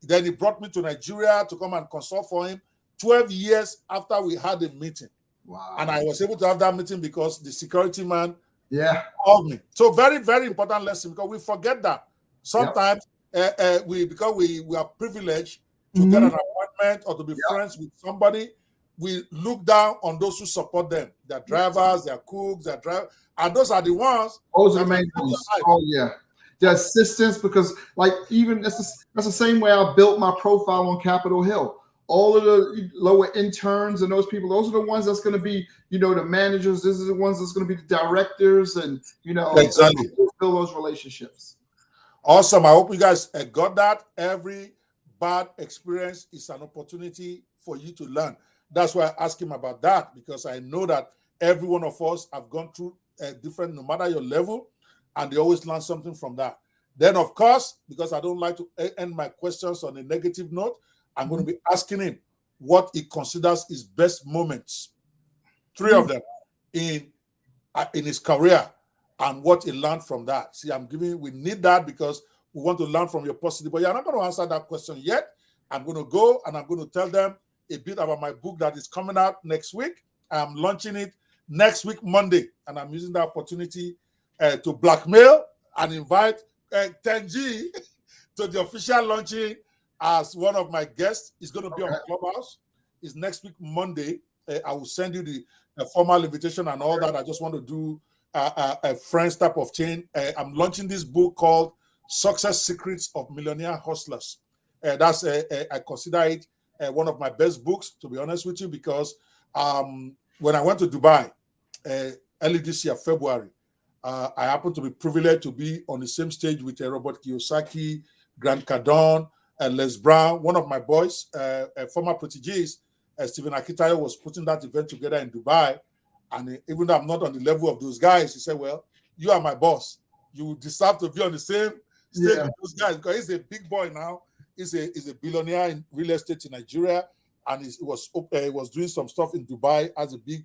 Then he brought me to Nigeria to come and consult for him 12 years after we had a meeting. Wow. And I was able to have that meeting because the security man called me. So very, very important lesson, because we forget that. Sometimes because we are privileged to get an appointment or to be friends with somebody, we look down on those who support them. Their drivers, their cooks, their drivers. And those are the ones. Those are the main ones. Oh, yeah. The assistants, because like even that's the same way I built my profile on Capitol Hill. All of the lower interns and those people, those are the ones that's going to be, the managers. These are the ones that's going to be the directors, and exactly build those relationships. Awesome. I hope you guys got that. Every bad experience is an opportunity for you to learn. That's why I asked him about that, because I know that every one of us have gone through different, no matter your level, and they always learn something from that. Then, of course, because I don't like to end my questions on a negative note, I'm going to be asking him what he considers his best moments, 3 of them in his career, and what he learned from that. See, we need that, because We want to learn from your positive. But you're not going to answer that question yet. I'm going to go and I'm going to tell them a bit about my book that is coming out next week. I'm launching it next week, Monday. And I'm using the opportunity to blackmail and invite Tenji to the official launching as one of my guests. It's going to be on Clubhouse. It's next week, Monday. I will send you the formal invitation and all that. I just want to do a friends type of thing. I'm launching this book called Success Secrets of Millionaire Hustlers. I consider it one of my best books, to be honest with you, because when I went to Dubai early this year, February, I happened to be privileged to be on the same stage with Robert Kiyosaki, Grant Cardone, and Les Brown. One of my boys, former proteges, Stephen Akitayo, was putting that event together in Dubai. And even though I'm not on the level of those guys, he said, well, you are my boss. You deserve to be on the same stage with those guys, because he's a big boy now. He's a billionaire in real estate in Nigeria, and he was doing some stuff in Dubai as a big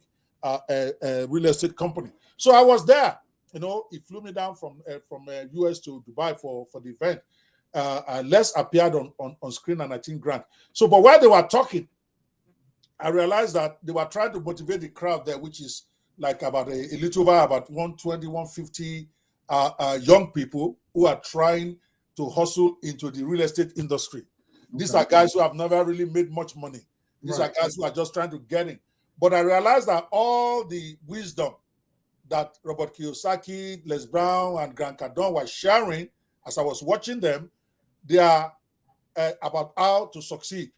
real estate company. So I was there. You know, he flew me down from US to Dubai for the event. Les appeared on screen, and I think Grant. So, but while they were talking, I realized that they were trying to motivate the crowd there, which is like about a little over about 120, 150 young people who are trying to hustle into the real estate industry. These are guys who have never really made much money. These are guys who are just trying to get in. But I realized that all the wisdom that Robert Kiyosaki, Les Brown, and Grant Cardone were sharing as I was watching them, they are about how to succeed.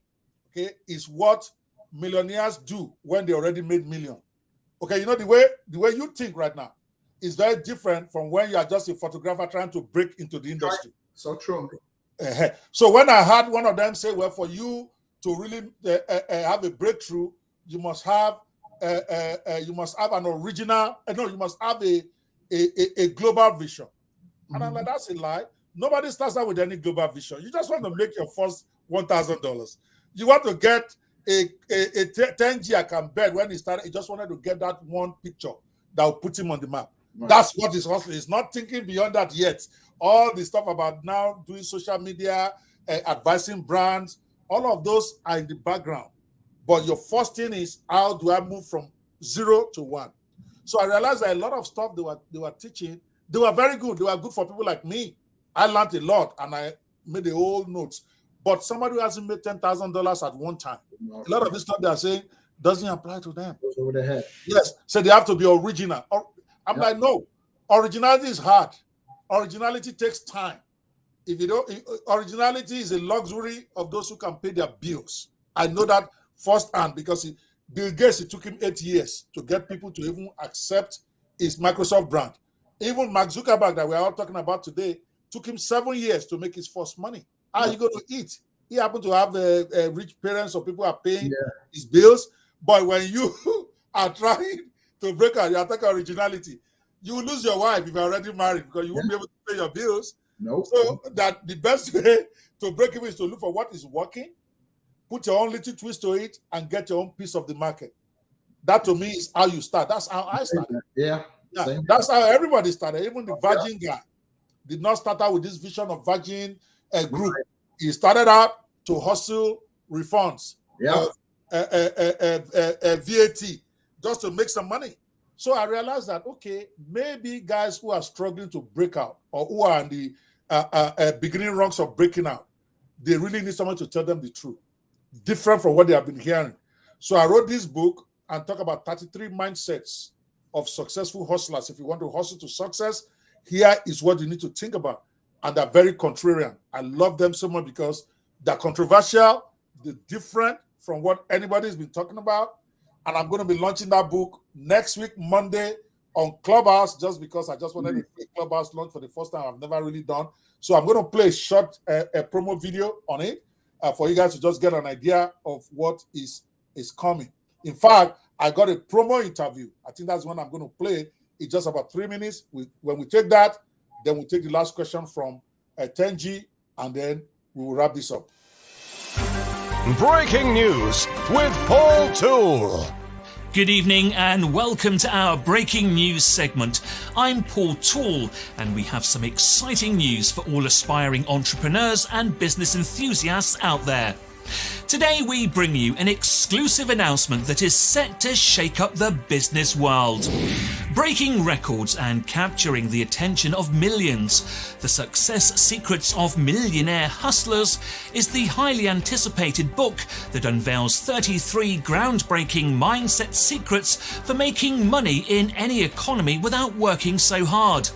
Okay, is what millionaires do when they already made millions. Okay, you know, the way you think right now is very different from when you are just a photographer trying to break into the industry. So true. So when I heard one of them say, well, for you to really have a breakthrough, you must have an original, you must have a global vision. And I'm like, that's a lie. Nobody starts out with any global vision. You just want to make your first $1,000. You want to get a 10G I can bet when he started, he just wanted to get that one picture that will put him on the map. Right. That's what he's hustling. He's not thinking beyond that yet. All the stuff about now doing social media, advising brands, all of those are in the background. But your first thing is, how do I move from 0 to 1? So I realized that a lot of stuff they were teaching, they were very good. They were good for people like me. I learned a lot and I made the whole notes. But somebody who hasn't made $10,000 at one time, a lot of this stuff they are saying doesn't apply to them. Goes over their head. Yes, so they have to be original. I'm like, no, originality is hard. Originality takes time. If you don't, originality is a luxury of those who can pay their bills. I know that firsthand because Bill Gates, it took him 8 years to get people to even accept his Microsoft brand. Even Mark Zuckerberg that we're all talking about today took him 7 years to make his first money. How are you going to eat? He happened to have rich parents, so people are paying his bills. But when you are trying to break out, you attack originality, you will lose your wife if you're already married because you won't be able to pay your bills. Nope. So that the best way to break even is to look for what is working, put your own little twist to it, and get your own piece of the market. That to me is how you start. That's how I started. Yeah. That's how everybody started. Even the Virgin guy did not start out with this vision of Virgin group. Right. He started out to hustle refunds, VAT, just to make some money. So I realized that, okay, maybe guys who are struggling to break out or who are in the beginning rungs of breaking out, they really need someone to tell them the truth, different from what they have been hearing. So I wrote this book and talk about 33 mindsets of successful hustlers. If you want to hustle to success, here is what you need to think about. And they're very contrarian. I love them so much because they're controversial, they're different from what anybody's been talking about. And I'm going to be launching that book next week, Monday, on Clubhouse, just because I just wanted to play Clubhouse launch for the first time. I've never really done. So I'm going to play a short promo video on it for you guys to just get an idea of what is coming. In fact, I got a promo interview. I think that's when I'm going to play. It's just about 3 minutes. When we take that, then we'll take the last question from 10G, and then we will wrap this up. Breaking news with Paul Toole. Good evening and welcome to our breaking news segment. I'm Paul Tall and we have some exciting news for all aspiring entrepreneurs and business enthusiasts out there. Today we bring you an exclusive announcement that is set to shake up the business world. Breaking records and capturing the attention of millions, The Success Secrets of Millionaire Hustlers is the highly anticipated book that unveils 33 groundbreaking mindset secrets for making money in any economy without working so hard.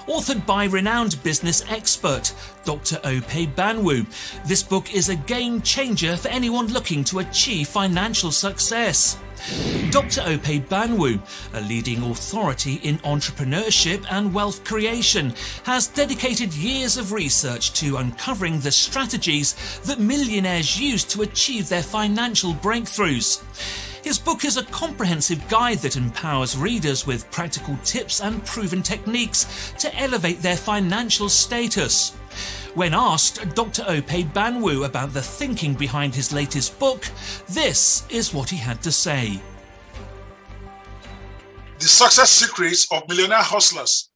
Authored by renowned business expert Dr. Ope Banwu, this book is a game changer for anyone looking to achieve financial success. Dr. Ope Banwu, a leading authority in entrepreneurship and wealth creation, has dedicated years of research to uncovering the strategies that millionaires use to achieve their financial breakthroughs. His book is a comprehensive guide that empowers readers with practical tips and proven techniques to elevate their financial status. When asked Dr. Ope Banwu about the thinking behind his latest book, this is what he had to say. The Success Secrets of Millionaire Hustlers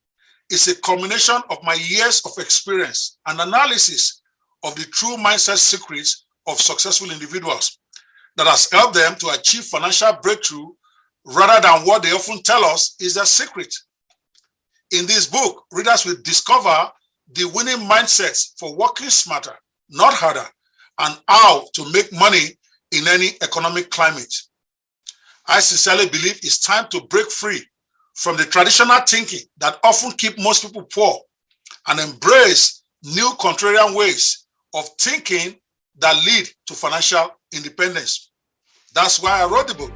is a combination of my years of experience and analysis of the true mindset secrets of successful individuals that has helped them to achieve financial breakthrough rather than what they often tell us is their secret. In this book, readers will discover the winning mindsets for working smarter, not harder, and how to make money in any economic climate. I sincerely believe it's time to break free from the traditional thinking that often keep most people poor and embrace new contrarian ways of thinking that lead to financial independence. That's why I wrote the book.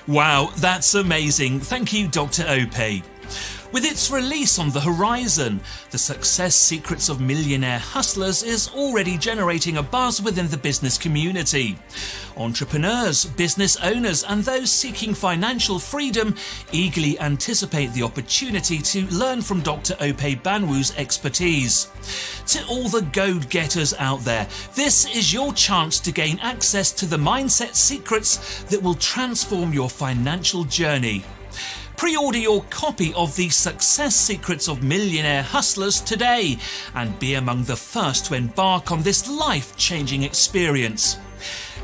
Wow, that's amazing. Thank you, Dr. Ope. With its release on the horizon, The Success Secrets of Millionaire Hustlers is already generating a buzz within the business community. Entrepreneurs, business owners, and those seeking financial freedom eagerly anticipate the opportunity to learn from Dr. Ope Banwu's expertise. To all the go-getters out there, this is your chance to gain access to the mindset secrets that will transform your financial journey. Pre-order your copy of The Success Secrets of Millionaire Hustlers today and be among the first to embark on this life-changing experience.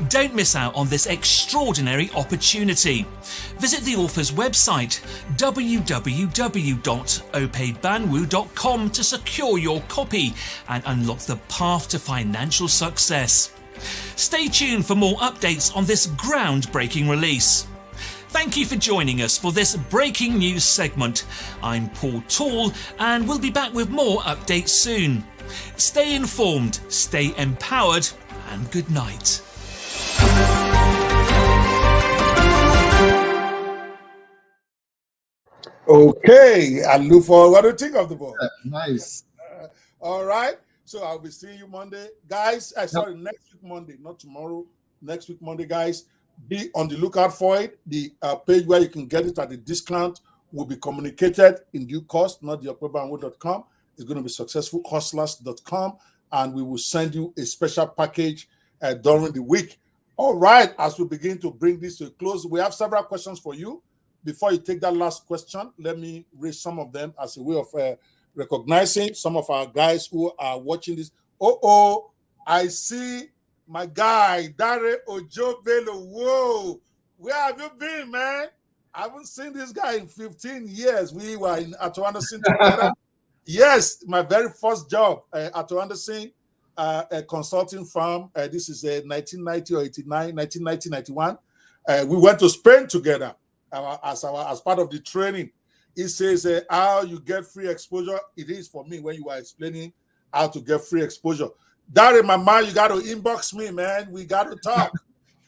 Don't miss out on this extraordinary opportunity. Visit the author's website www.opebanwu.com to secure your copy and unlock the path to financial success. Stay tuned for more updates on this groundbreaking release. Thank you for joining us for this breaking news segment. I'm Paul Tall and we'll be back with more updates soon. Stay informed, stay empowered, and good night. Okay, I look forward. What do you think of the book? Nice. All right. So I'll be seeing you Monday. Guys, sorry, next week Monday, not tomorrow. Next week Monday, guys. Be on the lookout for it. The page where you can get it at the discount will be communicated in due course, not the okwebanwo.com. It's going to be successfulhustlers.com, and we will send you a special package during the week. All right, as we begin to bring this to a close, we have several questions for you. Before you take that last question, let me raise some of them as a way of recognizing some of our guys who are watching this. I see my guy, Dare Ojo Bello. Whoa, where have you been, man? I haven't seen this guy in 15 years. We were at Anderson together. Yes, my very first job at Anderson, a consulting firm. This is 1990 or 89, 1990, 91. We went to Spain together as part of the training. It says how you get free exposure. It is for me when you are explaining how to get free exposure. That in my mind, you got to inbox me, man. We got to talk.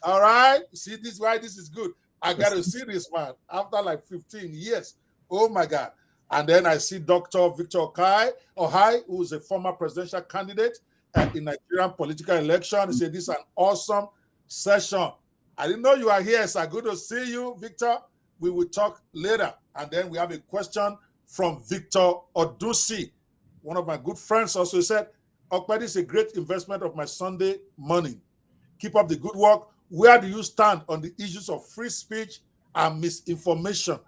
All right? See, this is why this is good. I got to see this man after like 15 years. Oh, my God. And then I see Dr. Victor Ohai, who is a former presidential candidate in Nigerian political election. He said, this is an awesome session. I didn't know you are here, so good to see you, Victor. We will talk later. And then we have a question from Victor Odusi. One of my good friends also said, Okpedi is a great investment of my Sunday money. Keep up the good work. where do you stand on the issues of free speech and misinformation?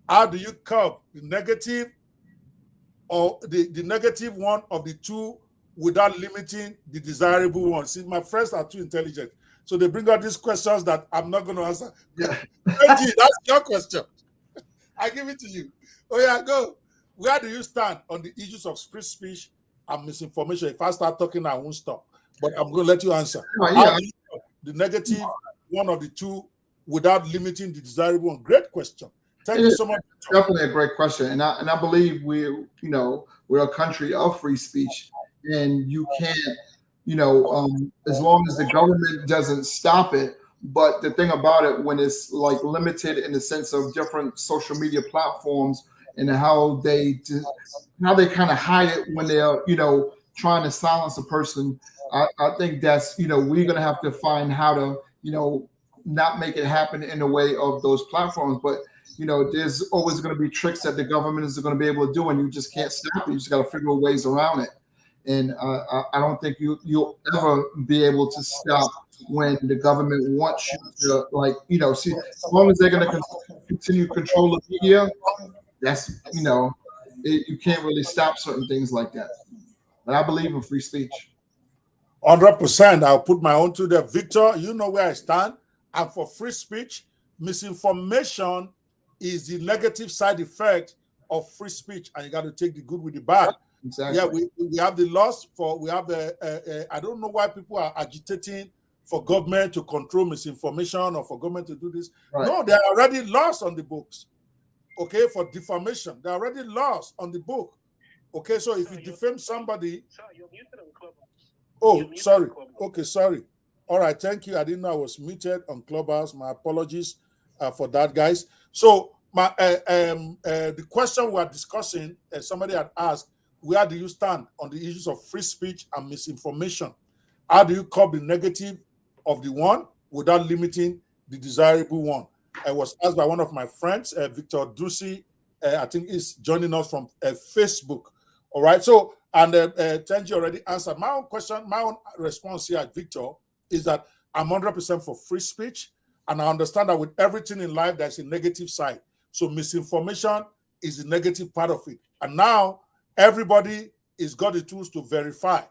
How do you curb the negative or the negative one of the two without limiting the desirable one? See, my friends are too intelligent. So they bring out these questions that I'm not going to answer. Yeah. Benji, that's your question. I give it to you. Oh yeah, go. Where do you stand on the issues of free speech and misinformation? If I start talking, I won't stop. But I'm going to let you answer. Oh, How yeah. do you curb the negative one of the two without limiting the desirable one? Great question. Thank you so much. Definitely a great question, and I believe we're a country of free speech, and you can't as long as the government doesn't stop it. But the thing about it, when it's like limited in the sense of different social media platforms and how they kind of hide it when they're trying to silence a person, I think that's we're gonna have to find how to not make it happen in the way of those platforms, but there's always going to be tricks that the government is going to be able to do, and you just can't stop it. You just got to figure ways around it. And I don't think you'll ever be able to stop when the government wants you to, see, as long as they're going to continue to control the media, that's, you can't really stop certain things like that. But I believe in free speech. 100%. I'll put my own to there. Victor, you know where I stand. And for free speech, misinformation is the negative side effect of free speech, and you got to take the good with the bad. Exactly. Yeah, we have the loss we have I don't know why people are agitating for government to control misinformation or for government to do this. Right. No, they're already lost on the books. Okay, for defamation, they're already lost on the book. Okay, so if you defame somebody, oh, sorry. Okay, sorry. All right, thank you. I didn't know I was muted on Clubhouse. My apologies for that, guys. So the question we are discussing, somebody had asked, where do you stand on the issues of free speech and misinformation? How do you curb the negative of the one without limiting the desirable one? I was asked by one of my friends, Victor Ducey, I think is joining us from Facebook. All right, so, and Tenji already answered. My own question, my own response here, Victor, is that I'm 100% for free speech, and I understand that with everything in life, there's a negative side. So misinformation is the negative part of it. And now everybody is got the tools to verify.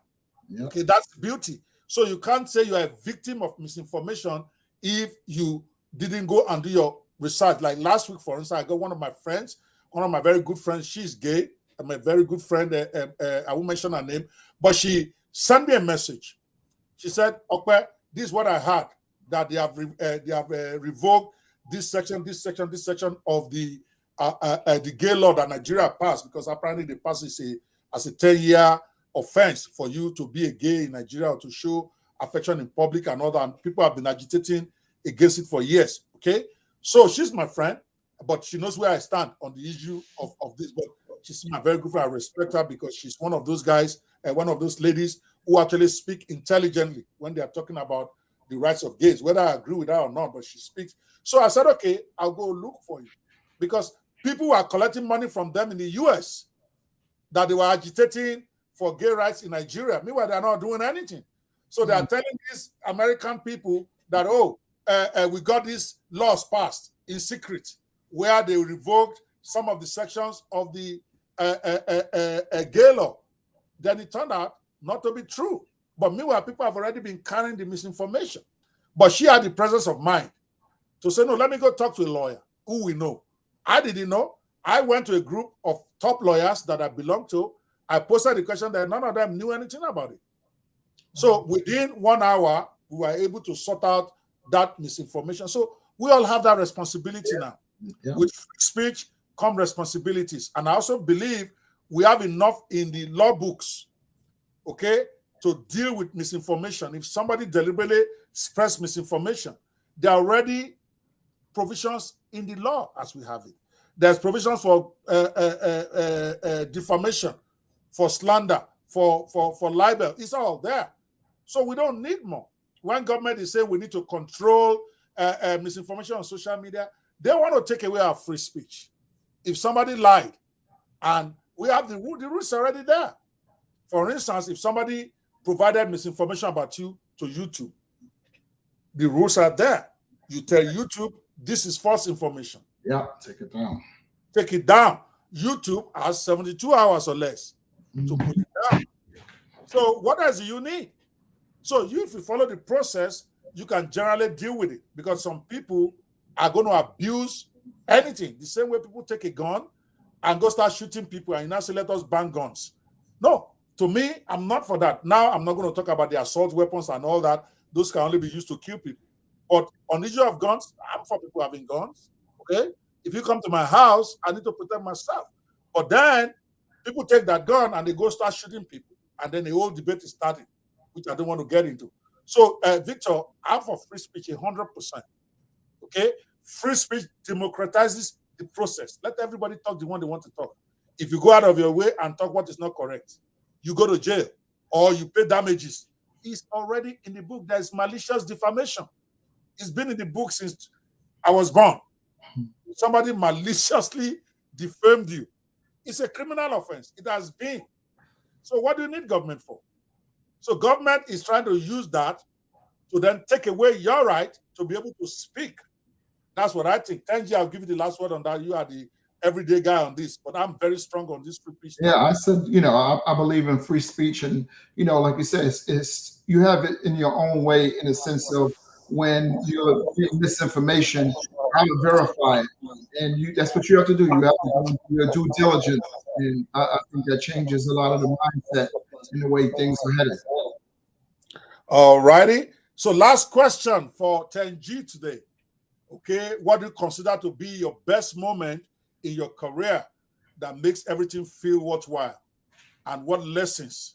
Yep. Okay, that's the beauty. So you can't say you're a victim of misinformation if you didn't go and do your research. Like last week, for instance, I got one of my friends, one of my very good friends, she's gay. I'm a very good friend, I won't mention her name, but she sent me a message. She said, "Okay, this is what I heard, that they have revoked this section of the gay law that Nigeria passed, because apparently they passed it as a 10-year offense for you to be a gay in Nigeria or to show affection in public and all that. And people have been agitating against it for years." Okay, so she's my friend, but she knows where I stand on the issue of this. But she's my very good friend. I respect her because she's one of those guys, one of those ladies who actually speak intelligently when they are talking about the rights of gays, whether I agree with her or not, but she speaks. So I said, okay, I'll go look for you, because people were collecting money from them in the US that they were agitating for gay rights in Nigeria. Meanwhile, they're not doing anything. So they are telling these American people that, we got these laws passed in secret where they revoked some of the sections of the gay law. Then it turned out not to be true. But meanwhile, people have already been carrying the misinformation. But she had the presence of mind to say, no, let me go talk to a lawyer who we know. I didn't know. I went to a group of top lawyers that I belong to. I posted the question that none of them knew anything about it. So within 1 hour, we were able to sort out that misinformation. So we all have that responsibility now. Yeah. With free speech come responsibilities. And I also believe we have enough in the law books, okay, to deal with misinformation. If somebody deliberately spreads misinformation, there are already provisions in the law as we have it. There's provisions for defamation, for slander, for libel. It's all there. So we don't need more. When government is saying we need to control misinformation on social media, they want to take away our free speech. If somebody lied, and we have the rules already there. For instance, if somebody provided misinformation about you to YouTube, The rules are there. You tell YouTube, this is false information. Yeah, take it down. Take it down. YouTube has 72 hours or less to put it down. So what else do you need? So if you follow the process, you can generally deal with it, because some people are going to abuse anything. The same way people take a gun and go start shooting people and you now say, let us ban guns. No, to me, I'm not for that. Now, I'm not going to talk about the assault weapons and all that. Those can only be used to kill people. But on the issue of guns, I'm for people having guns. Okay? If you come to my house, I need to protect myself. But then people take that gun and they go start shooting people. And then the whole debate is starting, which I don't want to get into. So, Victor, I'm for free speech 100%. Okay? Free speech democratizes the process. Let everybody talk the one they want to talk. If you go out of your way and talk what is not correct, you go to jail or you pay damages. It's already in the book. There's malicious defamation. It's been in the book since I was born. Somebody maliciously defamed you. It's a criminal offense. It has been. So what do you need government for? So government is trying to use that to then take away your right to be able to speak. That's what I think. Tenji, I'll give you the last word on that. You are the everyday guy on this, but I'm very strong on this free speech. Yeah, I said, I believe in free speech, and like you said, it's you have it in your own way, in a sense of when you're getting misinformation, how to verify it, and that's what you have to do. You have to do your due diligence, and I think that changes a lot of the mindset in the way things are headed. All righty. So last question for 10G today. Okay, what do you consider to be your best moment in your career that makes everything feel worthwhile? And what lessons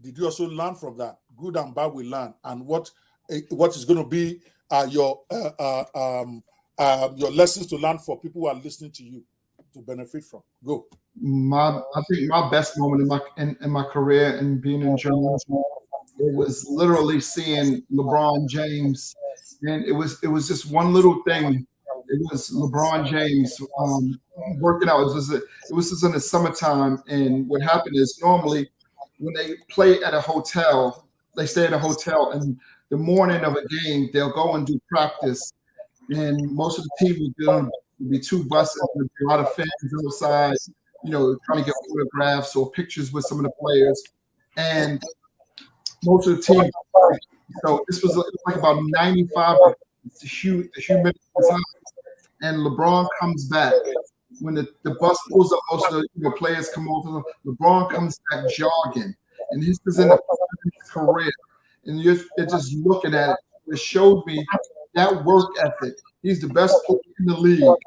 did you also learn from that? Good and bad we learn. And what is going to be your lessons to learn for people who are listening to you to benefit from? Go. I think my best moment in my career and being in Drumond, it was literally seeing LeBron James, and it was just one little thing. It was LeBron James working out. It was just in the summertime, and what happened is normally when they play at a hotel, they stay at a hotel, and the morning of a game they'll go and do practice, and most of the team would be two buses with a lot of fans outside, trying to get photographs or pictures with some of the players, and most of the team. So this was like about 95. The humidity was high, and LeBron comes back. When the bus pulls up, most of the players come over. LeBron comes back jogging, and this is in his career. And you're just looking at it. It showed me that work ethic. He's the best player in the league. And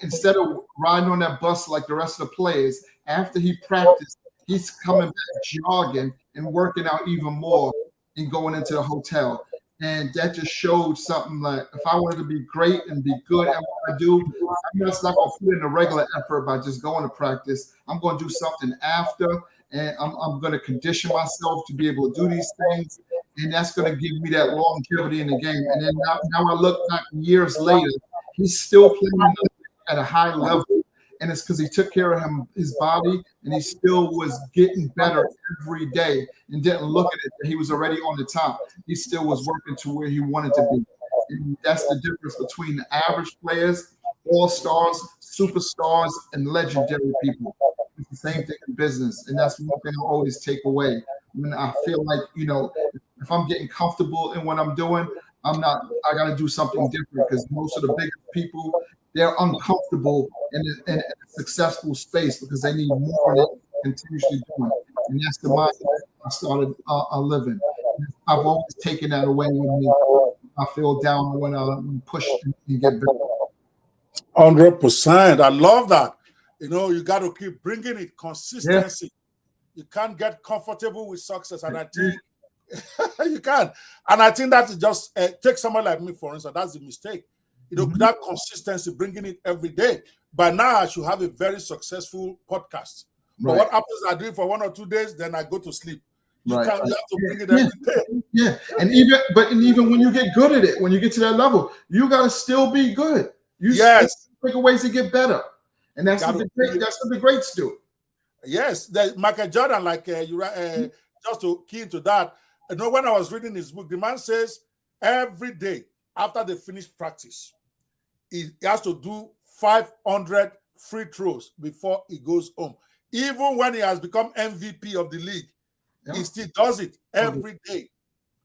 instead of riding on that bus like the rest of the players, after he practiced, he's coming back jogging and working out even more and going into the hotel. And that just showed something like, if I wanted to be great and be good at what I do, I'm just not going to put in a regular effort by just going to practice. I'm going to do something after, and I'm going to condition myself to be able to do these things. And that's going to give me that longevity in the game. And then now I look back years later, he's still playing at a high level. And it's because he took care of his body, and he still was getting better every day and didn't look at it that he was already on the top. He still was working to where he wanted to be. And that's the difference between the average players, all-stars, superstars, and legendary people. It's the same thing in business. And that's one thing I always take away. When I feel like, if I'm getting comfortable in what I'm doing, I got to do something different, because most of the biggest people, they're uncomfortable in a successful space because they need more than continuously doing. And that's the mindset I started living. I've always taken that away with me. I feel down when I push and get better. 100%. I love that. You got to keep bringing it, consistency. Yeah. You can't get comfortable with success. And I think you can. And I think that's just, take someone like me, for instance, that's the mistake. That consistency, bringing it every day. By now, I should have a very successful podcast. But what happens, I do it for 1 or 2 days, then I go to sleep. You have to bring it every day. Yeah, and even when you get good at it, when you get to that level, you got to still be good. You still figure ways to get better. And that's what the greats do. Yes, Michael Jordan, just to key into that, when I was reading his book, the man says, every day after they finish practice, he has to do 500 free throws before he goes home. Even when he has become MVP of the league, he still does it every day.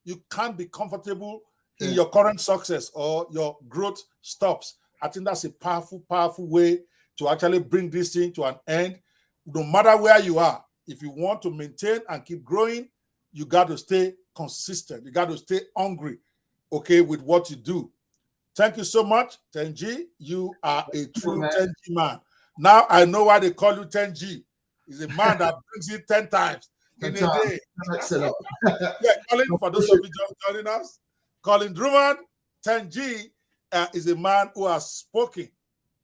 You can't be comfortable in your current success or your growth stops. I think that's a powerful, powerful way to actually bring this thing to an end. No matter where you are, if you want to maintain and keep growing, you got to stay consistent. You got to stay hungry, okay, with what you do. Thank you so much, 10G. You are a true 10G man. Now I know why they call you 10G. He's a man that brings it 10 times in a day. Yeah, Colin, for those of you just joining us, Colin Drumond, 10G is a man who has spoken.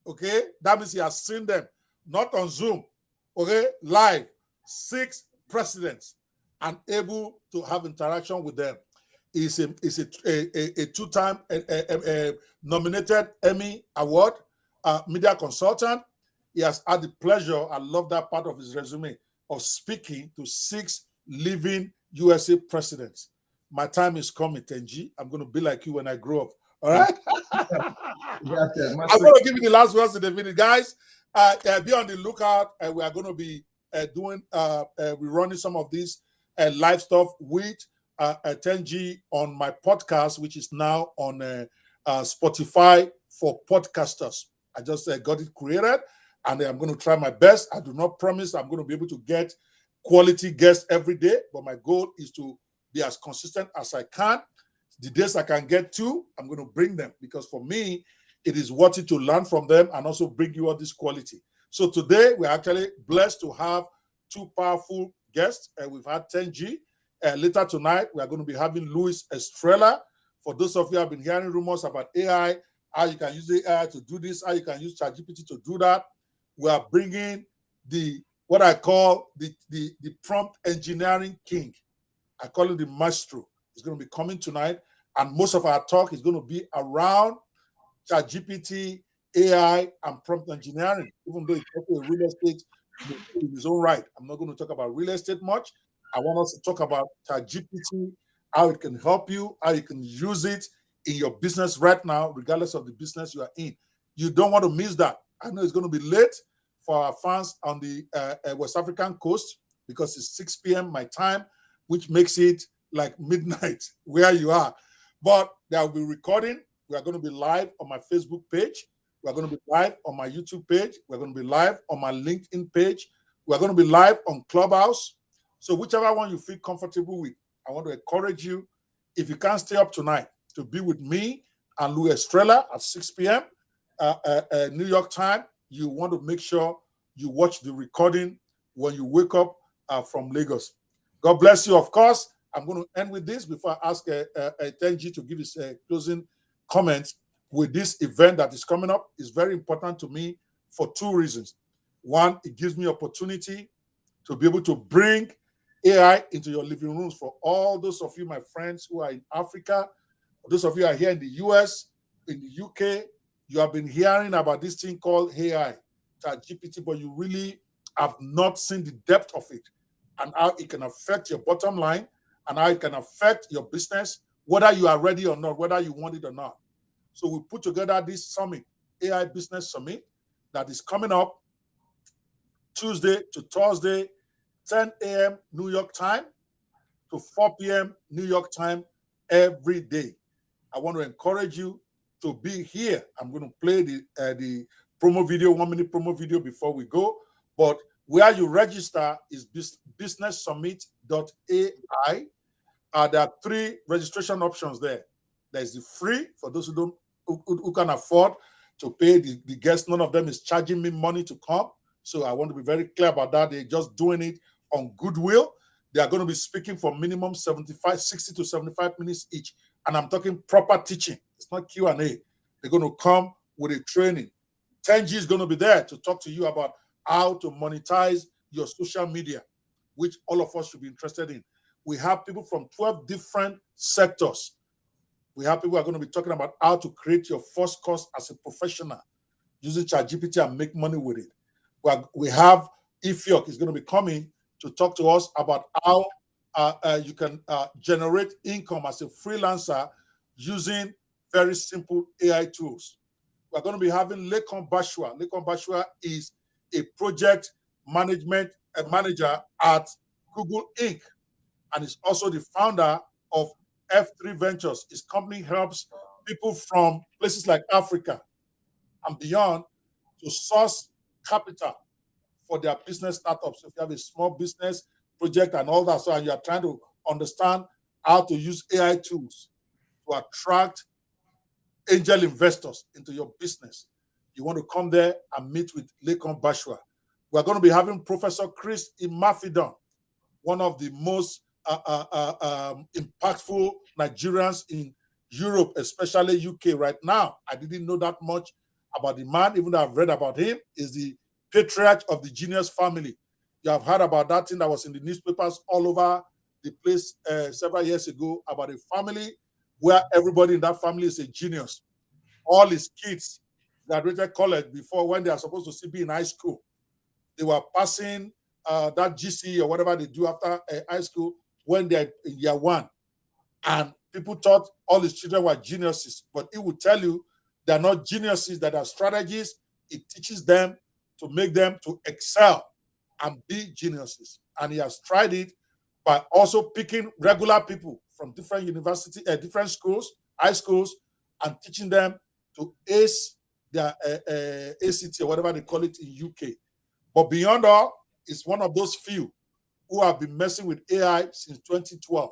Okay, that means he has seen them, not on Zoom. Okay, live, 6 presidents, and able to have interaction with them. He's a 2-time nominated Emmy Award media consultant. He has had the pleasure, I love that part of his resume, of speaking to 6 living USA presidents. My time is coming, 10G. I'm going to be like you when I grow up. All right? I'm going to give you the last words in the video. Guys, be on the lookout. We are going to be we're running some of these live stuff with 10G on my podcast, which is now on Spotify for podcasters. I just got it created, and I'm going to try my best. I do not promise I'm going to be able to get quality guests every day, but my goal is to be as consistent as I can. The days I can get 2, I'm going to bring them, because for me, it is worth it to learn from them and also bring you all this quality. So today, we're actually blessed to have 2 powerful guests. We've had 10G. Later tonight, we are going to be having Luis Estrella. For those of you who have been hearing rumors about AI, how you can use AI to do this, how you can use ChatGPT to do that, we are bringing what I call the prompt engineering king. I call it the maestro. It's going to be coming tonight, and most of our talk is going to be around ChatGPT, AI, and prompt engineering, even though it's also real estate in its own right. I'm not going to talk about real estate much. I want us to talk about ChatGPT, how it can help you, how you can use it in your business right now, regardless of the business you are in. You don't want to miss that. I know it's going to be late for our fans on the West African coast, because it's 6 p.m. my time, which makes it like midnight where you are. But there will be recording. We are going to be live on my Facebook page. We're going to be live on my YouTube page. We're going to be live on my LinkedIn page. We're going to be live on Clubhouse. So whichever one you feel comfortable with, I want to encourage you, if you can't stay up tonight, to be with me and Luis Estrella at 6 p.m. New York time. You want to make sure you watch the recording when you wake up from Lagos. God bless you. Of course, I'm going to end with this before I ask 10G to give his closing comments. With this event that is coming up, is very important to me for 2 reasons. One, it gives me opportunity to be able to bring AI into your living rooms for all those of you, my friends, who are in Africa, those of you who are here in the US, in the UK. You have been hearing about this thing called AI, ChatGPT, but you really have not seen the depth of it and how it can affect your bottom line and how it can affect your business, whether you are ready or not, whether you want it or not. So we put together this summit, AI Business Summit, that is coming up Tuesday to Thursday, 10 a.m. New York time to 4 p.m. New York time every day. I want to encourage you to be here. I'm going to play the promo video, 1-minute promo video before we go. But where you register is businesssummit.ai. There are 3 registration options there. There's the free for those who can afford to pay the guests. None of them is charging me money to come. So I want to be very clear about that. They're just doing it on goodwill. They are going to be speaking for minimum 60 to 75 minutes each. And I'm talking proper teaching. It's not Q&A. They're going to come with a training. 10G is going to be there to talk to you about how to monetize your social media, which all of us should be interested in. We have people from 12 different sectors. We have people who are going to be talking about how to create your first course as a professional using ChatGPT and make money with it. We have Ifyok is going to be coming to talk to us about how you can generate income as a freelancer using very simple AI tools. We're going to be having Lekon Bashua. Lekon Bashua is a project management manager at Google Inc. and is also the founder of F3 Ventures. His company helps people from places like Africa and beyond to source capital for their business startups. If you have a small business project and all that, so and you are trying to understand how to use AI tools to attract angel investors into your business, you want to come there and meet with Lekon Bashua. We're going to be having Professor Chris Imafidon, one of the most impactful Nigerians in Europe, especially UK right now. I didn't know that much about the man, even though I've read about him. Is the patriarch of the genius family. You have heard about that thing that was in the newspapers all over the place several years ago about a family where everybody in that family is a genius. All his kids graduated college before when they are supposed to still be in high school. They were passing that GCE or whatever they do after high school when they're in year one. And people thought all his children were geniuses, but he will tell you they're not geniuses, that are strategies. It teaches them to make them to excel and be geniuses. And he has tried it by also picking regular people from different universities, different schools, high schools, and teaching them to ace their ACT or whatever they call it in UK. But beyond all, it's one of those few who have been messing with AI since 2012.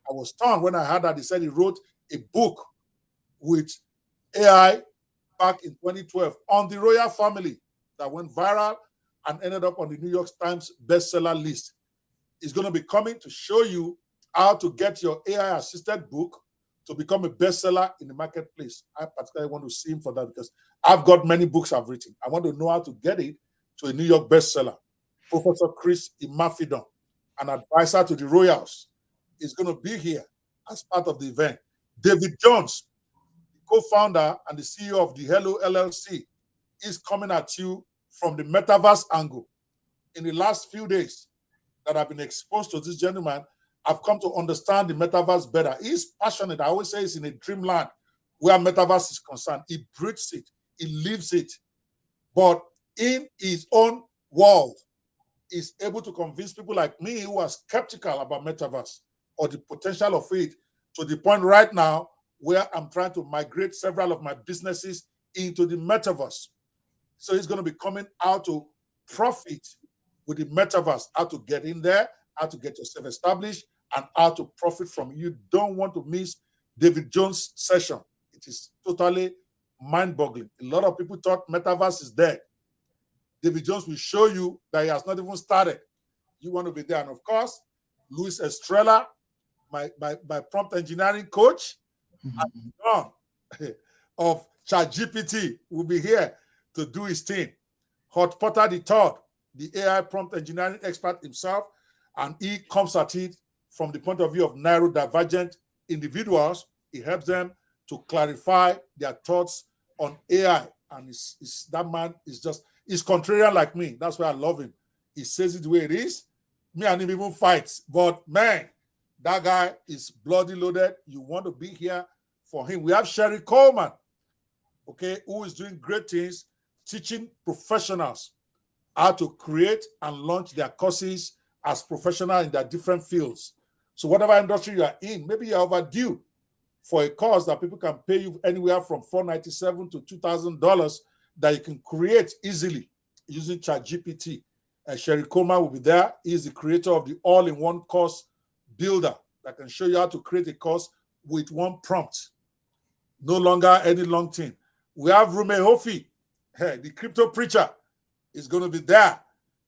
I was stunned when I heard that he said he wrote a book with AI back in 2012 on the royal family that went viral and ended up on the New York Times bestseller list. He's going to be coming to show you how to get your AI-assisted book to become a bestseller in the marketplace. I particularly want to see him for that because I've got many books I've written. I want to know how to get it to a New York bestseller. Professor Chris Imafidon, an advisor to the Royals, is going to be here as part of the event. David Jones, the co-founder and the CEO of the Hello LLC, is coming at you from the metaverse angle. In the last few days that I've been exposed to this gentleman, I've come to understand the metaverse better. He's passionate. I always say he's in a dreamland where metaverse is concerned. He breathes it. He lives it. But in his own world, is able to convince people like me who are skeptical about metaverse or the potential of it, to the point right now where I'm trying to migrate several of my businesses into the metaverse. So he's going to be coming out to profit with the metaverse, how to get in there, how to get yourself established, and how to profit from it. You don't want to miss David Jones' session. It is totally mind-boggling. A lot of people thought metaverse is dead. David Jones will show you that he has not even started. You want to be there. And of course, Luis Estrella, my prompt engineering coach, and John of ChatGPT will be here to do his thing. Hot Potter III, the AI prompt engineering expert himself, and he comes at it from the point of view of neurodivergent individuals. He helps them to clarify their thoughts on AI. And that man is just, he's contrarian like me. That's why I love him. He says it the way it is. Me and him even fights. But man, that guy is bloody loaded. You want to be here for him. We have Sherry Coleman, okay, who is doing great things, teaching professionals how to create and launch their courses as professionals in their different fields. So whatever industry you are in, maybe you're overdue for a course that people can pay you anywhere from $497 to $2,000 that you can create easily using ChatGPT. Sherry Coleman will be there. He is the creator of the all-in-one course builder that can show you how to create a course with one prompt. No longer any long thing. We have Rume Hofi, the crypto preacher, is going to be there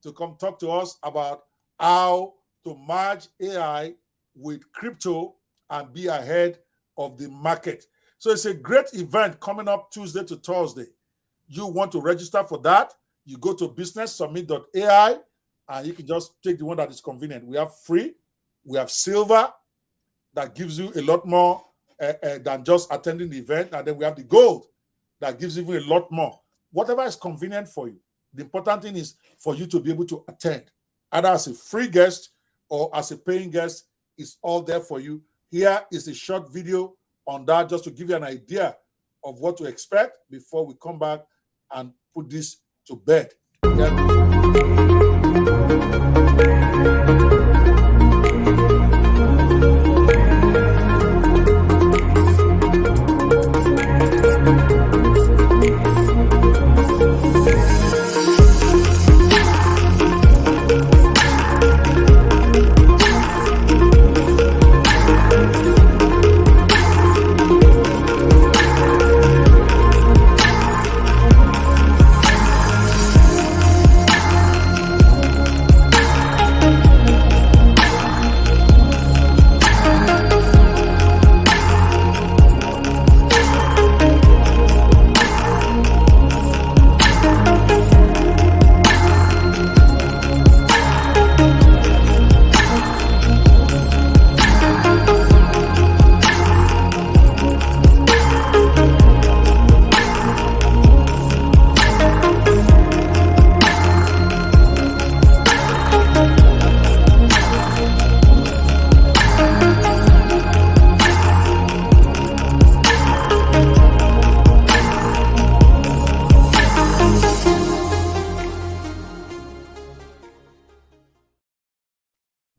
to come talk to us about how to merge AI with crypto and be ahead of the market. So it's a great event coming up Tuesday to Thursday. You want to register for that, you go to businesssummit.ai and you can just take the one that is convenient. We have free, we have silver that gives you a lot more than just attending the event, and then we have the gold that gives you a lot more. Whatever is convenient for you. The important thing is for you to be able to attend, either as a free guest or as a paying guest. It's all there for you. Here is a short video on that, just to give you an idea of what to expect before we come back and put this to bed.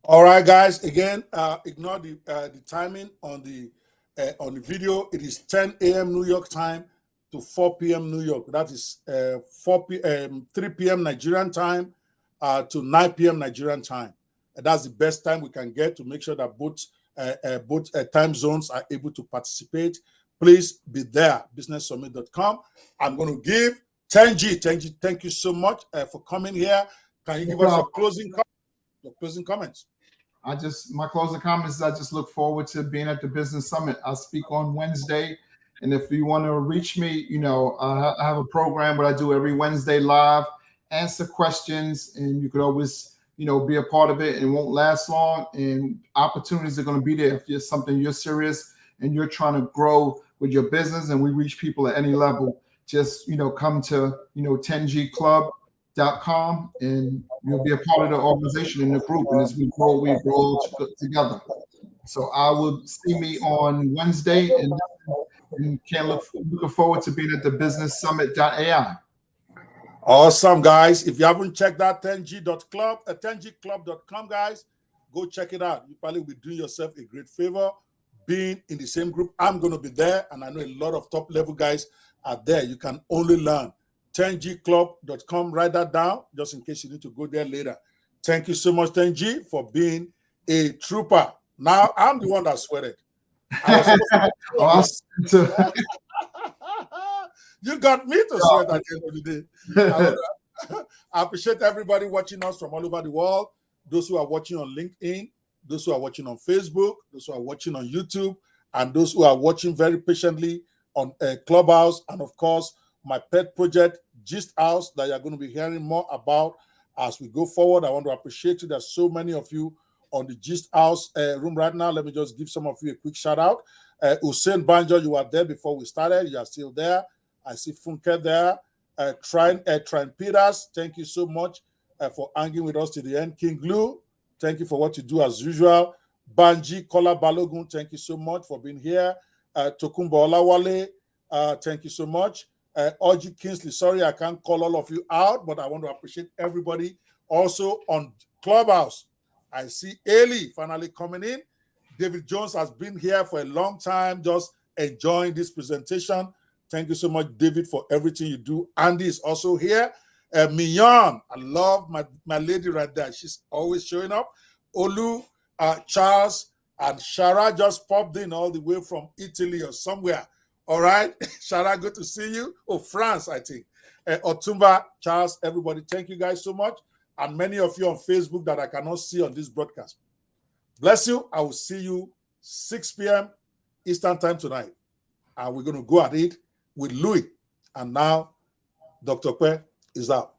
All right, guys. Again, ignore the timing on the video. It is 10 a.m. New York time to 4 p.m. New York. That is 3 p.m. Nigerian time to 9 p.m. Nigerian time. And that's the best time we can get to make sure that both time zones are able to participate. Please be there. businesssummit.com. I'm going to give 10G. 10G, thank you so much for coming here. Can you give us your closing comments? My closing comments is I just look forward to being at the Business Summit. I speak on Wednesday. And if you want to reach me, I have a program where I do every Wednesday live, answer questions, and you could always, be a part of it. And it won't last long. And opportunities are going to be there. If it's something you're serious and you're trying to grow with your business, and we reach people at any level, just, come to, 10gclub.com and you'll be a part of the organization in the group. And as we grow together. So I will see me on Wednesday and looking forward to being at the businesssummit.ai. Awesome, guys. If you haven't checked out 10g.club, 10gclub.com, guys, go check it out. You probably will be doing yourself a great favor being in the same group. I'm going to be there, and I know a lot of top level guys are there. You can only learn. 10gclub.com. Write that down just in case you need to go there later. Thank you so much, 10G, for being a trooper. Now I'm the one that sweated. You got me to sweat at the end of the day. I appreciate everybody watching us from all over the world. Those who are watching on LinkedIn, those who are watching on Facebook, those who are watching on YouTube, and those who are watching very patiently on Clubhouse, and of course, my pet project, Gist House, that you're going to be hearing more about as we go forward. I want to appreciate you. There's so many of you on the Gist House room right now. Let me just give some of you a quick shout out. Hussein Banjo, you were there before we started. You are still there. I see Funke there. Trine Peters, thank you so much for hanging with us to the end. King Glue, thank you for what you do as usual. Banji Kola Balogun, thank you so much for being here. Tokumbo Olawale, thank you so much. Oji Kingsley, sorry I can't call all of you out, but I want to appreciate everybody also on Clubhouse. I see Ailey finally coming in. David Jones has been here for a long time, just enjoying this presentation. Thank you so much, David, for everything you do. Andy is also here. Mignon, I love my lady right there. She's always showing up. Olu, Charles, and Shara just popped in all the way from Italy or somewhere. All right. Shara, good to see you. Oh, France, I think. Otumba, Charles, everybody, thank you guys so much. And many of you on Facebook that I cannot see on this broadcast. Bless you. I will see you 6 p.m. Eastern time tonight. And we're going to go at it with Louis. And now, Dr. Kwe is out.